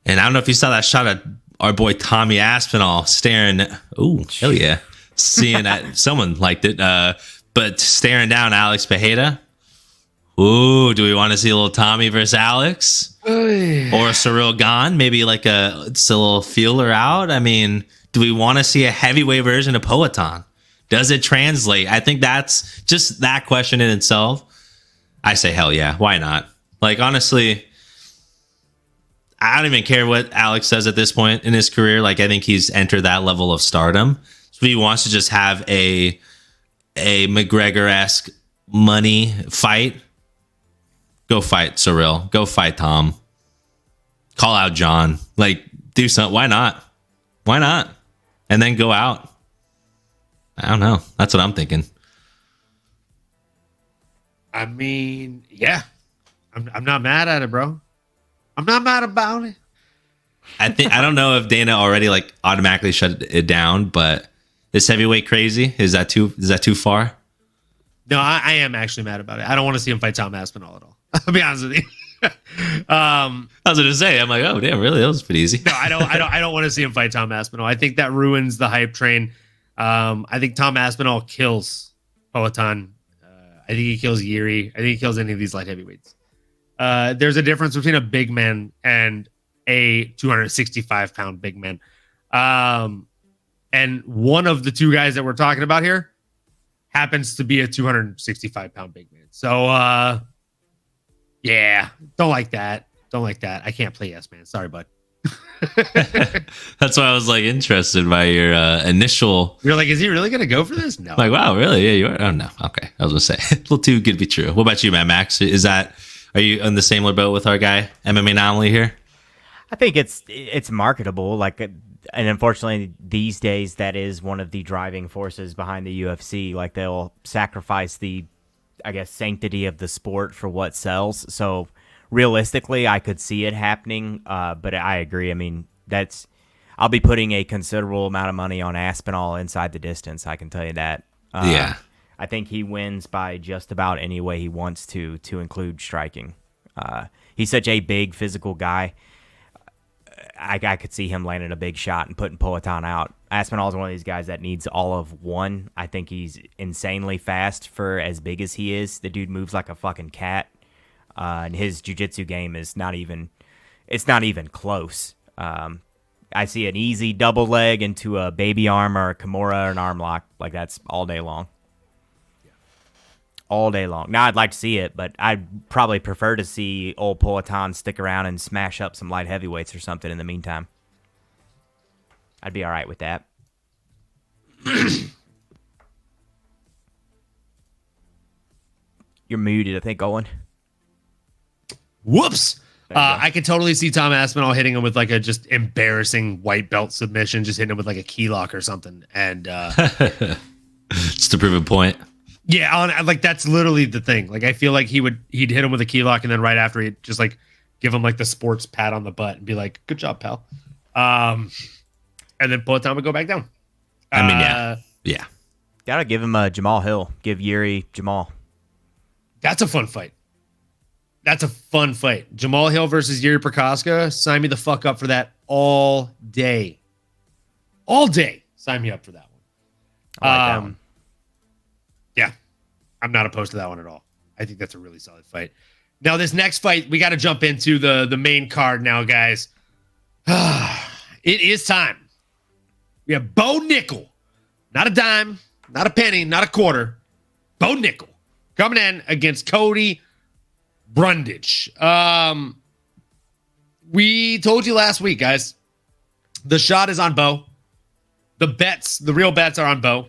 And I don't know if you saw that shot of our boy Tommy Aspinall staring. Oh, hell yeah. Seeing that someone liked it. But staring down Alex Pereira. Ooh, do we want to see a little Tommy versus Alex? Or Cyril Gahn? Maybe like it's a little feeler out. I mean, do we want to see a heavyweight version of Poatan? Does it translate? I think that's just that question in itself. I say hell yeah. Why not? Like, honestly, I don't even care what Alex says at this point in his career. Like, I think he's entered that level of stardom. So if he wants to just have a McGregor-esque money fight, go fight Cyril. Go fight Tom. Call out John. Like, do something. Why not? Why not? And then go out. I don't know. That's what I'm thinking. I mean, yeah. I'm not mad at it, bro. I'm not mad about it. I don't know if Dana already like automatically shut it down, but is heavyweight crazy? Is that too far? No, I am actually mad about it. I don't want to see him fight Tom Aspinall at all. I'll be honest with you. I was going to say, I'm like, oh damn, really? That was pretty easy. No, I don't want to see him fight Tom Aspinall. I think that ruins the hype train. I think Tom Aspinall kills Poatan. I think he kills Yuri. I think he kills any of these light heavyweights. There's a difference between a big man and a 265-pound big man. And one of the two guys that we're talking about here happens to be a 265-pound big man. So, yeah, don't like that. Don't like that. I can't play yes, man. Sorry, bud. That's why I was like interested by your initial. You're like, is he really going to go for this? No. Like, wow, really? Yeah, you are. Oh no. Okay, I was gonna say a little too good to be true. What about you, Matt Max? Are you on the same boat with our guy MMAnomaly here? I think it's marketable. Like, and unfortunately, these days that is one of the driving forces behind the UFC. Like, they'll sacrifice the, I guess, sanctity of the sport for what sells. So realistically, I could see it happening. But I agree. I mean, I'll be putting a considerable amount of money on Aspinall inside the distance. I can tell you that. Yeah. I think he wins by just about any way he wants to include striking. He's such a big physical guy. I could see him landing a big shot and putting Poatan out. Aspinall is one of these guys that needs all of one. I think he's insanely fast for as big as he is. The dude moves like a fucking cat. And his jiu-jitsu game is not even close. I see an easy double leg into a baby arm or a Kimura or an arm lock. Like, that's all day long. All day long. Now, I'd like to see it, but I'd probably prefer to see old Poatan stick around and smash up some light heavyweights or something in the meantime. I'd be all right with that. You're muted, I think, Owen. Whoops. I could totally see Tom Aspinall hitting him with like a just embarrassing white belt submission, just hitting him with like a key lock or something. And just to prove a point. Yeah, like that's literally the thing. Like I feel like he'd hit him with a key lock, and then right after he'd just like give him like the sports pat on the butt and be like, "Good job, pal." And then Poatan would go back down. I mean, yeah. Gotta give him a Jamal Hill. Give Yuri Jamal. That's a fun fight. Jamal Hill versus Yuri Prokaska. Sign me the fuck up for that all day. All day. Sign me up for that one. I like that one. Yeah, I'm not opposed to that one at all. I think that's a really solid fight. Now, this next fight, we got to jump into the main card now, guys. It is time. We have Bo Nickel. Not a dime, not a penny, not a quarter. Bo Nickel coming in against Cody Brundage. We told you last week, guys. The shot is on Bo. The real bets are on Bo.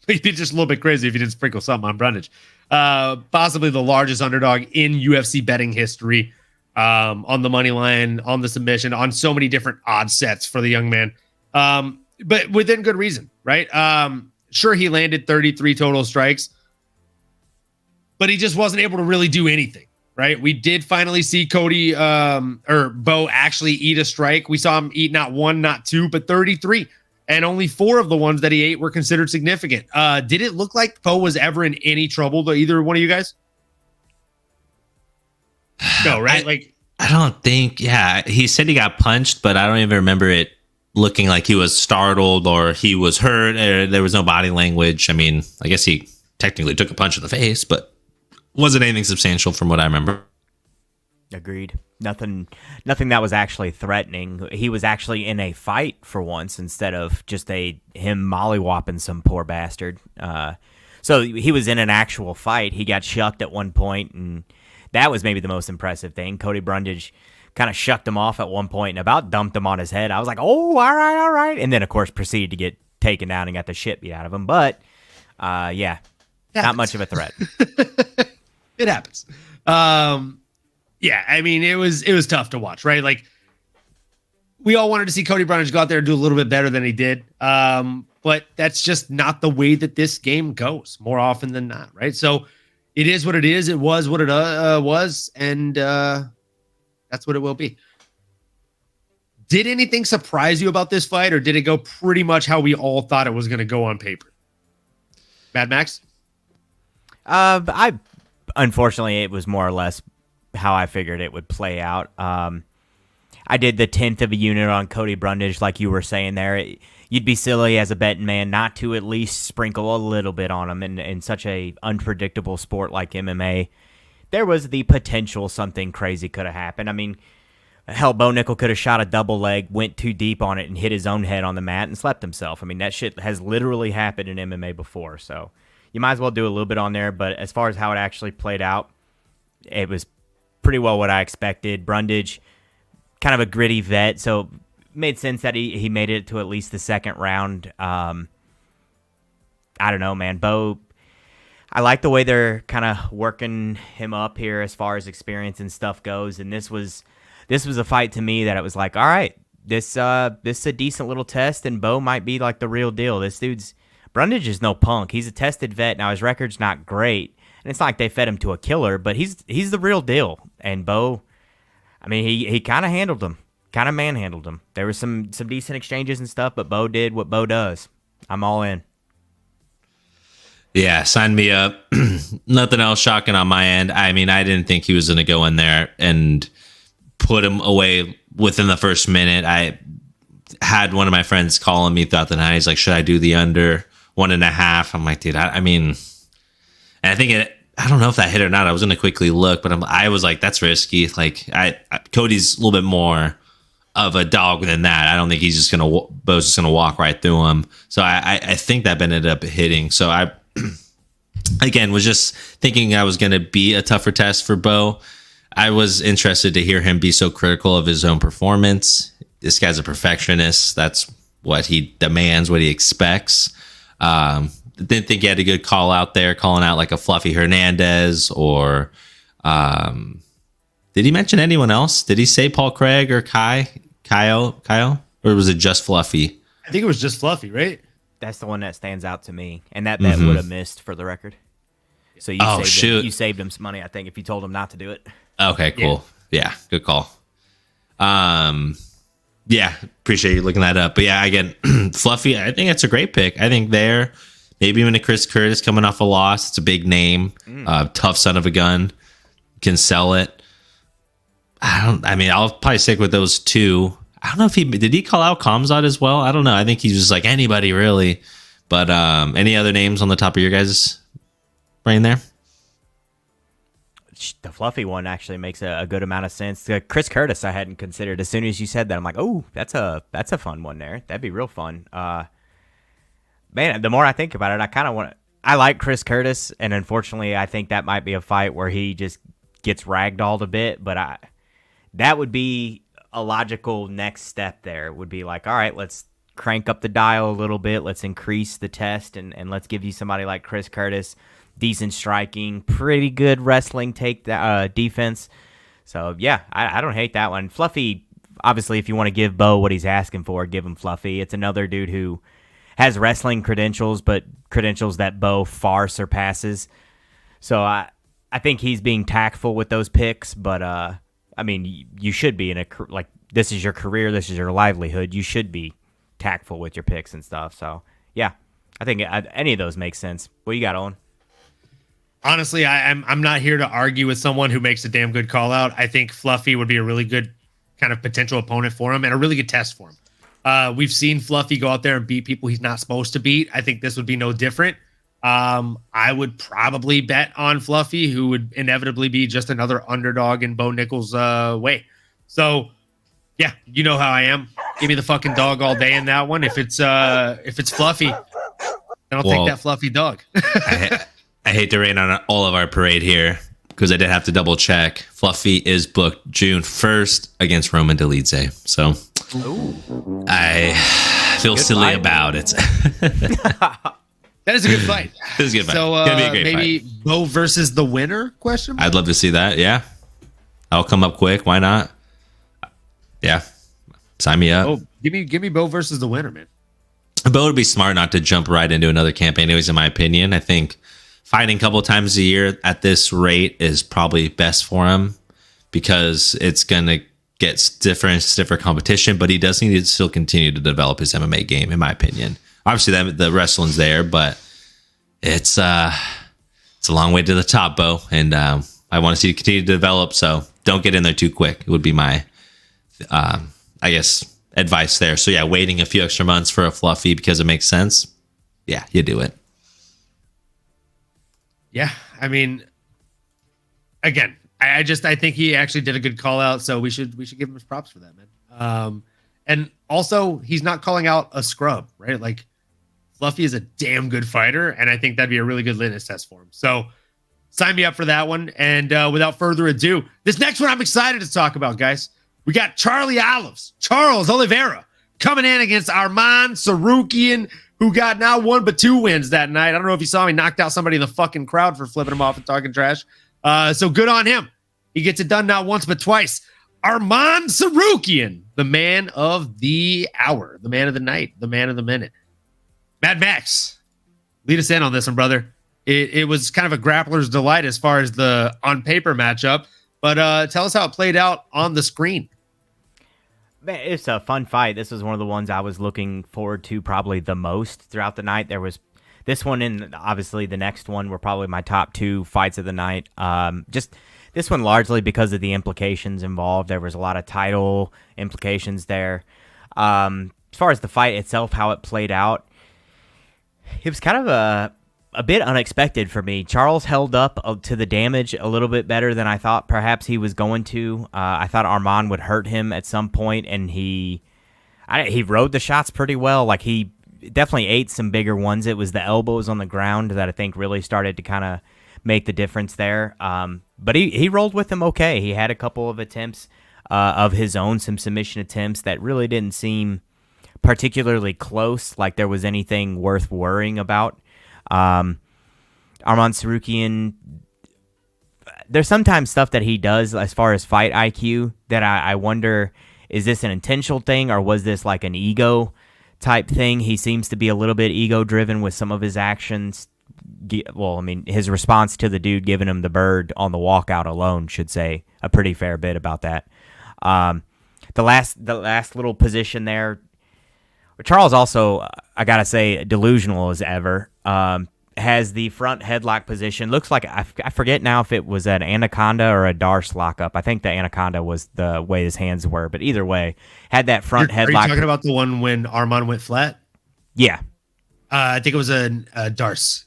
He'd be just a little bit crazy if he didn't sprinkle something on Brundage. Possibly the largest underdog in UFC betting history, on the money line, on the submission, on so many different odd sets for the young man. But within good reason, right? Sure, he landed 33 total strikes, but he just wasn't able to really do anything, right? We did finally see Cody or Bo actually eat a strike. We saw him eat not one, not two, but 33. And only 4 of the ones that he ate were considered significant. Did it look like Bo was ever in any trouble to either one of you guys? No, right? I don't think. Yeah, he said he got punched, but I don't even remember it looking like he was startled or he was hurt. Or there was no body language. I mean, I guess he technically took a punch in the face, but wasn't anything substantial from what I remember. Agreed. Nothing that was actually threatening. He was actually in a fight for once instead of just him mollywhopping some poor bastard. So he was in an actual fight. He got shucked at one point, and that was maybe the most impressive thing. Cody Brundage kind of shucked him off at one point and about dumped him on his head. I was like, oh, all right. And then, of course, proceeded to get taken down and got the shit beat out of him. But, yeah, not much of a threat. It happens. Yeah, I mean, it was tough to watch, right? Like, we all wanted to see Cody Brundage go out there and do a little bit better than he did. But that's just not the way that this game goes more often than not, right? So it is what it is. It was what it was, and that's what it will be. Did anything surprise you about this fight, or did it go pretty much how we all thought it was going to go on paper? Mad Max? Unfortunately, it was more or less how I figured it would play out. I did the 10th of a unit on Cody Brundage, like you were saying there. You'd be silly as a betting man not to at least sprinkle a little bit on him in such a unpredictable sport like MMA. There was the potential something crazy could have happened. I mean, hell, Bo Nickel could have shot a double leg, went too deep on it, and hit his own head on the mat and slept himself. I mean, that shit has literally happened in MMA before, so you might as well do a little bit on there. But as far as how it actually played out, it was pretty well what I expected. Brundage, kind of a gritty vet, so made sense that he made it to at least the second round. I don't know, man. Bo, I like the way they're kind of working him up here as far as experience and stuff goes. And this was a fight to me that it was like, all right, this is a decent little test, and Bo might be like the real deal. Brundage is no punk. He's a tested vet. Now his record's not great, and it's not like they fed him to a killer, but he's the real deal. And Bo, I mean, he kind of handled him. Kind of manhandled him. There was some decent exchanges and stuff, but Bo did what Bo does. I'm all in. Yeah, sign me up. Nothing else shocking on my end. I mean, I didn't think he was going to go in there and put him away within the first minute. I had one of my friends calling me throughout the night. He's like, should I do the under 1.5? I'm like, dude, I mean, and I think I don't know if that hit or not. I was going to quickly look, but I was like, that's risky. Like, Cody's a little bit more of a dog than that. I don't think he's just Bo's just gonna walk right through him. So I think that ended up hitting. So I again was just thinking I was gonna be a tougher test for Bo. I was interested to hear him be so critical of his own performance. This guy's a perfectionist. That's what he demands, what he expects. Didn't think he had a good call out there, calling out like a Fluffy Hernandez or did he mention anyone else? Did he say Paul Craig or Kyle? Or was it just Fluffy? I think it was just Fluffy, right? That's the one that stands out to me. And that bet would have missed for the record. So you saved him some money, I think, if you told him not to do it. Okay, cool. Yeah, good call. Yeah, appreciate you looking that up. But yeah, again, Fluffy, I think that's a great pick. I think maybe even a Chris Curtis coming off a loss. It's a big name. Tough son of a gun. Can sell it. I'll probably stick with those two. I don't know if did he call out Kamzat as well? I don't know. I think he's just like anybody really. But any other names on the top of your guys' brain there? The Fluffy one actually makes a good amount of sense. Chris Curtis I hadn't considered. As soon as you said that, I'm like, oh, that's a fun one there. That'd be real fun. Man, the more I think about it, I like Chris Curtis, and unfortunately, I think that might be a fight where he just gets ragdolled a bit, but that would be a logical next step there. Would be like, all right, let's crank up the dial a little bit. Let's increase the test, and let's give you somebody like Chris Curtis, decent striking, pretty good wrestling defense. So, yeah, I don't hate that one. Fluffy, obviously, if you want to give Bo what he's asking for, give him Fluffy. It's another dude who has wrestling credentials, but credentials that Bo far surpasses. So, I think he's being tactful with those picks, but I mean, you should be this is your career, this is your livelihood. You should be tactful with your picks and stuff. So, yeah, I think any of those make sense. What you got, Owen? Honestly, I'm not here to argue with someone who makes a damn good call out. I think Fluffy would be a really good kind of potential opponent for him and a really good test for him. We've seen Fluffy go out there and beat people he's not supposed to beat. I think this would be no different. I would probably bet on Fluffy, who would inevitably be just another underdog in Bo Nickel's way. So, yeah, you know how I am. Give me the fucking dog all day in that one. If it's Fluffy, then I'll take that Fluffy dog. I hate to rain on all of our parade here because I did have to double check. Fluffy is booked June 1st against Roman Dolidze. So I feel good silly fight about it. That is a good fight. This is a good fight. So it's gonna be a great maybe fight. Bo versus the winner? Question mark? I'd love to see that. Yeah, I'll come up quick. Why not? Yeah, sign me up. Oh, give me Bo versus the winner, man. Bo would be smart not to jump right into another camp, anyways. In my opinion, I think fighting a couple times a year at this rate is probably best for him because it's gonna get stiffer competition. But he does need to still continue to develop his MMA game, in my opinion. Obviously, the wrestling's there, but it's a long way to the top, Bo. And I want to see it continue to develop. So don't get in there too quick. It would be my, I guess, advice there. So yeah, waiting a few extra months for a Fluffy because it makes sense. Yeah, you do it. Yeah, I mean, again, I think he actually did a good call out. So we should give him his props for that, man. And also, he's not calling out a scrub, right? Like, Fluffy is a damn good fighter, and I think that'd be a really good litmus test for him. So sign me up for that one. And without further ado, this next one I'm excited to talk about, guys. We got Charles Oliveira coming in against Arman Sarukian, who got not 1 but 2 wins that night. I don't know if you saw me knocked out somebody in the fucking crowd for flipping him off and talking trash. So good on him. He gets it done not once but twice. Arman Sarukian, the man of the hour, the man of the night, the man of the minute. Mad Max, lead us in on this one, brother. It was kind of a grappler's delight as far as the on paper matchup, but tell us how it played out on the screen. Man, it's a fun fight. This was one of the ones I was looking forward to probably the most throughout the night. There was this one and obviously the next one were probably my top 2 fights of the night. Just this one largely because of the implications involved. There was a lot of title implications there. As far as the fight itself, how it played out, it was kind of a bit unexpected for me. Charles held up to the damage a little bit better than I thought perhaps he was going to. I thought Arman would hurt him at some point, and he rode the shots pretty well. Like, he definitely ate some bigger ones. It was the elbows on the ground that I think really started to kind of make the difference there. But he rolled with him okay. He had a couple of attempts of his own, some submission attempts that really didn't seem particularly close, like there was anything worth worrying about. Arman Sarukian, there's sometimes stuff that he does as far as fight IQ that I wonder, is this an intentional thing or was this like an ego type thing? He seems to be a little bit ego driven with some of his actions. Well, I mean, his response to the dude giving him the bird on the walkout alone should say a pretty fair bit about that. The last little position there, Charles also, I gotta say, delusional as ever. Has the front headlock position. Looks like, I forget now if it was an Anaconda or a Darce lockup. I think the Anaconda was the way his hands were, but either way, had that front headlock. Are you talking about the one when Arman went flat? Yeah. I think it was a Darce.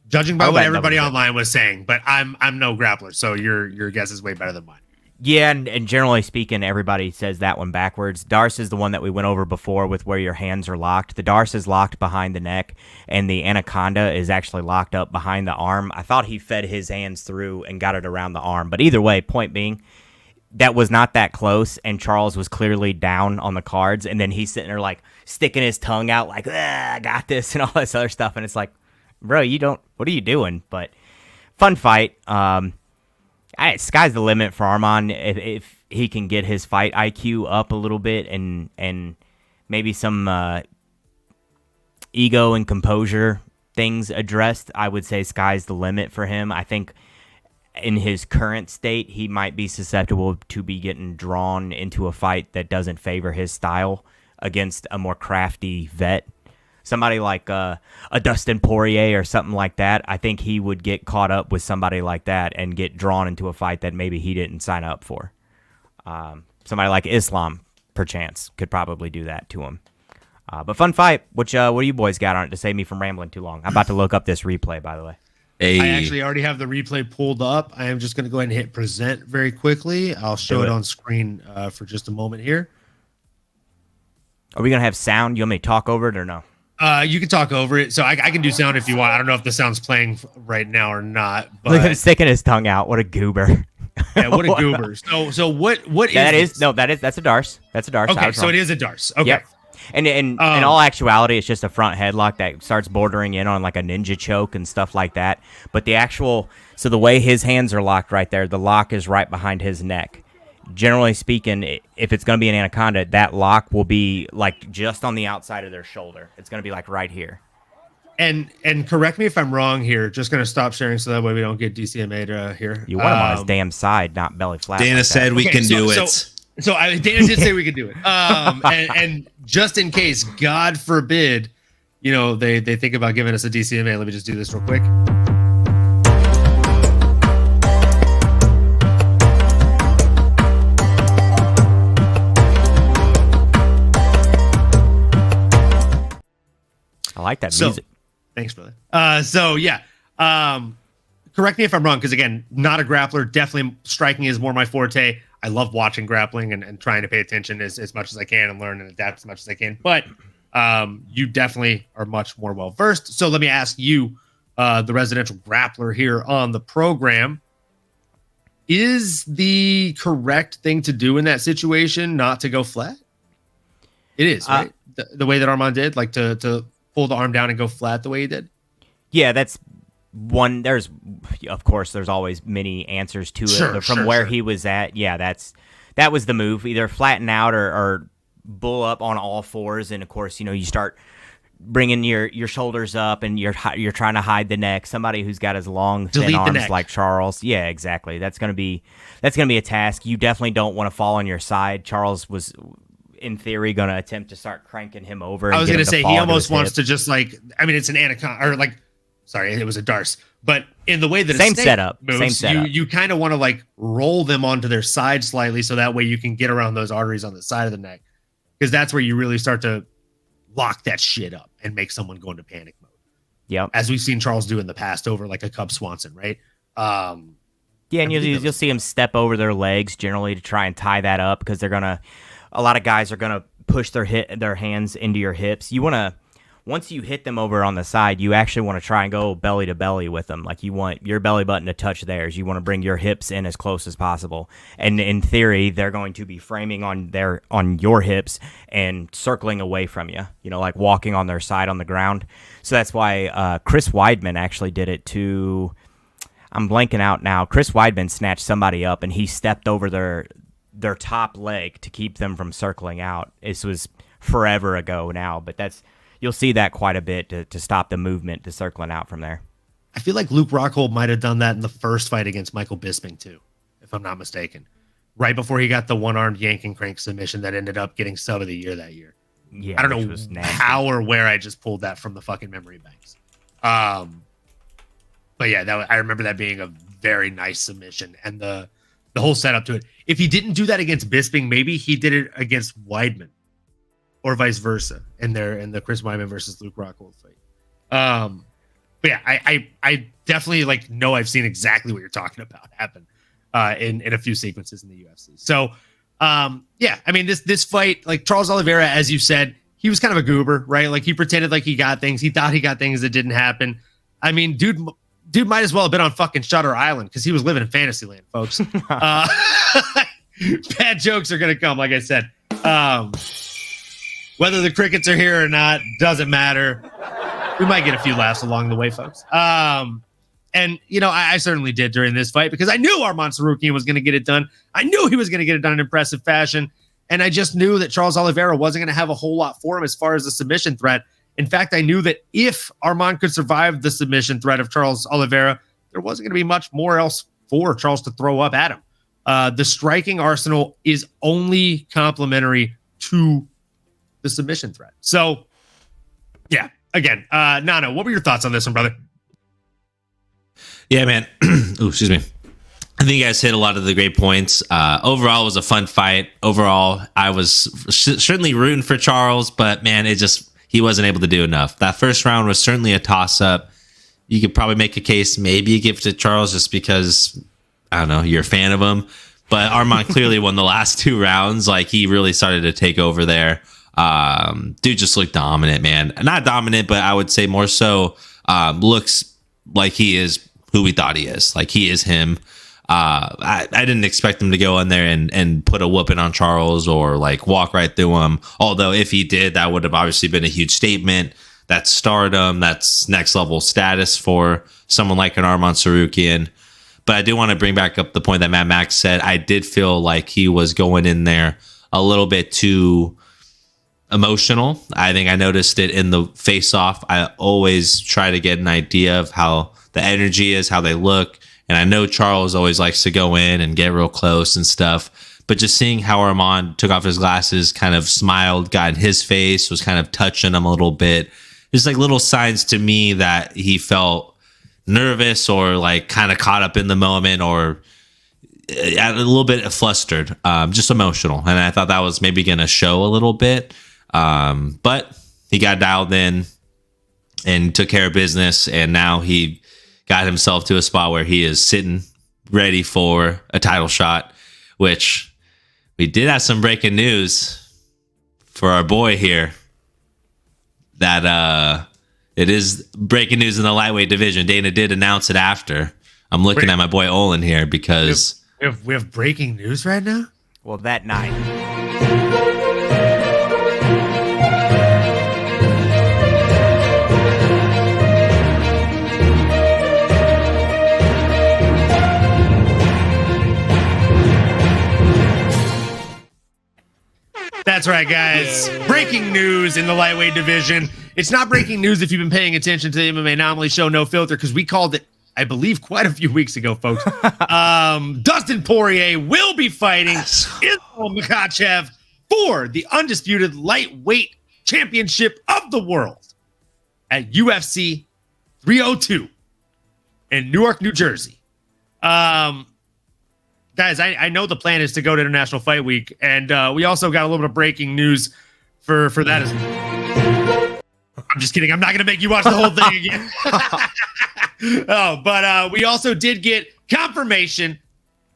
Judging by what everybody online was saying, but I'm no grappler, so your guess is way better than mine. Yeah, and generally speaking, everybody says that one backwards. Darce is the one that we went over before with where your hands are locked. The Darce is locked behind the neck, and the Anaconda is actually locked up behind the arm. I thought he fed his hands through and got it around the arm. But either way, point being, that was not that close, and Charles was clearly down on the cards, and then he's sitting there like sticking his tongue out like, I got this, and all this other stuff. And it's like, bro, what are you doing? But fun fight. Sky's the limit for Arman if he can get his fight IQ up a little bit and maybe some ego and composure things addressed. I would say sky's the limit for him. I think in his current state, he might be susceptible to be getting drawn into a fight that doesn't favor his style against a more crafty vet. Somebody like a Dustin Poirier or something like that, I think he would get caught up with somebody like that and get drawn into a fight that maybe he didn't sign up for. Somebody like Islam, perchance, could probably do that to him. But fun fight. What do you boys got on it to save me from rambling too long? I'm about to look up this replay, by the way. Hey. I actually already have the replay pulled up. I am just going to go ahead and hit present very quickly. I'll show it on screen for just a moment here. Are we going to have sound? You want me to talk over it or no? You can talk over it. So I can do sound if you want. I don't know if the sound's playing right now or not. But look at him sticking his tongue out. What a goober. Yeah, what a goober. So what is this? That's a Darce. That's a Darce. Okay, so it is a Darce. Okay. Yep. And in all actuality, it's just a front headlock that starts bordering in on like a ninja choke and stuff like that. But so the way his hands are locked right there, the lock is right behind his neck. Generally speaking, if it's going to be an Anaconda, that lock will be like just on the outside of their shoulder. It's going to be like right here. And correct me if I'm wrong here. Just going to stop sharing so that way we don't get DCMA'd here. You want him on his damn side, not belly flat. Dana like said we can do it. So Dana did say we could do it. And just in case, God forbid, they think about giving us a DCMA. Let me just do this real quick. like that So, music. thanks, brother. Correct me if I'm wrong, because again, not a grappler. Definitely striking is more my forte. I love watching grappling and trying to pay attention as much as I can and learn and adapt as much as I can. But you definitely are much more well versed. So let me ask you, the residential grappler here on the program, is the correct thing to do in that situation not to go flat? It is, right? The way that Armand did, like to pull the arm down and go flat the way he did. Yeah, that's one. There's, of course, there's always many answers to it. But from where he was at, yeah, that was the move. Either flatten out or bull up on all fours, and of course, you start bringing your shoulders up, and you're trying to hide the neck. Somebody who's got as long thin arms like Charles, yeah, exactly. That's gonna be a task. You definitely don't want to fall on your side. Charles was, in theory, going to attempt to start cranking him over. I was going to say he almost wants to just it's an anaconda, or sorry, it was a darce, but in the way that same setup, you kind of want to roll them onto their side slightly, so that way you can get around those arteries on the side of the neck, because that's where you really start to lock that shit up and make someone go into panic mode. Yep. As we've seen Charles do in the past over a Cub Swanson, right? Yeah, and you'll see him step over their legs generally to try and tie that up, because a lot of guys are gonna push their hands into your hips. You want to, once you hit them over on the side, you actually want to try and go belly to belly with them. You want your belly button to touch theirs. You want to bring your hips in as close as possible. And in theory, they're going to be framing on your hips and circling away from you. Walking on their side on the ground. So that's why Chris Weidman actually did it to. I'm blanking out now. Chris Weidman snatched somebody up and he stepped over their top leg to keep them from circling out. This was forever ago now, but you'll see that quite a bit to stop the movement to circling out from there. I feel like Luke Rockhold might have done that in the first fight against Michael Bisping too, if I'm not mistaken. Right before he got the one-armed yank and crank submission that ended up getting sub of the year that year. Yeah, I don't know how or where I just pulled that from the fucking memory banks. But yeah, I remember that being a very nice submission, and the whole setup to it. If he didn't do that against Bisping, maybe he did it against Weidman, or vice versa in the Chris Weidman versus Luke Rockhold fight. But yeah, I definitely know I've seen exactly what you're talking about happen in a few sequences in the UFC. So yeah, I mean this fight, Charles Oliveira, as you said, he was kind of a goober, right? He pretended like he got things. He thought he got things that didn't happen. I mean, dude might as well have been on fucking Shutter Island, because he was living in Fantasyland, folks. Bad jokes are gonna come, like I said. Whether the crickets are here or not doesn't matter. We might get a few laughs along the way, folks. And I certainly did during this fight, because I knew Arman Tsarukyan was going to get it done. I knew he was going to get it done in impressive fashion, and I just knew that Charles Oliveira wasn't going to have a whole lot for him as far as the submission threat. In fact, I knew that if Arman could survive the submission threat of Charles Oliveira, there wasn't going to be much more else for Charles to throw up at him. The striking arsenal is only complementary to the submission threat. So, yeah, again, Nano, what were your thoughts on this one, brother? Yeah, man. Ooh, excuse me. I think you guys hit a lot of the great points. Overall, it was a fun fight. Overall, I was certainly rooting for Charles, but man, he wasn't able to do enough. That first round was certainly a toss-up. You could probably make a case, maybe you give it to Charles just because, I don't know, you're a fan of him. But Arman clearly won the last two rounds. He really started to take over there. Dude just looked dominant, man. Not dominant, but I would say more so looks like he is who we thought he is. He is him. I didn't expect him to go in there and put a whooping on Charles or walk right through him. Although if he did, that would have obviously been a huge statement. That's stardom. That's next level status for someone like an Arman Tsarukyan. But I do want to bring back up the point that Mad Max said. I did feel like he was going in there a little bit too emotional. I think I noticed it in the face-off. I always try to get an idea of how the energy is, how they look. And I know Charles always likes to go in and get real close and stuff. But just seeing how Arman took off his glasses, kind of smiled, got in his face, was kind of touching him a little bit. Just little signs to me that he felt nervous or kind of caught up in the moment or a little bit flustered, just emotional. And I thought that was maybe going to show a little bit. But he got dialed in. and took care of business. And now he got himself to a spot where he is sitting ready for a title shot, which we did have some breaking news for our boy here that it is breaking news in the lightweight division. Dana did announce it after. I'm looking at my boy Olin here because we have breaking news right now. Well, that night. That's right, guys. Breaking news in the lightweight division. It's not breaking news if you've been paying attention to the MMAnomaly Show No Filter, because we called it, I believe, quite a few weeks ago, folks. Dustin Poirier will be fighting Islam Makhachev for the undisputed lightweight championship of the world at UFC 302 in Newark, New Jersey. Guys, I know the plan is to go to International Fight Week, and we also got a little bit of breaking news for that as well. I'm just kidding. I'm not going to make you watch the whole thing again. But we also did get confirmation.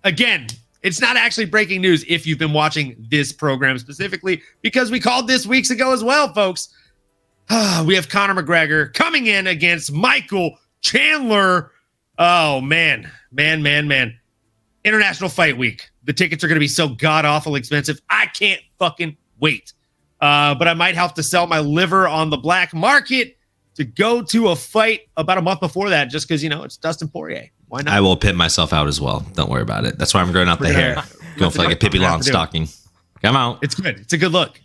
Again, it's not actually breaking news if you've been watching this program specifically, because we called this weeks ago as well, folks. We have Conor McGregor coming in against Michael Chandler. Oh, man. International Fight Week. The tickets are going to be so god-awful expensive. I can't fucking wait. But I might have to sell my liver on the black market to go to a fight about a month before that, just because, it's Dustin Poirier. Why not? I will pit myself out as well. Don't worry about it. That's why I'm growing out the hair. Going for like a Pippi Longstocking. Come out. It's good. It's a good look.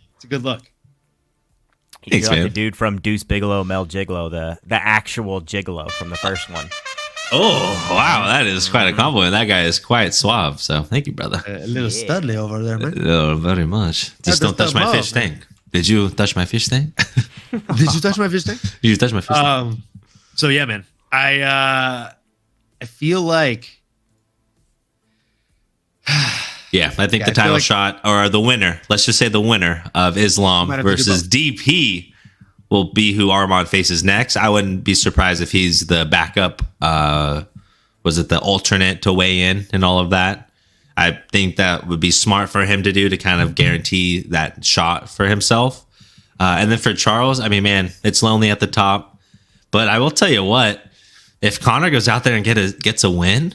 He's like the dude from Deuce Bigelow, Mel Gigolo, the actual Gigolo from the first one. Oh, wow. That is quite a compliment. That guy is quite suave. So thank you, brother. A little studly over there, man. Very much. Just don't touch my fish tank. Did you touch my fish tank? Did you touch my fish tank? Did you touch my fish tank? So yeah, man. I feel like yeah, I think the title shot, or the winner, let's just say the winner of Islam versus DP will be who Armand faces next. I wouldn't be surprised if he's the backup. Was it the alternate to weigh in and all of that? I think that would be smart for him to do to kind of guarantee that shot for himself. And then for Charles, I mean, man, it's lonely at the top. But I will tell you what, if Conor goes out there and gets a win,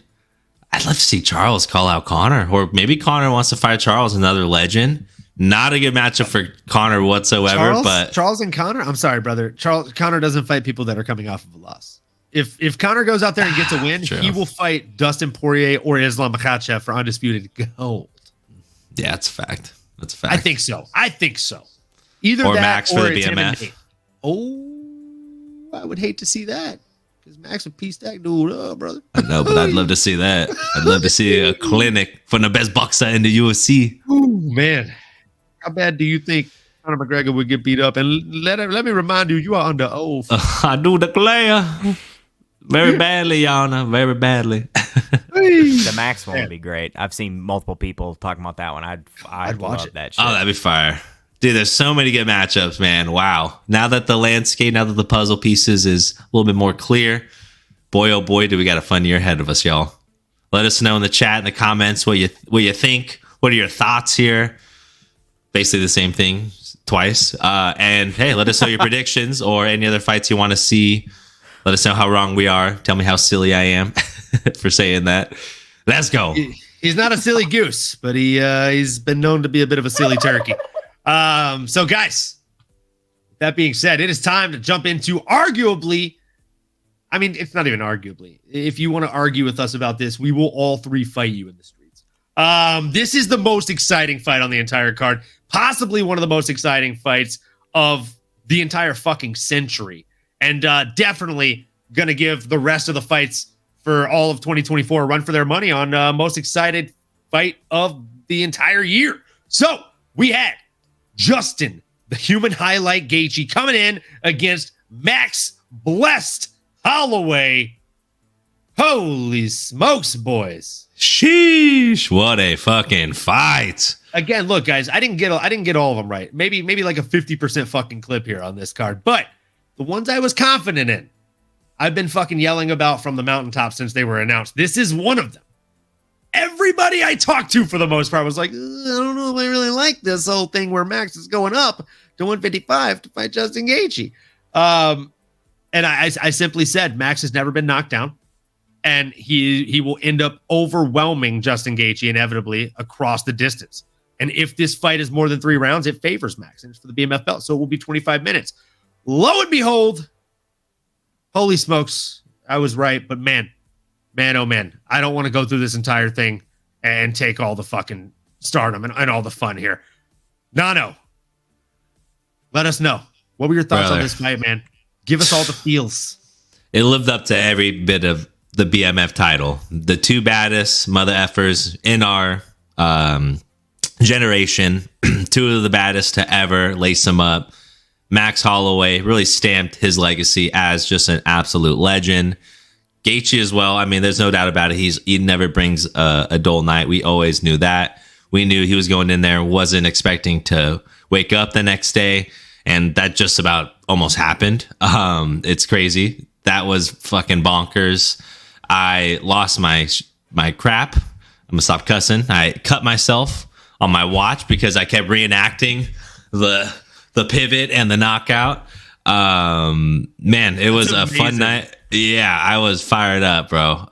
I'd love to see Charles call out Conor. Or maybe Conor wants to fight Charles, another legend. Not a good matchup for Conor whatsoever. But Charles and Conor, I'm sorry, brother. Conor doesn't fight people that are coming off of a loss. If Conor goes out there and gets a win, he will fight Dustin Poirier or Islam Makhachev for undisputed gold. Yeah, that's a fact. That's a fact. I think so. Either or that Max or for the BMF. Oh, I would hate to see that, because Max would piece that dude up, brother. I know, but I'd love to see that. I'd love to see a clinic from the best boxer in the UFC. Ooh, man. How bad do you think Conor McGregor would get beat up? And let me remind you, you are under oath. I do declare. Very badly, Yana. Very badly. The Max one would be great. I've seen multiple people talking about that one. I'd watch love it. that shit. Oh, that'd be fire. Dude, there's so many good matchups, man. Wow. Now that the landscape, now that the puzzle pieces is a little bit more clear, boy, oh boy, do we got a fun year ahead of us, y'all. Let us know in the chat, in the comments, what you think. What are your thoughts here? Basically the same thing twice. And hey, let us know your predictions or any other fights you want to see. Let us know how wrong we are. Tell me how silly I am for saying that. Let's go. He's not a silly goose, but he's been known to be a bit of a silly turkey. So guys, that being said, it is time to jump into arguably, I mean, it's not even arguably. If you want to argue with us about this, we will all three fight you in the streets. This is the most exciting fight on the entire card, possibly one of the most exciting fights of the entire fucking century. And definitely going to give the rest of the fights for all of 2024 a run for their money on most excited fight of the entire year. So we had Justin, the human highlight Gaethje, coming in against Max Blessed Holloway. Holy smokes, boys. Sheesh. What a fucking fight. Again, look, guys, I didn't get all of them right. Maybe like a 50% fucking clip here on this card. But the ones I was confident in, I've been fucking yelling about from the mountaintop since they were announced. This is one of them. Everybody I talked to, for the most part, was like, I don't know if I really like this whole thing where Max is going up to 155 to fight Justin Gaethje. And I simply said, Max has never been knocked down, and he will end up overwhelming Justin Gaethje inevitably across the distance. And if this fight is more than 3 rounds, it favors Max, and it's for the BMF belt, so it will be 25 minutes. Lo and behold, holy smokes, I was right, but man, oh man, I don't want to go through this entire thing and take all the fucking stardom and all the fun here. Nano, let us know. What were your thoughts on this fight, man? Give us all the feels. It lived up to every bit of the BMF title. The 2 baddest mother effers in our generation, 2 of the baddest to ever lace them up. Max Holloway really stamped his legacy as just an absolute legend. Gaethje as well. I mean, there's no doubt about it. He never brings a dull night. We always knew that. We knew he was going in there, wasn't expecting to wake up the next day, and that just about almost happened. It's crazy. That was fucking bonkers. I lost my crap. I'm gonna stop cussing. I cut myself on my watch because I kept reenacting the pivot and the knockout. Man, it was a fun night. Yeah, I was fired up, bro.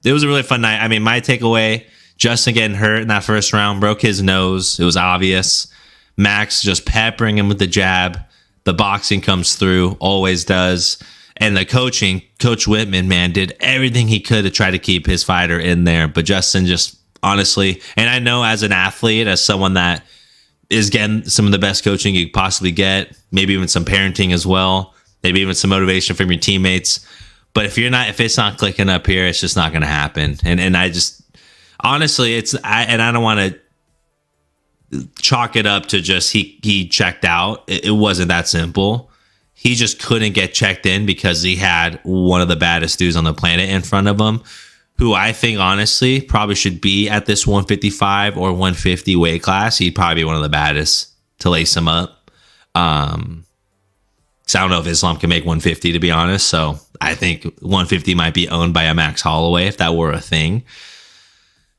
It was a really fun night. I mean, my takeaway, Justin getting hurt in that first round, broke his nose. It was obvious. Max just peppering him with the jab. The boxing comes through, always does. And the coaching, Coach Whitman, man, did everything he could to try to keep his fighter in there. But Justin just honestly, and I know as an athlete, as someone that is getting some of the best coaching you could possibly get, maybe even some parenting as well, maybe even some motivation from your teammates. But if it's not clicking up here, it's just not going to happen. And I just, honestly, I don't want to chalk it up to just he checked out. It wasn't that simple. He just couldn't get checked in because he had one of the baddest dudes on the planet in front of him, who I think honestly probably should be at this 155 or 150 weight class. He'd probably be one of the baddest to lace him up. So I don't know if Islam can make 150, to be honest. So I think 150 might be owned by a Max Holloway if that were a thing.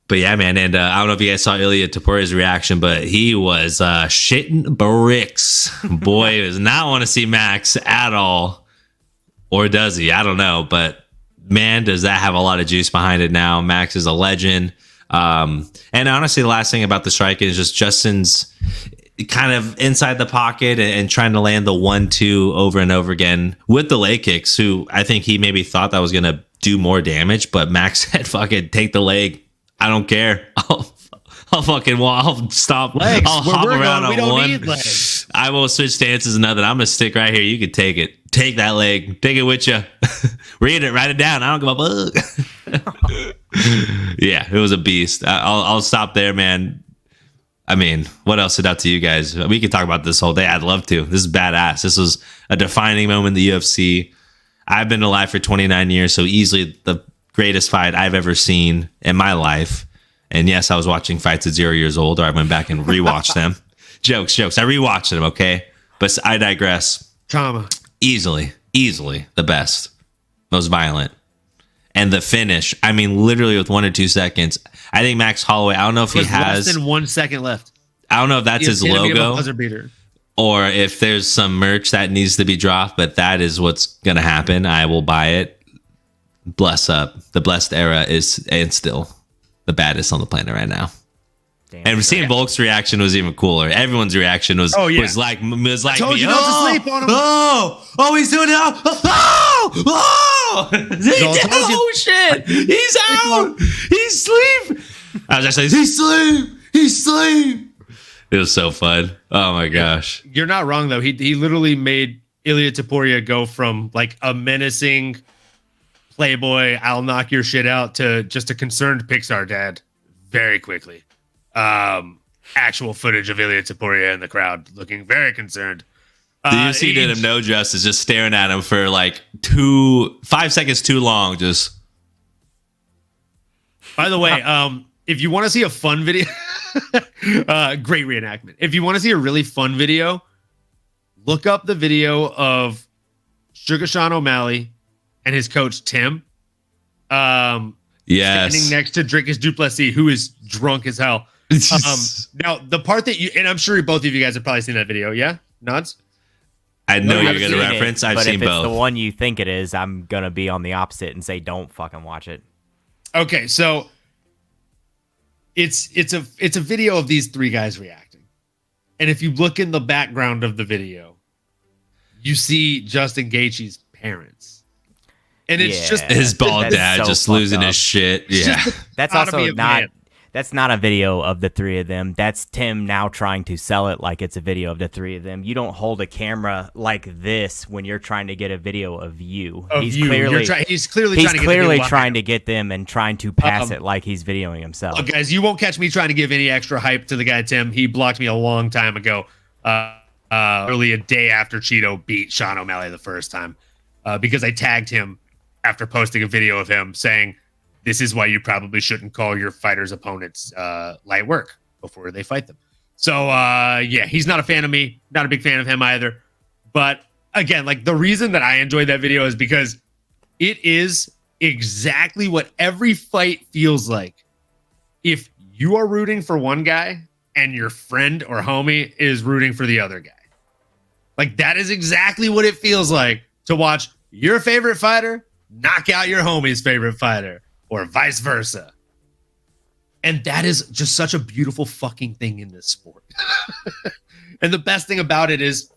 But yeah, man, and I don't know if you guys saw Ilya Topuria's reaction, but he was shitting bricks. Boy, does not want to see Max at all. Or does he? I don't know. But man, does that have a lot of juice behind it now. Max is a legend. And honestly, the last thing about the striking is just Justin's kind of inside the pocket and trying to land the 1-2 over and over again with the leg kicks, who I think he maybe thought that was going to do more damage. But Max said, fucking take the leg. I don't care. I'll stop. Legs. I'll hop around on we don't one. Need legs. I will switch stances and nothing. I'm gonna stick right here. You can take it. Take that leg. Take it with you. Read it. Write it down. I don't give a fuck. Yeah, it was a beast. I'll stop there, man. I mean, what else stood out to you guys? We could talk about this whole day. I'd love to. This is badass. This was a defining moment in the UFC. I've been alive for 29 years, so easily the greatest fight I've ever seen in my life. And yes, I was watching fights at 0 years old, or I went back and rewatched them. Jokes. I rewatched them, okay? But I digress. Trauma. Easily the best, most violent. And the finish, I mean, literally with 1 or 2 seconds. I think Max Holloway, I don't know if he has less than 1 second left. I don't know if that's his logo or if there's some merch that needs to be dropped, but that is what's going to happen. I will buy it. Bless up. The blessed era is and still the baddest on the planet right now. Damn, and seeing Volk's reaction was even cooler. Everyone's reaction was like told me. You not to sleep on him. He's doing it. Oh shit! He's out. He's asleep. I was just like, he's asleep. It was so fun. Oh my gosh. You're not wrong though. He literally made Ilya Topuria go from like a menacing playboy, I'll knock your shit out, to just a concerned Pixar dad very quickly. Actual footage of Ilya Topuria in the crowd looking very concerned. The UFC did him no justice, just staring at him for like 5 seconds too long. Just. By the way, if you want to see a fun video, great reenactment. If you want to see a really fun video, look up the video of Sugar Sean O'Malley and his coach Tim. Yes. Standing next to Dricus Duplessis, who is drunk as hell. Now, the part that and I'm sure both of you guys have probably seen that video. Yeah? Nods? I know I've you're going to seen reference. it, I've but seen if it's both. the one you think it is, I'm going to be on the opposite and say don't fucking watch it. Okay, so it's a video of these three guys reacting. And if you look in the background of the video, you see Justin Gaethje's parents. And it's just his bald dad so just fucked losing up. his shit. Yeah. That's Anatomy also of not man. that's not a video of the three of them. That's Tim now trying to sell it like it's a video of the three of them. You don't hold a camera like this when you're trying to get a video of you. Of He's you. clearly He's clearly trying to get them and trying to pass it like he's videoing himself. Look, guys, you won't catch me trying to give any extra hype to the guy Tim. He blocked me a long time ago, early a day after Cheeto beat Sean O'Malley the first time, because I tagged him after posting a video of him saying, "This is why you probably shouldn't call your fighters' opponents light work before they fight them." So yeah, he's not a fan of me, not a big fan of him either. But again, like the reason that I enjoyed that video is because it is exactly what every fight feels like. If you are rooting for one guy and your friend or homie is rooting for the other guy. Like that is exactly what it feels like to watch your favorite fighter knock out your homie's favorite fighter or vice versa. And that is just such a beautiful fucking thing in this sport. And the best thing about it is,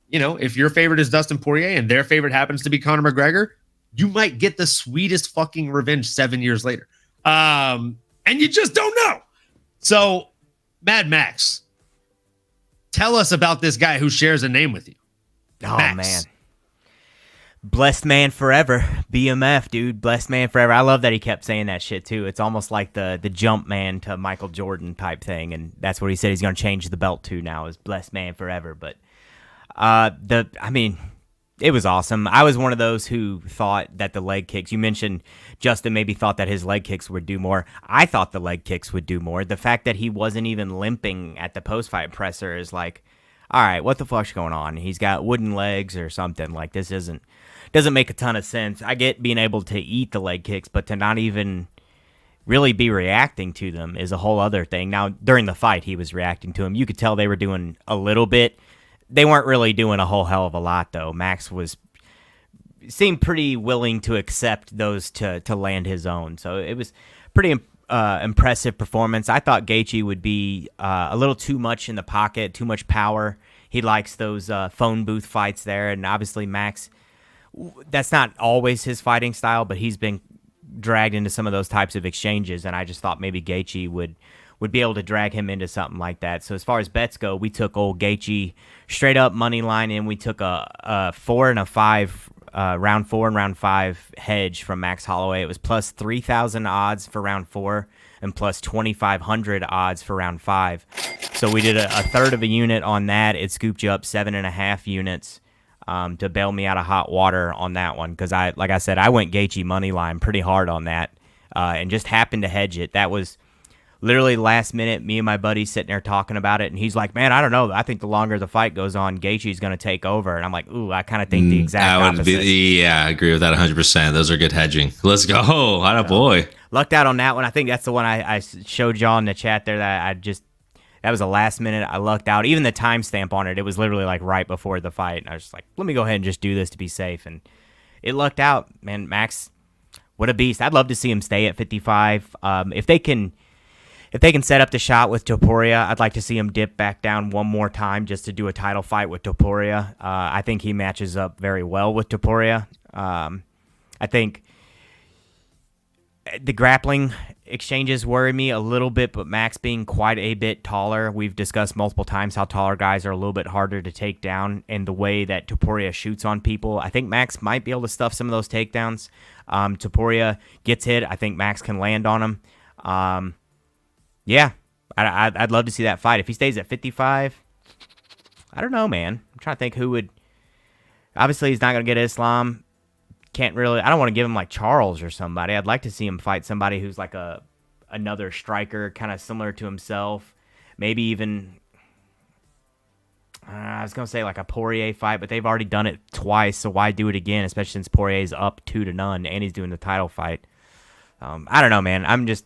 you know, if your favorite is Dustin Poirier and their favorite happens to be Conor McGregor, you might get the sweetest fucking revenge 7 years later. And you just don't know. So, Mad Max, tell us about this guy who shares a name with you. Oh, Max. man. Blessed man forever. BMF, dude. Blessed man forever. I love that he kept saying that shit, too. It's almost like the jump man to Michael Jordan type thing. And that's what he said he's going to change the belt to now is blessed man forever. But, it was awesome. I was one of those who thought that the leg kicks, you mentioned Justin maybe thought that his leg kicks would do more. I thought the leg kicks would do more. The fact that he wasn't even limping at the post-fight presser is like, all right, what the fuck's going on? He's got wooden legs or something. Like, this doesn't make a ton of sense. I get being able to eat the leg kicks, but to not even really be reacting to them is a whole other thing. Now, during the fight, he was reacting to them. You could tell they were doing a little bit. They weren't really doing a whole hell of a lot, though. Max seemed pretty willing to accept those to land his own. So it was pretty impressive performance. I thought Gaethje would be a little too much in the pocket, too much power. He likes those phone booth fights there, and obviously Max, that's not always his fighting style, but he's been dragged into some of those types of exchanges, and I just thought maybe Gaethje would be able to drag him into something like that. So as far as bets go, we took old Gaethje straight up money line, and we took a 4 and a 5 round 4 and round 5 hedge from Max Holloway. It was plus 3,000 odds for round 4 and plus 2,500 odds for round 5. So we did a third of a unit on that. It scooped you up 7.5 units to bail me out of hot water on that one, because like I said, I went Gaethje money line pretty hard on that and just happened to hedge it. That was literally last minute, me and my buddy sitting there talking about it, and he's like, man, I don't know. I think the longer the fight goes on, Gaethje's going to take over. And I'm like, ooh, I kind of think the exact opposite. I agree with that 100%. Those are good hedging. Let's go. Atta boy. Lucked out on that one. I think that's the one I showed y'all in the chat there that that was a last minute. I lucked out. Even the timestamp on it, it was literally like right before the fight. And I was just like, let me go ahead and just do this to be safe. And it lucked out. Man, Max, what a beast. I'd love to see him stay at 55. If they can set up the shot with Topuria, I'd like to see him dip back down one more time just to do a title fight with Topuria. I think he matches up very well with Topuria. I think the grappling exchanges worry me a little bit, but Max being quite a bit taller, we've discussed multiple times how taller guys are a little bit harder to take down, and the way that Topuria shoots on people, I think Max might be able to stuff some of those takedowns. Topuria gets hit. I think Max can land on him. Yeah, I'd love to see that fight. If he stays at 55, I don't know, man. I'm trying to think who would. Obviously, he's not going to get Islam. Can't really. I don't want to give him like Charles or somebody. I'd like to see him fight somebody who's like another striker, kind of similar to himself. Maybe even. I was gonna say like a Poirier fight, but they've already done it twice, so why do it again? Especially since Poirier's up 2-0 and he's doing the title fight. I don't know, man. I'm just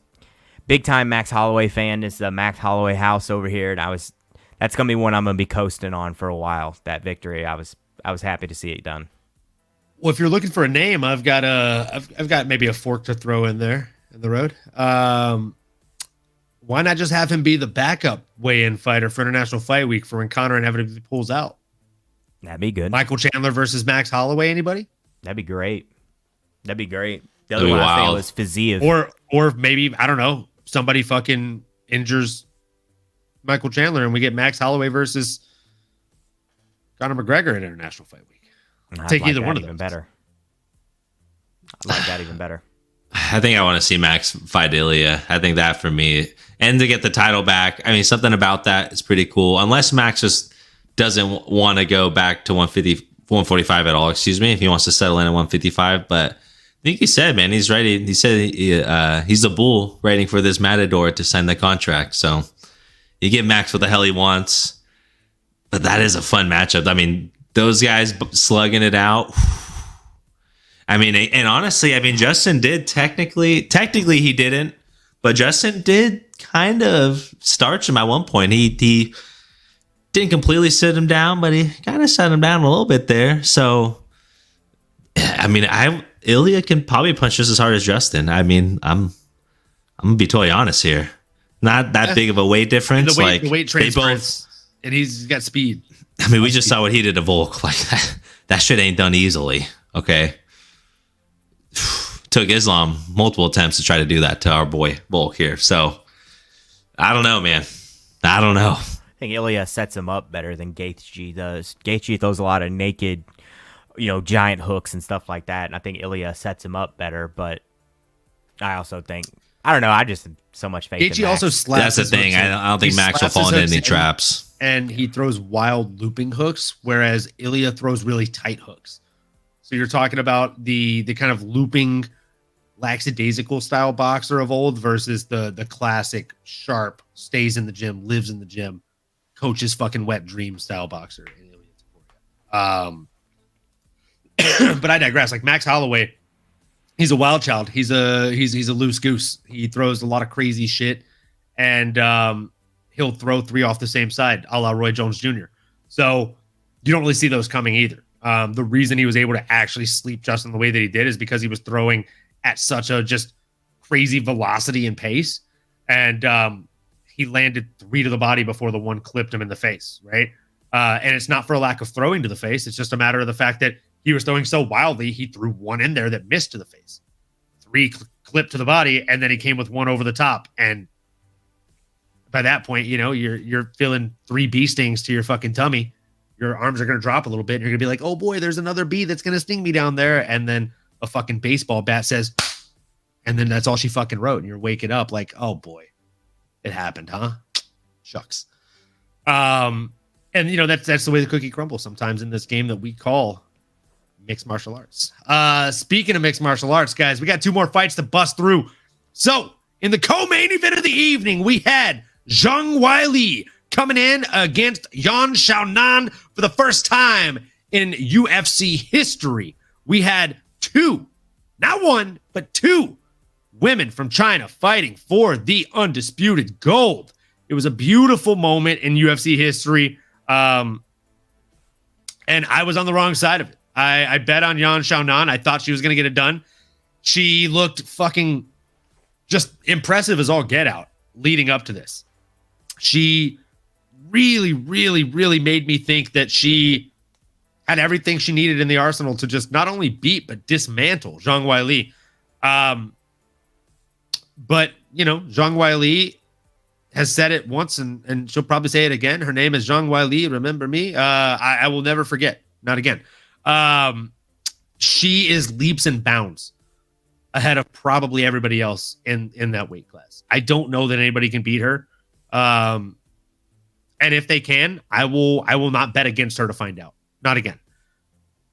big time Max Holloway fan. It's the Max Holloway house over here, and that's gonna be one I'm gonna be coasting on for a while. That victory, I was happy to see it done. Well, if you're looking for a name, I've got maybe a fork to throw in there in the road. Why not just have him be the backup weigh-in fighter for International Fight Week for when Conor inevitably pulls out? That'd be good. Michael Chandler versus Max Holloway. Anybody? That'd be great. The other one I think was Fiziev. Or maybe, I don't know, somebody fucking injures Michael Chandler and we get Max Holloway versus Conor McGregor in International Fight Week. Take either one of them. Better. I like that even better. I think I want to see Max fight Ilya. I think that for me, and to get the title back. I mean, something about that is pretty cool. Unless Max just doesn't want to go back to 145 at all. Excuse me, if he wants to settle in at 155. But I think he said, man, he's ready. He said he's a bull waiting for this matador to sign the contract. So you get Max what the hell he wants. But that is a fun matchup. I mean, those guys slugging it out. I mean, and honestly, I mean, Justin did technically he didn't, but Justin did kind of starch him at one point. He didn't completely sit him down, but he kind of set him down a little bit there. So, I mean, Ilya can probably punch just as hard as Justin. I mean, I'm gonna be totally honest here. Not that big of a weight difference. The weight transference, and he's got speed. I mean, we just saw what he did to Volk. Like that shit ain't done easily. Okay. Took Islam multiple attempts to try to do that to our boy Volk here. So I don't know, man. I don't know. I think Ilya sets him up better than Gaethje does. Gaethje throws a lot of naked, giant hooks and stuff like that. And I think Ilya sets him up better. But I also think, I don't know. I just have so much faith in Max. Gaethje also slaps. That's the thing. I don't think Max will fall into any traps. And he throws wild looping hooks, whereas Ilya throws really tight hooks. So you're talking about the kind of looping, lackadaisical style boxer of old versus the classic sharp, stays in the gym, lives in the gym, coach's fucking wet dream style boxer. But I digress. Like Max Holloway, he's a wild child. He's a loose goose. He throws a lot of crazy shit, and he'll throw three off the same side, a la Roy Jones Jr. So you don't really see those coming either. The reason he was able to actually sleep Justin the way that he did is because he was throwing at such a just crazy velocity and pace. And he landed three to the body before the one clipped him in the face, right? And it's not for a lack of throwing to the face. It's just a matter of the fact that he was throwing so wildly, he threw one in there that missed to the face. Three clipped to the body, and then he came with one over the top. And by that point, you're feeling three bee stings to your fucking tummy. Your arms are going to drop a little bit, and you're going to be like, oh boy, there's another bee that's going to sting me down there. And then a fucking baseball bat says, and then that's all she fucking wrote. And you're waking up like, oh boy, it happened, huh? Shucks. And that's the way the cookie crumbles sometimes in this game that we call mixed martial arts. Speaking of mixed martial arts, guys, we got two more fights to bust through. So in the co-main event of the evening, we had Zhang Weili coming in against Yan Xiaonan for the first time in UFC history. We had two, not one, but two women from China fighting for the undisputed gold. It was a beautiful moment in UFC history. And I was on the wrong side of it. I bet on Yan Xiaonan. I thought she was going to get it done. She looked fucking just impressive as all get out leading up to this. She really, really, really made me think that she had everything she needed in the arsenal to just not only beat, but dismantle Zhang Weili. But, Zhang Weili has said it once, and she'll probably say it again. Her name is Zhang Weili. Remember me? I will never forget. Not again. She is leaps and bounds ahead of probably everybody else in that weight class. I don't know that anybody can beat her. And if they can, I will not bet against her to find out. Not again.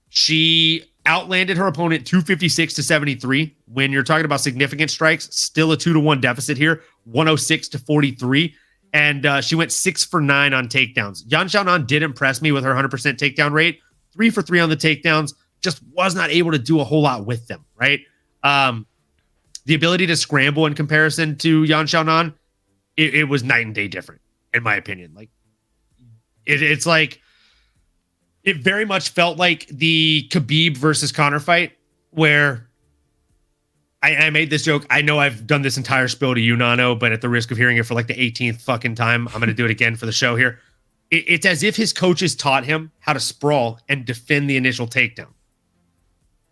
She outlanded her opponent 256-73. When you're talking about significant strikes, still a 2-1 deficit here, 106-43. and she went 6 for 9 on takedowns. Yan Xiaonan did impress me with her 100% takedown rate. 3 for 3 on the takedowns. Just was not able to do a whole lot with them, right? The ability to scramble in comparison to Yan Xiaonan, it was night and day different, in my opinion. Like, it's like, it very much felt like the Khabib versus Conor fight, where I made this joke. I know I've done this entire spiel to you, Nano, but at the risk of hearing it for like the 18th fucking time, I'm going to do it again for the show here. It's as if his coaches taught him how to sprawl and defend the initial takedown.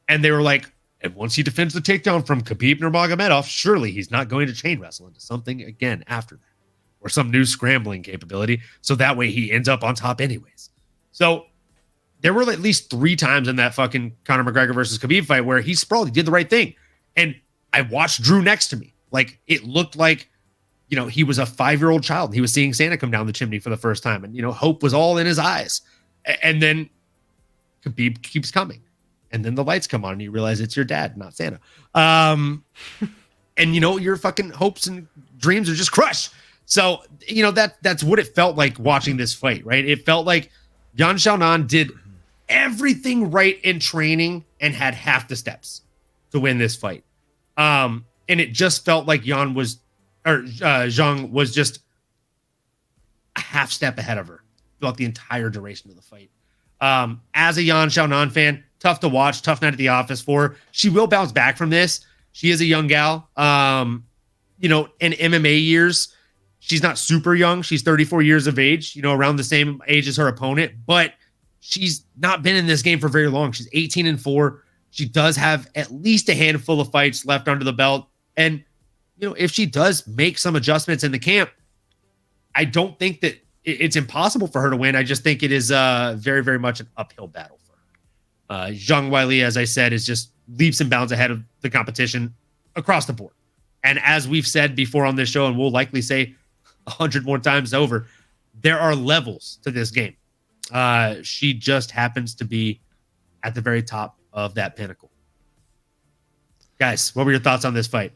And they were like, and once he defends the takedown from Khabib Nurmagomedov, surely he's not going to chain wrestle into something again after that, or some new scrambling capability. So that way he ends up on top anyways. So there were at least 3 times in that fucking Conor McGregor versus Khabib fight where he sprawled. He did the right thing. And I watched Drew next to me. Like, it looked like, you know, he was a 5-year-old child. He was seeing Santa come down the chimney for the first time. And, you know, hope was all in his eyes. And then Khabib keeps coming. And then the lights come on and you realize it's your dad, not Santa. And, you know, your fucking hopes and dreams are just crushed. So, you know, that's what it felt like watching this fight, right? It felt like Yan Xiaonan did everything right in training and had half the steps to win this fight. And it just felt like Zhang was just a half step ahead of her throughout the entire duration of the fight. As a Yan Xiaonan fan, tough to watch, tough night at the office for her. She will bounce back from this. She is a young gal. You know, in MMA years, she's not super young. She's 34 years of age, you know, around the same age as her opponent, but she's not been in this game for very long. She's 18-4. She does have at least a handful of fights left under the belt. And, you know, if she does make some adjustments in the camp, I don't think that it's impossible for her to win. I just think it is very, very much an uphill battle for her. Zhang Weili, as I said, is just leaps and bounds ahead of the competition across the board. And as we've said before on this show, and we'll likely say 100 more times over, there are levels to this game. She just happens to be at the very top of that pinnacle. Guys, what were your thoughts on this fight?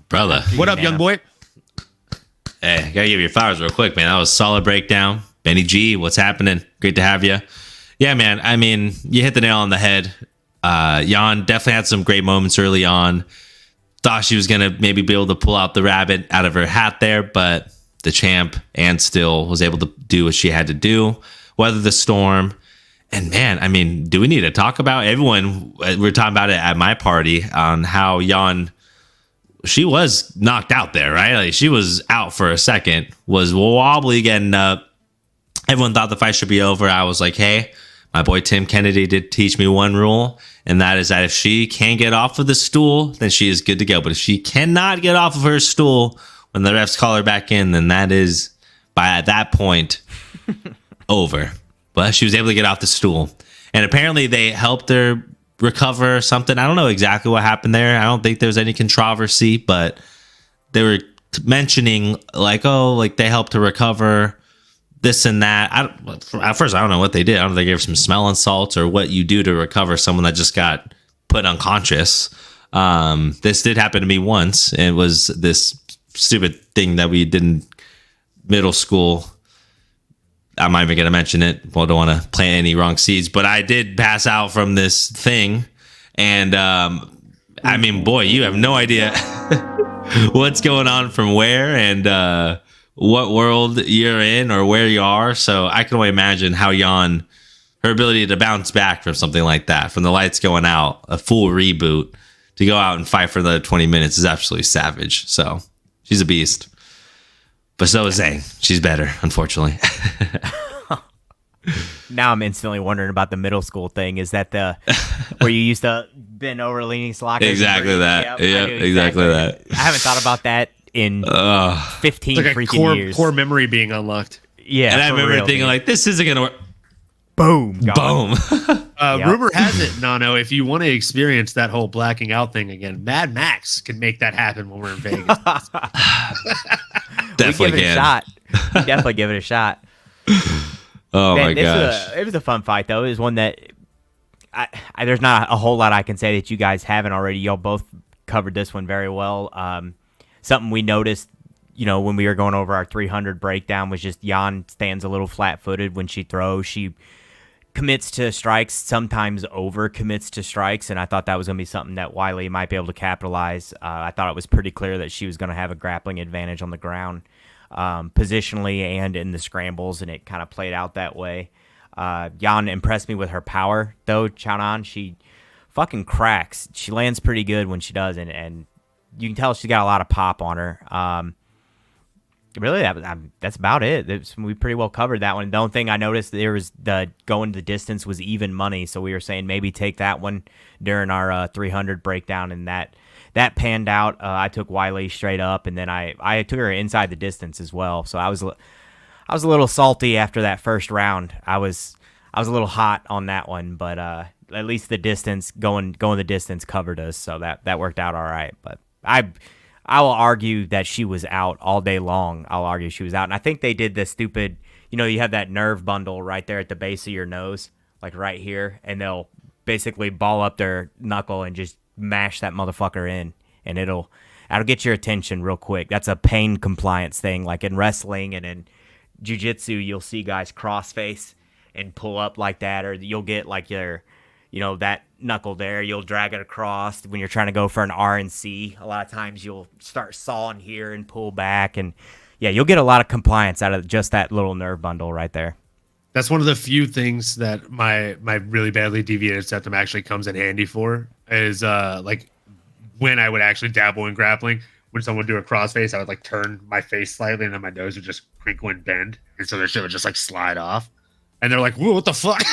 Brother. What up, young boy? Hey, I gotta give you flowers real quick, man. That was a solid breakdown. Benny G, what's happening? Great to have you. Yeah, man. I mean, you hit the nail on the head. Jan definitely had some great moments early on. Thought she was gonna maybe be able to pull out the rabbit out of her hat there, but the champ and still was able to do what she had to do, weather the storm. And man, I mean, do we need to talk about everyone? We're talking about it at my party on how Jan, she was knocked out there, right? Like, she was out for a second, was wobbly getting up. Everyone thought the fight should be over. I was like, hey, my boy Tim Kennedy did teach me one rule, and that is that if she can get off of the stool, then she is good to go. But if she cannot get off of her stool when the refs call her back in, then that is, at that point, over. But she was able to get off the stool. And apparently they helped her recover something. I don't know exactly what happened there. I don't think there was any controversy, but they were mentioning like, oh, like they helped her recover this and that. At first, I don't know what they did. I don't know if they gave her some smelling salts or what you do to recover someone that just got put unconscious. This did happen to me once. It was this stupid thing that we did in middle school. I'm not even going to mention it. Well, don't want to plant any wrong seeds, but I did pass out from this thing. And I mean, boy, you have no idea what's going on from where and what world you're in or where you are. So I can only imagine how Jan, her ability to bounce back from something like that, from the lights going out, a full reboot, to go out and fight for another 20 minutes is absolutely savage. So she's a beast. But so is Zhang. She's better, unfortunately. Now I'm instantly wondering about the middle school thing. Is that the where you used to bend over leaning lockers? Exactly that. Yeah, exactly that. I haven't thought about that in 15 it's like freaking years. Core memory being unlocked. Yeah, and I remember thinking like, this isn't gonna work. Boom. Gone. Boom. Rumor has it, Nano, if you want to experience that whole blacking out thing again, Mad Max can make that happen when we're in Vegas. Definitely give it a shot. Definitely give it a shot. Oh my gosh. It was a fun fight though. It was one that there's not a whole lot I can say that you guys haven't already. Y'all both covered this one very well. Something we noticed when we were going over our 300 breakdown, was just Jan stands a little flat-footed when she throws. She commits to strikes, sometimes over commits to strikes, and I thought that was going to be something that Wiley might be able to capitalize. I thought it was pretty clear that she was going to have a grappling advantage on the ground, positionally and in the scrambles, and it kind of played out that way. Jan impressed me with her power, though. Chanan, she fucking cracks. She lands pretty good when she does, and you can tell she's got a lot of pop on her. Really, that's about it. We pretty well covered that one. The only thing I noticed there was the going the distance was even money, so we were saying maybe take that one during our 300 breakdown, and that panned out. I took Wiley straight up, and then I took her inside the distance as well. So I was a little salty after that first round. I was a little hot on that one, but at least the distance going the distance covered us, so that worked out all right. But I will argue that she was out all day long. I'll argue she was out. And I think they did this stupid, you have that nerve bundle right there at the base of your nose, like right here, and they'll basically ball up their knuckle and just mash that motherfucker in, and it'll get your attention real quick. That's a pain compliance thing. Like in wrestling and in jiu-jitsu, you'll see guys cross-face and pull up like that, or you'll get like your that knuckle there, you'll drag it across when you're trying to go for an RNC. A lot of times you'll start sawing here and pull back, and yeah, you'll get a lot of compliance out of just that little nerve bundle right there. That's one of the few things that my really badly deviated septum actually comes in handy for, is like when I would actually dabble in grappling. When someone would do a crossface, I would like turn my face slightly, and then my nose would just crinkle and bend, and so their shit would just like slide off, and they're like, "Whoa, what the fuck?"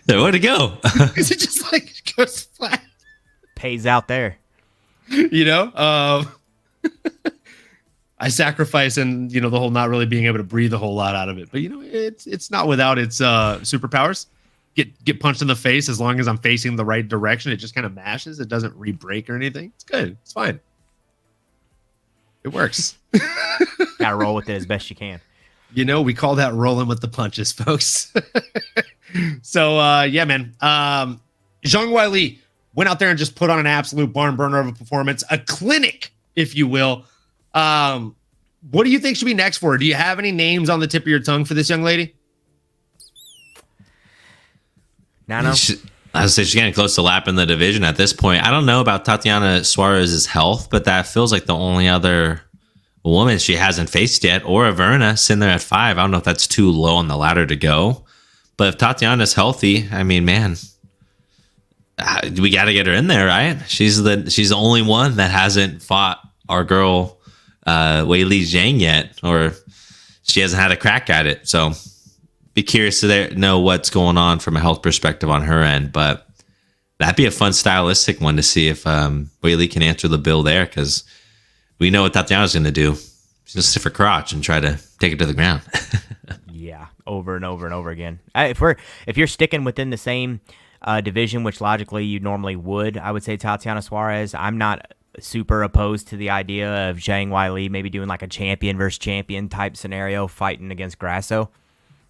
Where'd it go? Because it just like goes flat. Pays out there. I sacrifice and the whole not really being able to breathe a whole lot out of it. But it's not without its superpowers. Get punched in the face, as long as I'm facing the right direction, it just kind of mashes. It doesn't re-break or anything. It's good. It's fine. It works. Gotta roll with it as best you can. We call that rolling with the punches, folks. So, yeah, man. Zhang Weili went out there and just put on an absolute barn burner of a performance, a clinic, if you will. What do you think should be next for her? Do you have any names on the tip of your tongue for this young lady? Nano? I would say she's getting close to lapping the division at this point. I don't know about Tatiana Suarez's health, but that feels like the only other woman she hasn't faced yet, or Averna sitting there at 5. I don't know if that's too low on the ladder to go. But if Tatiana's healthy, I mean, man, we got to get her in there, right? She's the only one that hasn't fought our girl Weili Zhang yet, or she hasn't had a crack at it. So be curious to know what's going on from a health perspective on her end. But that'd be a fun stylistic one to see if Weili can answer the bill there, because we know what Tatiana's going to do. She's going to stiff her crotch and try to take it to the ground. Yeah, over and over and over again. If you're sticking within the same division, which logically you normally would, I would say Tatiana Suarez. I'm not super opposed to the idea of Zhang Weili maybe doing like a champion versus champion type scenario, fighting against Grasso,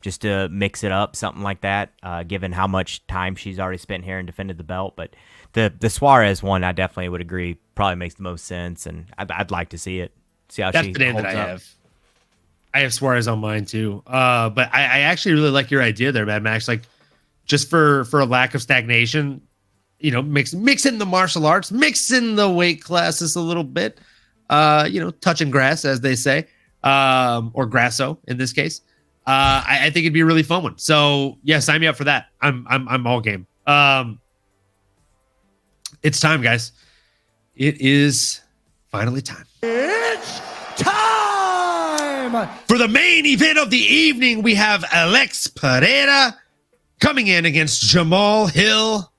just to mix it up, something like that, given how much time she's already spent here and defended the belt. But the Suarez one, I definitely would agree, probably makes the most sense, and I'd like to see it. See how That's she the name holds that I up. have. I have Suarez on mine too. But I actually really like your idea there, Mad Max. Like, just for a lack of stagnation, mix in the martial arts, mix in the weight classes a little bit. Touching grass, as they say, or Grasso in this case. I think it'd be a really fun one. So yeah, sign me up for that. I'm all game. It's time, guys. It is finally time. It's time For the main event of the evening, we have Alex Pereira coming in against Jamal Hill.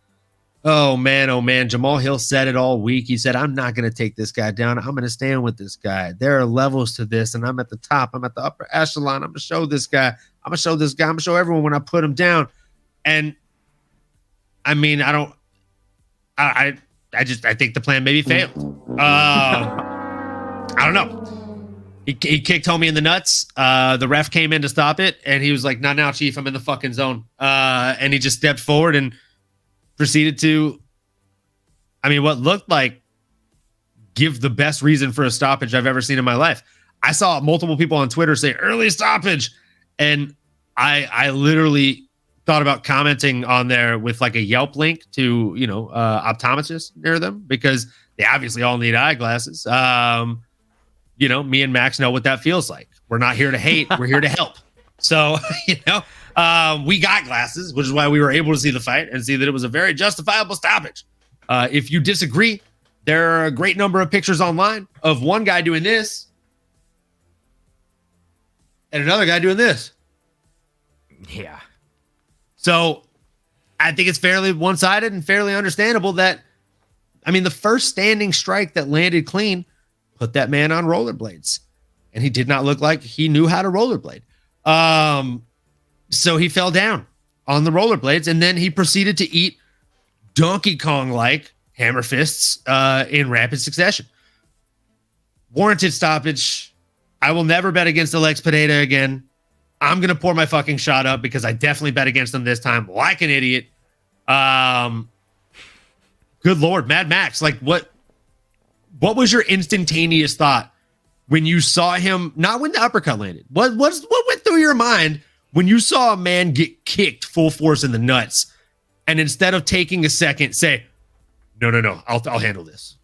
Oh man, Jamal Hill said it all week. He said, I'm not going to take this guy down. I'm going to stand with this guy. There are levels to this, and I'm at the top. I'm at the upper echelon. I'm going to show this guy. I'm going to show this guy. I'm going to show everyone when I put him down. And I mean, I think the plan maybe failed. I don't know. He kicked homie in the nuts. The ref came in to stop it, and he was like, "Not now, Chief. I'm in the fucking zone." And he just stepped forward and proceeded to, what looked like give the best reason for a stoppage I've ever seen in my life. I saw multiple people on Twitter say early stoppage, and I literally thought about commenting on there with like a Yelp link to, optometrists near them, because they obviously all need eyeglasses. Me and Max know what that feels like. We're not here to hate. We're here to help. So, we got glasses, which is why we were able to see the fight and see that it was a very justifiable stoppage. If you disagree, there are a great number of pictures online of one guy doing this and another guy doing this. Yeah. So I think it's fairly one-sided and fairly understandable that, the first standing strike that landed clean put that man on rollerblades, and he did not look like he knew how to rollerblade. So he fell down on the rollerblades, and then he proceeded to eat Donkey Kong-like hammer fists in rapid succession. Warranted stoppage. I will never bet against Alex Pineda again. I'm going to pour my fucking shot up because I definitely bet against him this time like an idiot. Good Lord, Mad Max. Like, what was your instantaneous thought when you saw him, not when the uppercut landed? What went through your mind when you saw a man get kicked full force in the nuts, and instead of taking a second, say, no, I'll handle this?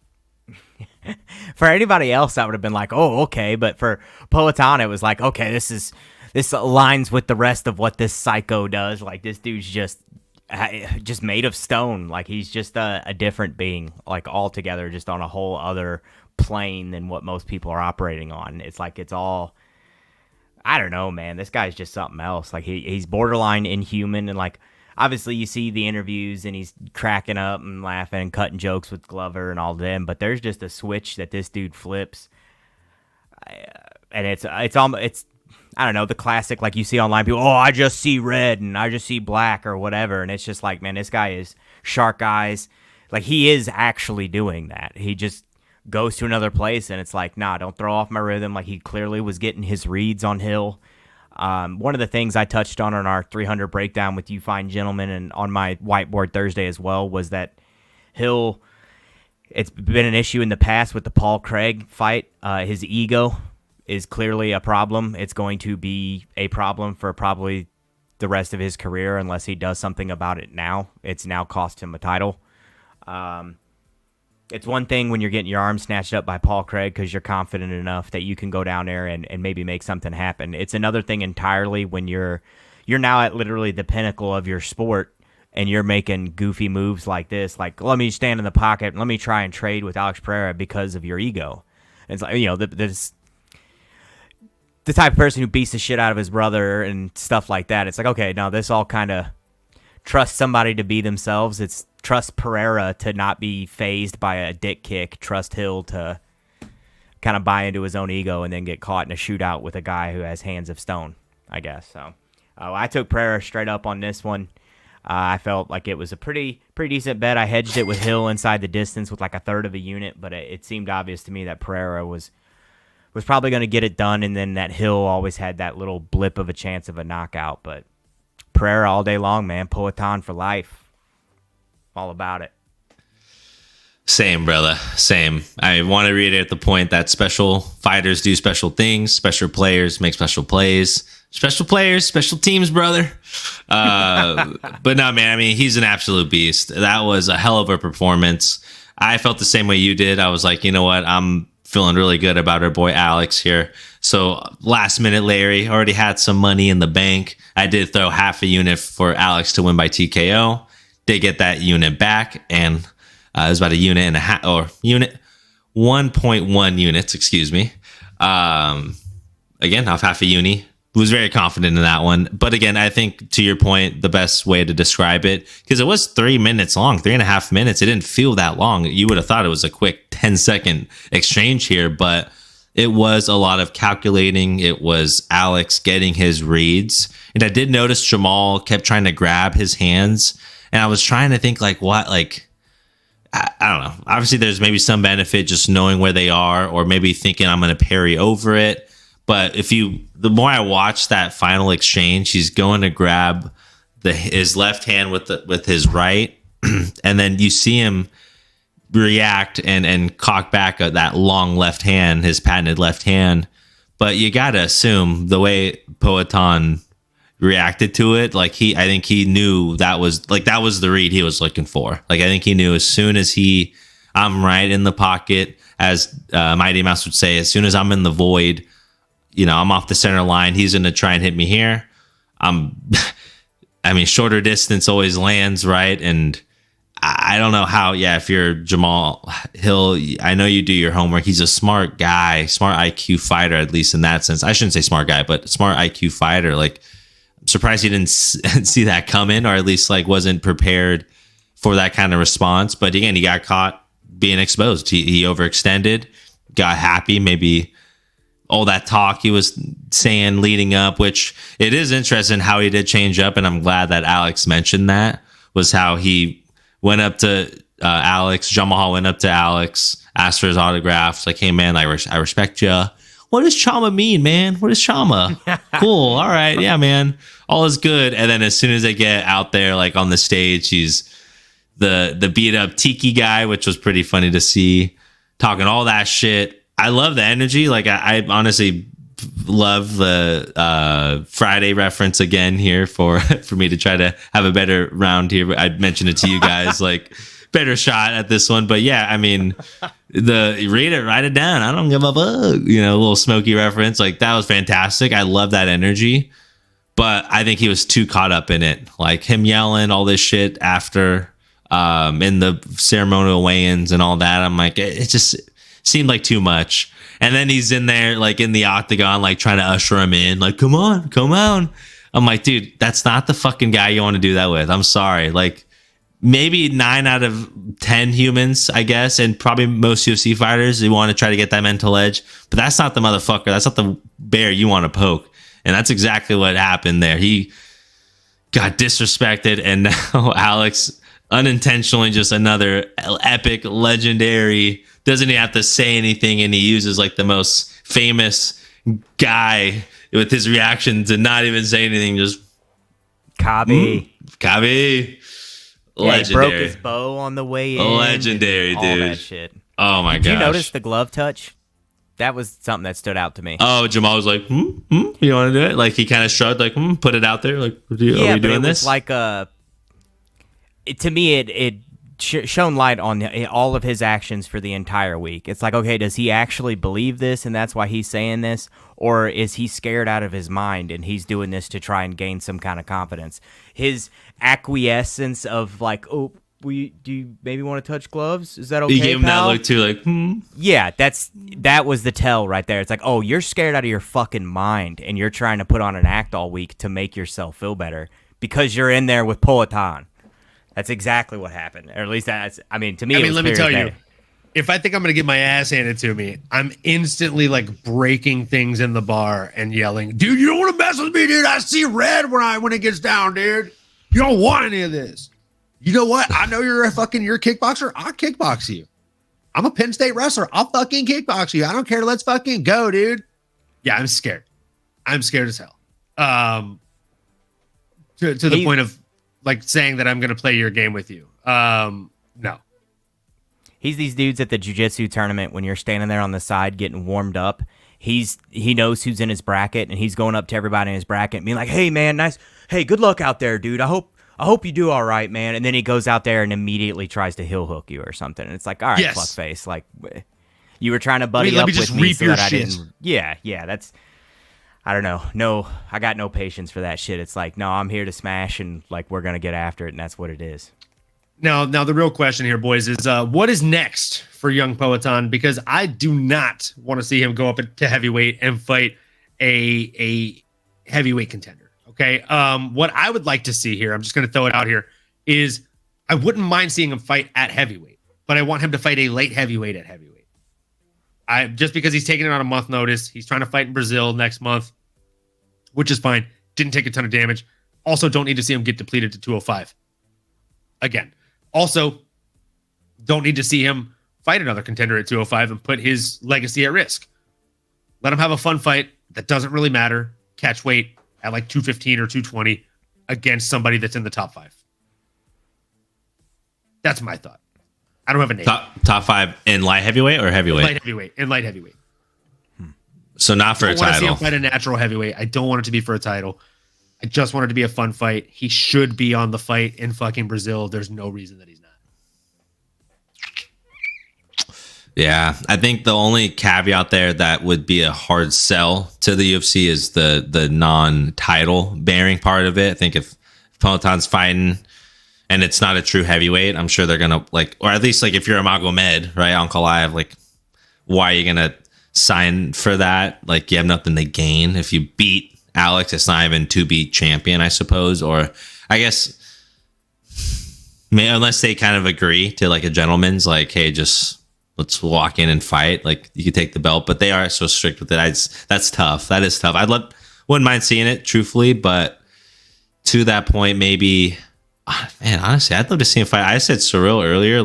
For anybody else, that would have been like, oh, okay. But for Poatan, it was like, okay, this aligns with the rest of what this psycho does. Like, this dude's just made of stone. Like, he's just a different being, like, altogether, just on a whole other plane than what most people are operating on. It's like, it's all, I don't know, man. This guy's just something else. Like, he's borderline inhuman, and like, obviously you see the interviews and he's cracking up and laughing and cutting jokes with Glover and all them, but there's just a switch that this dude flips. And it's I don't know, the classic, like you see online, people, oh, I just see red and I just see black or whatever. And it's just like, man, this guy is shark eyes. Like, he is actually doing that. He just goes to another place, and it's like, nah, don't throw off my rhythm. Like, he clearly was getting his reads on Hill. One of the things I touched on our 300 breakdown with you fine gentlemen and on my whiteboard Thursday as well was that Hill, it's been an issue in the past with the Paul Craig fight. His ego is clearly a problem. It's going to be a problem for probably the rest of his career unless he does something about it now. It's now cost him a title. It's one thing when you're getting your arm snatched up by Paul Craig because you're confident enough that you can go down there and maybe make something happen. It's another thing entirely when you're now at literally the pinnacle of your sport and you're making goofy moves like this, like, let me stand in the pocket, let me try and trade with Alex Pereira because of your ego. And it's like, this the type of person who beats the shit out of his brother and stuff like that. It's like, okay, now this all kind of trust somebody to be themselves. It's trust Pereira to not be phased by a dick kick. Trust Hill to kind of buy into his own ego and then get caught in a shootout with a guy who has hands of stone, I guess. So I took Pereira straight up on this one. I felt like it was a pretty decent bet. I hedged it with Hill inside the distance with like a third of a unit, but it seemed obvious to me that Pereira was probably going to get it done, and then that Hill always had that little blip of a chance of a knockout. But Pereira all day long, man. Poatan for life. All about it. Same, brother. Same. I want to reiterate the point that special fighters do special things. Special players make special plays. Special players, special teams, brother. But no, man, I mean, he's an absolute beast. That was a hell of a performance. I felt the same way you did. I was like, you know what? I'm feeling really good about our boy Alex here. So last minute, Larry already had some money in the bank. I did throw half a unit for Alex to win by TKO. Did get that unit back, and it was about a unit and a half, or 1.1 units, excuse me. Again, off half a uni. Was very confident in that one. But again, I think to your point, the best way to describe it, because it was 3 minutes long, 3.5 minutes. It didn't feel that long. You would have thought it was a quick 10-second exchange here, but it was a lot of calculating. It was Alex getting his reads. And I did notice Jamal kept trying to grab his hands. And I was trying to think, like, what, like, I don't know. Obviously, there's maybe some benefit just knowing where they are, or maybe thinking I'm going to parry over it. But the more I watch that final exchange, he's going to grab his left hand with his right, and then you see him react and cock back that long left hand, his patented left hand. But you got to assume the way Poatan reacted to it, like I think he knew that was the read he was looking for. Like I think he knew as soon as I'm right in the pocket, as Mighty Mouse would say, as soon as I'm in the void, I'm off the center line, he's going to try and hit me here. Shorter distance always lands, right? And I don't know how, if you're Jamal Hill, I know you do your homework. He's a smart guy, smart IQ fighter, at least in that sense. I shouldn't say smart guy, but smart IQ fighter. Like, I'm surprised he didn't see that coming, or at least like wasn't prepared for that kind of response. But again, he got caught being exposed. He overextended, got happy, maybe all that talk he was saying leading up, which it is interesting how he did change up. And I'm glad that Alex mentioned that, was how he went up to Alex. Jamal went up to Alex, asked for his autograph. Like, hey, man, I respect you. What does Chama mean, man? What is Chama? Cool. All right. Yeah, man. All is good. And then as soon as they get out there, like on the stage, he's the beat up Tiki guy, which was pretty funny to see, talking all that shit. I love the energy. Like, I honestly love the Friday reference again here for me to try to have a better round here. I'd mentioned it to you guys, like, better shot at this one. But yeah, I mean, write it down. I don't give a fuck. A little Smokey reference. Like, that was fantastic. I love that energy. But I think he was too caught up in it. Like, him yelling all this shit after in the ceremonial weigh-ins and all that. I'm like, it just seemed like too much. And then he's in there, like, in the octagon, like, trying to usher him in. Like, come on. I'm like, dude, that's not the fucking guy you want to do that with. I'm sorry. Like, maybe 9 out of 10 humans, I guess, and probably most UFC fighters, they want to try to get that mental edge. But that's not the motherfucker. That's not the bear you want to poke. And that's exactly what happened there. He got disrespected, and now Alex unintentionally, just another epic, legendary, doesn't even have to say anything, and he uses like the most famous guy with his reaction to not even say anything, just Kabi. Kabi. Yeah, Legendary. he broke his bow on the way in. Legendary, all dude. That shit. Oh my gosh. Did you notice the glove touch? That was something that stood out to me. Oh, Jamal was like, you want to do it? Like, he kind of shrugged, like, put it out there. Like, are we doing this? Was like to me, it shone light on all of his actions for the entire week. It's like, okay, does he actually believe this, and that's why he's saying this? Or is he scared out of his mind, and he's doing this to try and gain some kind of confidence? His acquiescence of like, oh, do you maybe want to touch gloves? Is that okay, You gave him pal? that look too, like, Yeah, that was the tell right there. It's like, oh, you're scared out of your fucking mind, and you're trying to put on an act all week to make yourself feel better because you're in there with Poatan. That's exactly what happened, or at least that's. I mean, to me, it was let me clear tell as you, day. if I think I'm gonna get my ass handed to me, I'm instantly like breaking things in the bar and yelling, "Dude, you don't want to mess with me, dude! I see red when it gets down, dude. You don't want any of this. You know what? I know you're a kickboxer. I'll kickbox you. I'm a Penn State wrestler. I'll fucking kickbox you. I don't care. Let's fucking go, dude. Yeah, I'm scared. I'm scared as hell. To the point of like saying that I'm going to play your game with you. No. He's these dudes at the jiu-jitsu tournament when you're standing there on the side getting warmed up. He knows who's in his bracket, and he's going up to everybody in his bracket and being like, "Hey, man, nice. Hey, good luck out there, dude. I hope you do all right, man." And then he goes out there and immediately tries to heel hook you or something. And it's like, all right, yes. fuckface. Like, you were trying to buddy let up me just with me reap so your that I shit. didn't. Yeah, that's. I don't know. No, I got no patience for that shit. It's like, no, I'm here to smash, and like we're gonna get after it, and that's what it is. Now the real question here, boys, is what is next for young Poatan? Because I do not want to see him go up to heavyweight and fight a heavyweight contender. Okay. What I would like to see here, I'm just going to throw it out here, is I wouldn't mind seeing him fight at heavyweight, but I want him to fight a light heavyweight at heavyweight. Just because he's taking it on a month notice, he's trying to fight in Brazil next month, which is fine. Didn't take a ton of damage. Also, don't need to see him get depleted to 205 again. Also, don't need to see him fight another contender at 205 and put his legacy at risk. Let him have a fun fight that doesn't really matter. Catch weight at like 215 or 220 against somebody that's in the top 5. That's my thought. I don't have a name. Top 5 in light heavyweight or heavyweight? In light heavyweight. So not for a I don't want to see title. him fight a natural heavyweight. I don't want it to be for a title. I just want it to be a fun fight. He should be on the fight in fucking Brazil. There's no reason that he's not. Yeah, I think the only caveat there that would be a hard sell to the UFC is the non-title bearing part of it. I think if Peloton's fighting and it's not a true heavyweight, I'm sure they're gonna or at least if you're a Magomed, right, Ankalaev, why are you gonna sign for that? You have nothing to gain if you beat Alex. It's not even to be champion, I suppose, or I guess unless they kind of agree to a gentleman's hey, just let's walk in and fight. You could take the belt, but they are so strict with it. That's tough. That is tough. Wouldn't mind seeing it, truthfully, but to that point, maybe, man, honestly, I'd love to see him fight. I said Cyril earlier,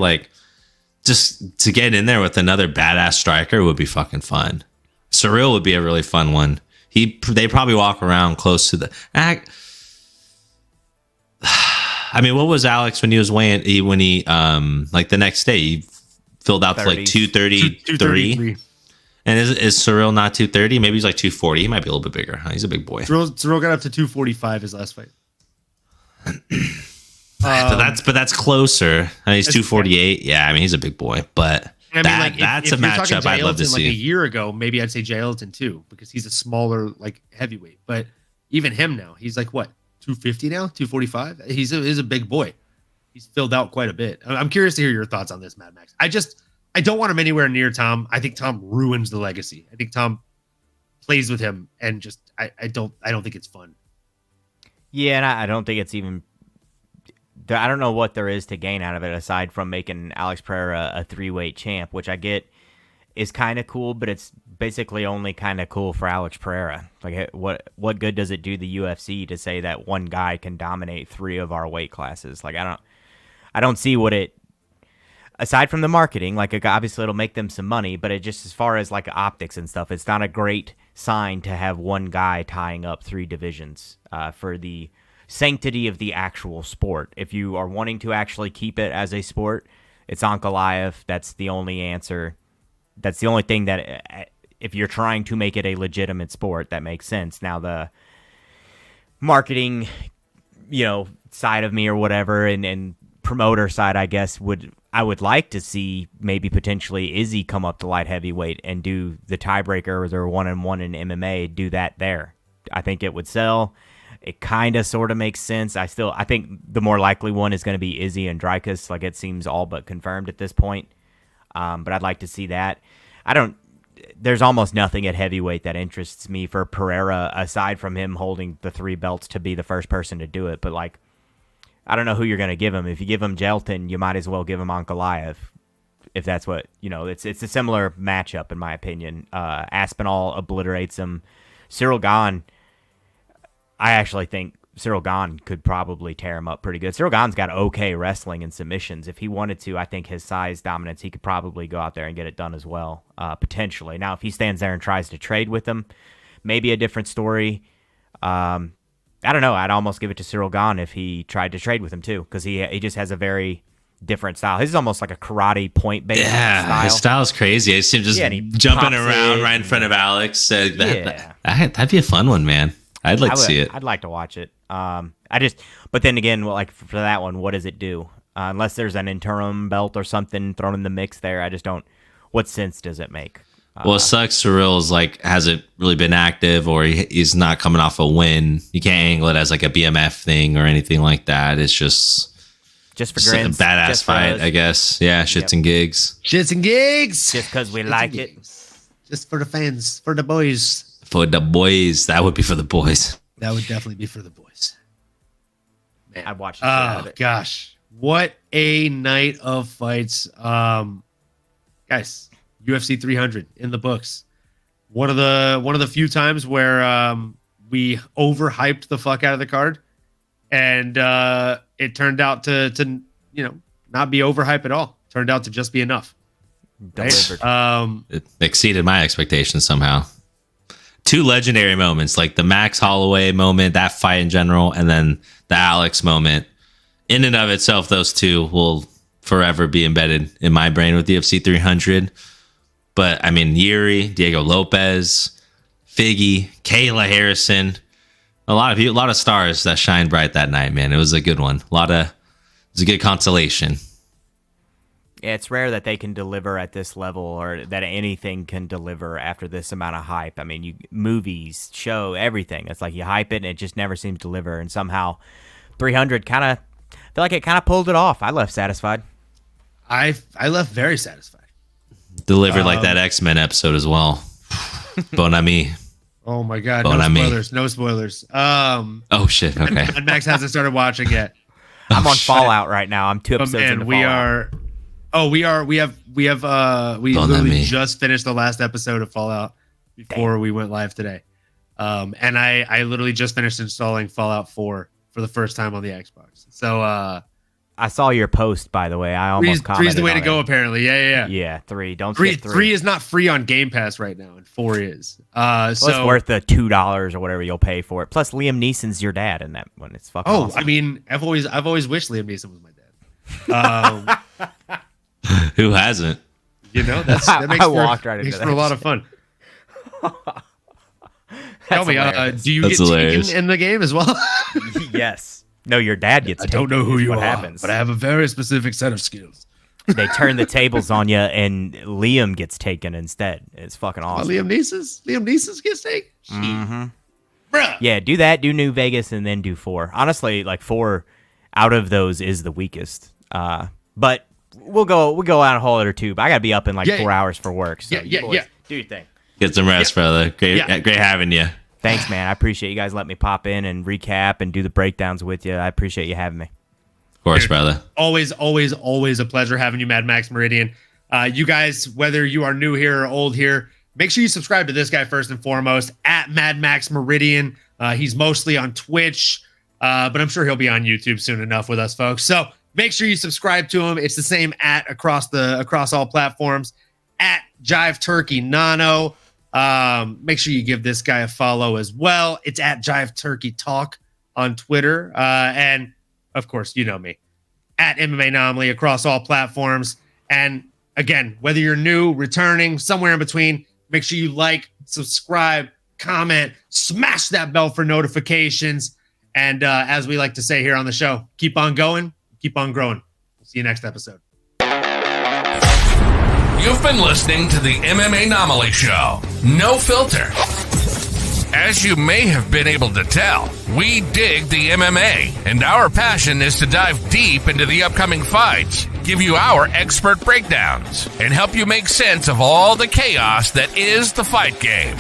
just to get in there with another badass striker would be fucking fun. Cyril would be a really fun one. They probably walk around close to the. I mean, what was Alex when he was weighing? When he the next day he filled out to 233. And is Cyril not 230? Maybe he's 240. He might be a little bit bigger. He's a big boy. Cyril got up to 245 his last fight. But that's closer. He's 248. Yeah, I mean he's a big boy. But that's a matchup I'd love to see. A year ago, maybe I'd say Jay Elton too, because he's a smaller heavyweight. But even him now, he's what, 250 now, 245. He's a big boy. He's filled out quite a bit. I'm curious to hear your thoughts on this, Mad Max. I don't want him anywhere near Tom. I think Tom ruins the legacy. I think Tom plays with him, and I don't think it's fun. Yeah, and I don't think it's even. I don't know what there is to gain out of it aside from making Alex Pereira a 3-weight champ, which I get is kind of cool, but it's basically only kind of cool for Alex Pereira. What good does it do the UFC to say that one guy can dominate 3 of our weight classes? I don't see what it. Aside from the marketing, obviously it'll make them some money, but it just as far as optics and stuff, it's not a great sign to have one guy tying up 3 divisions for the sanctity of the actual sport. If you are wanting to actually keep it as a sport, it's Ankalaev. That's the only answer. That's the only thing that, if you're trying to make it a legitimate sport, that makes sense. Now the marketing, side of me or whatever, and promoter side, I guess, I would like to see maybe potentially Izzy come up to light heavyweight and do the tiebreaker or their 1-on-1 in MMA, do that there. I think it would sell. It kind of sort of makes sense. I think the more likely one is going to be Izzy and Dreykus. It seems all but confirmed at this point. But I'd like to see that. There's almost nothing at heavyweight that interests me for Pereira aside from him holding the 3 belts to be the first person to do it. But I don't know who you're going to give him. If you give him Jelton, you might as well give him Ankalaev. If that's what, it's a similar matchup in my opinion. Aspinall obliterates him. Cyril Gane, I actually think Cyril Gane could probably tear him up pretty good. Cyril Gane's got okay wrestling and submissions. If he wanted to, I think his size dominance, he could probably go out there and get it done as well, potentially. Now, if he stands there and tries to trade with him, maybe a different story. I don't know. I'd almost give it to Cyril Gane if he tried to trade with him too, because he just has a very different style. His is almost like a karate point-based style. His style is crazy. I see him just jumping around right in front of Alex. That'd be a fun one, man. I'd like to see it. I'd like to watch it. But then again, for that one, what does it do? Unless there's an interim belt or something thrown in the mix there, I just don't. What sense does it make? Well, it sucks. Cyril's hasn't really been active, or he's not coming off a win. You can't angle it as a BMF thing or anything like that. It's just for grins, a badass fight, I guess. Yeah, shits and gigs. Shits and gigs. Just because we like it. Just for the fans, for the boys. For the boys, that would be for the boys. That would definitely be for the boys. Man, I'd watch. Oh gosh, what a night of fights, guys. UFC 300 in the books. One of the few times where we overhyped the fuck out of the card, and it turned out to not be overhype at all. Turned out to just be enough. Delivered. It exceeded my expectations somehow. 2 legendary moments, like the Max Holloway moment, that fight in general, and then the Alex moment. In and of itself, those 2 will forever be embedded in my brain with the UFC 300. But I mean, Yuri, Diego Lopez, Figgy, Kayla Harrison, a lot of stars that shined bright that night, man. It was a good one. It was a good consolation. Yeah, it's rare that they can deliver at this level, or that anything can deliver after this amount of hype. I mean, movies, show, everything. It's like you hype it and it just never seems to deliver. And somehow 300 kind of, I feel like it kind of pulled it off. I left satisfied. I left very satisfied. Delivered like that X-Men episode as well. Bon ami. Oh my God. Bon ami. No spoilers. Oh shit. Okay. And Max hasn't started watching yet. I'm on Fallout right now. I'm 2 episodes into we Fallout. we Bon literally ami. just finished the last episode of Fallout before we went live today. And I literally just finished installing Fallout 4 for the first time on the Xbox. So I saw your post, by the way. I almost commented three's the way to on go, it. apparently. Yeah. Yeah, 3. Don't Three, skip 3. three is not free on Game Pass right now, and 4 is. Well, it's worth the $2 or whatever you'll pay for it. Plus, Liam Neeson's your dad in that one. It's fucking awesome. I mean, I've always wished Liam Neeson was my dad. Who hasn't? You know, that makes walked right into makes that for a lot of fun. Tell me, hilarious. do you That's get hilarious. taken in the game as well? Yes. No, your dad gets I taken. don't know who is you what are, happens. but I have a very specific set of skills. They turn the tables on you, and Liam gets taken instead. It's fucking awesome. Liam Neeson's gets taken. Mm-hmm. Bruh. Yeah, do that. Do New Vegas, and then do 4. Honestly, like 4 out of those is the weakest. But we'll go on a whole other tube. I gotta be up in 4 hours for work. So Yeah. do your thing. Get some rest, brother. Great having you. Thanks, man. I appreciate you guys letting me pop in and recap and do the breakdowns with you. I appreciate you having me. Of course, brother. Always a pleasure having you, MadMaxMeridian. You guys, whether you are new here or old here, make sure you subscribe to this guy first and foremost, at MadMaxMeridian. He's mostly on Twitch, but I'm sure he'll be on YouTube soon enough with us, folks. So make sure you subscribe to him. It's the same across all platforms, at Jive Turkey Nano. Make sure you give this guy a follow as well. It's at Jive Turkey Talk on Twitter. And of course, you know me, at MMAnomaly across all platforms. And again, whether you're new, returning, somewhere in between, make sure you like, subscribe, comment, smash that bell for notifications. And as we like to say here on the show, keep on going, keep on growing. We'll see you next episode. You've been listening to the MMAnomaly Show. No filter. As you may have been able to tell, we dig the MMA, and our passion is to dive deep into the upcoming fights, give you our expert breakdowns, and help you make sense of all the chaos that is the fight game.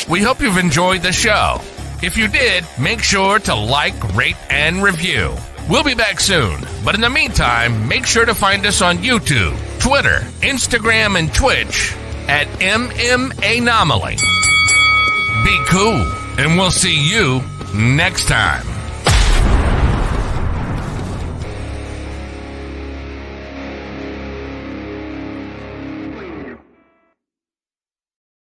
We hope you've enjoyed the show. If you did, make sure to like, rate, and review. We'll be back soon, but in the meantime, make sure to find us on YouTube, Twitter, Instagram, and Twitch at MMAnomaly. Be cool, and we'll see you next time.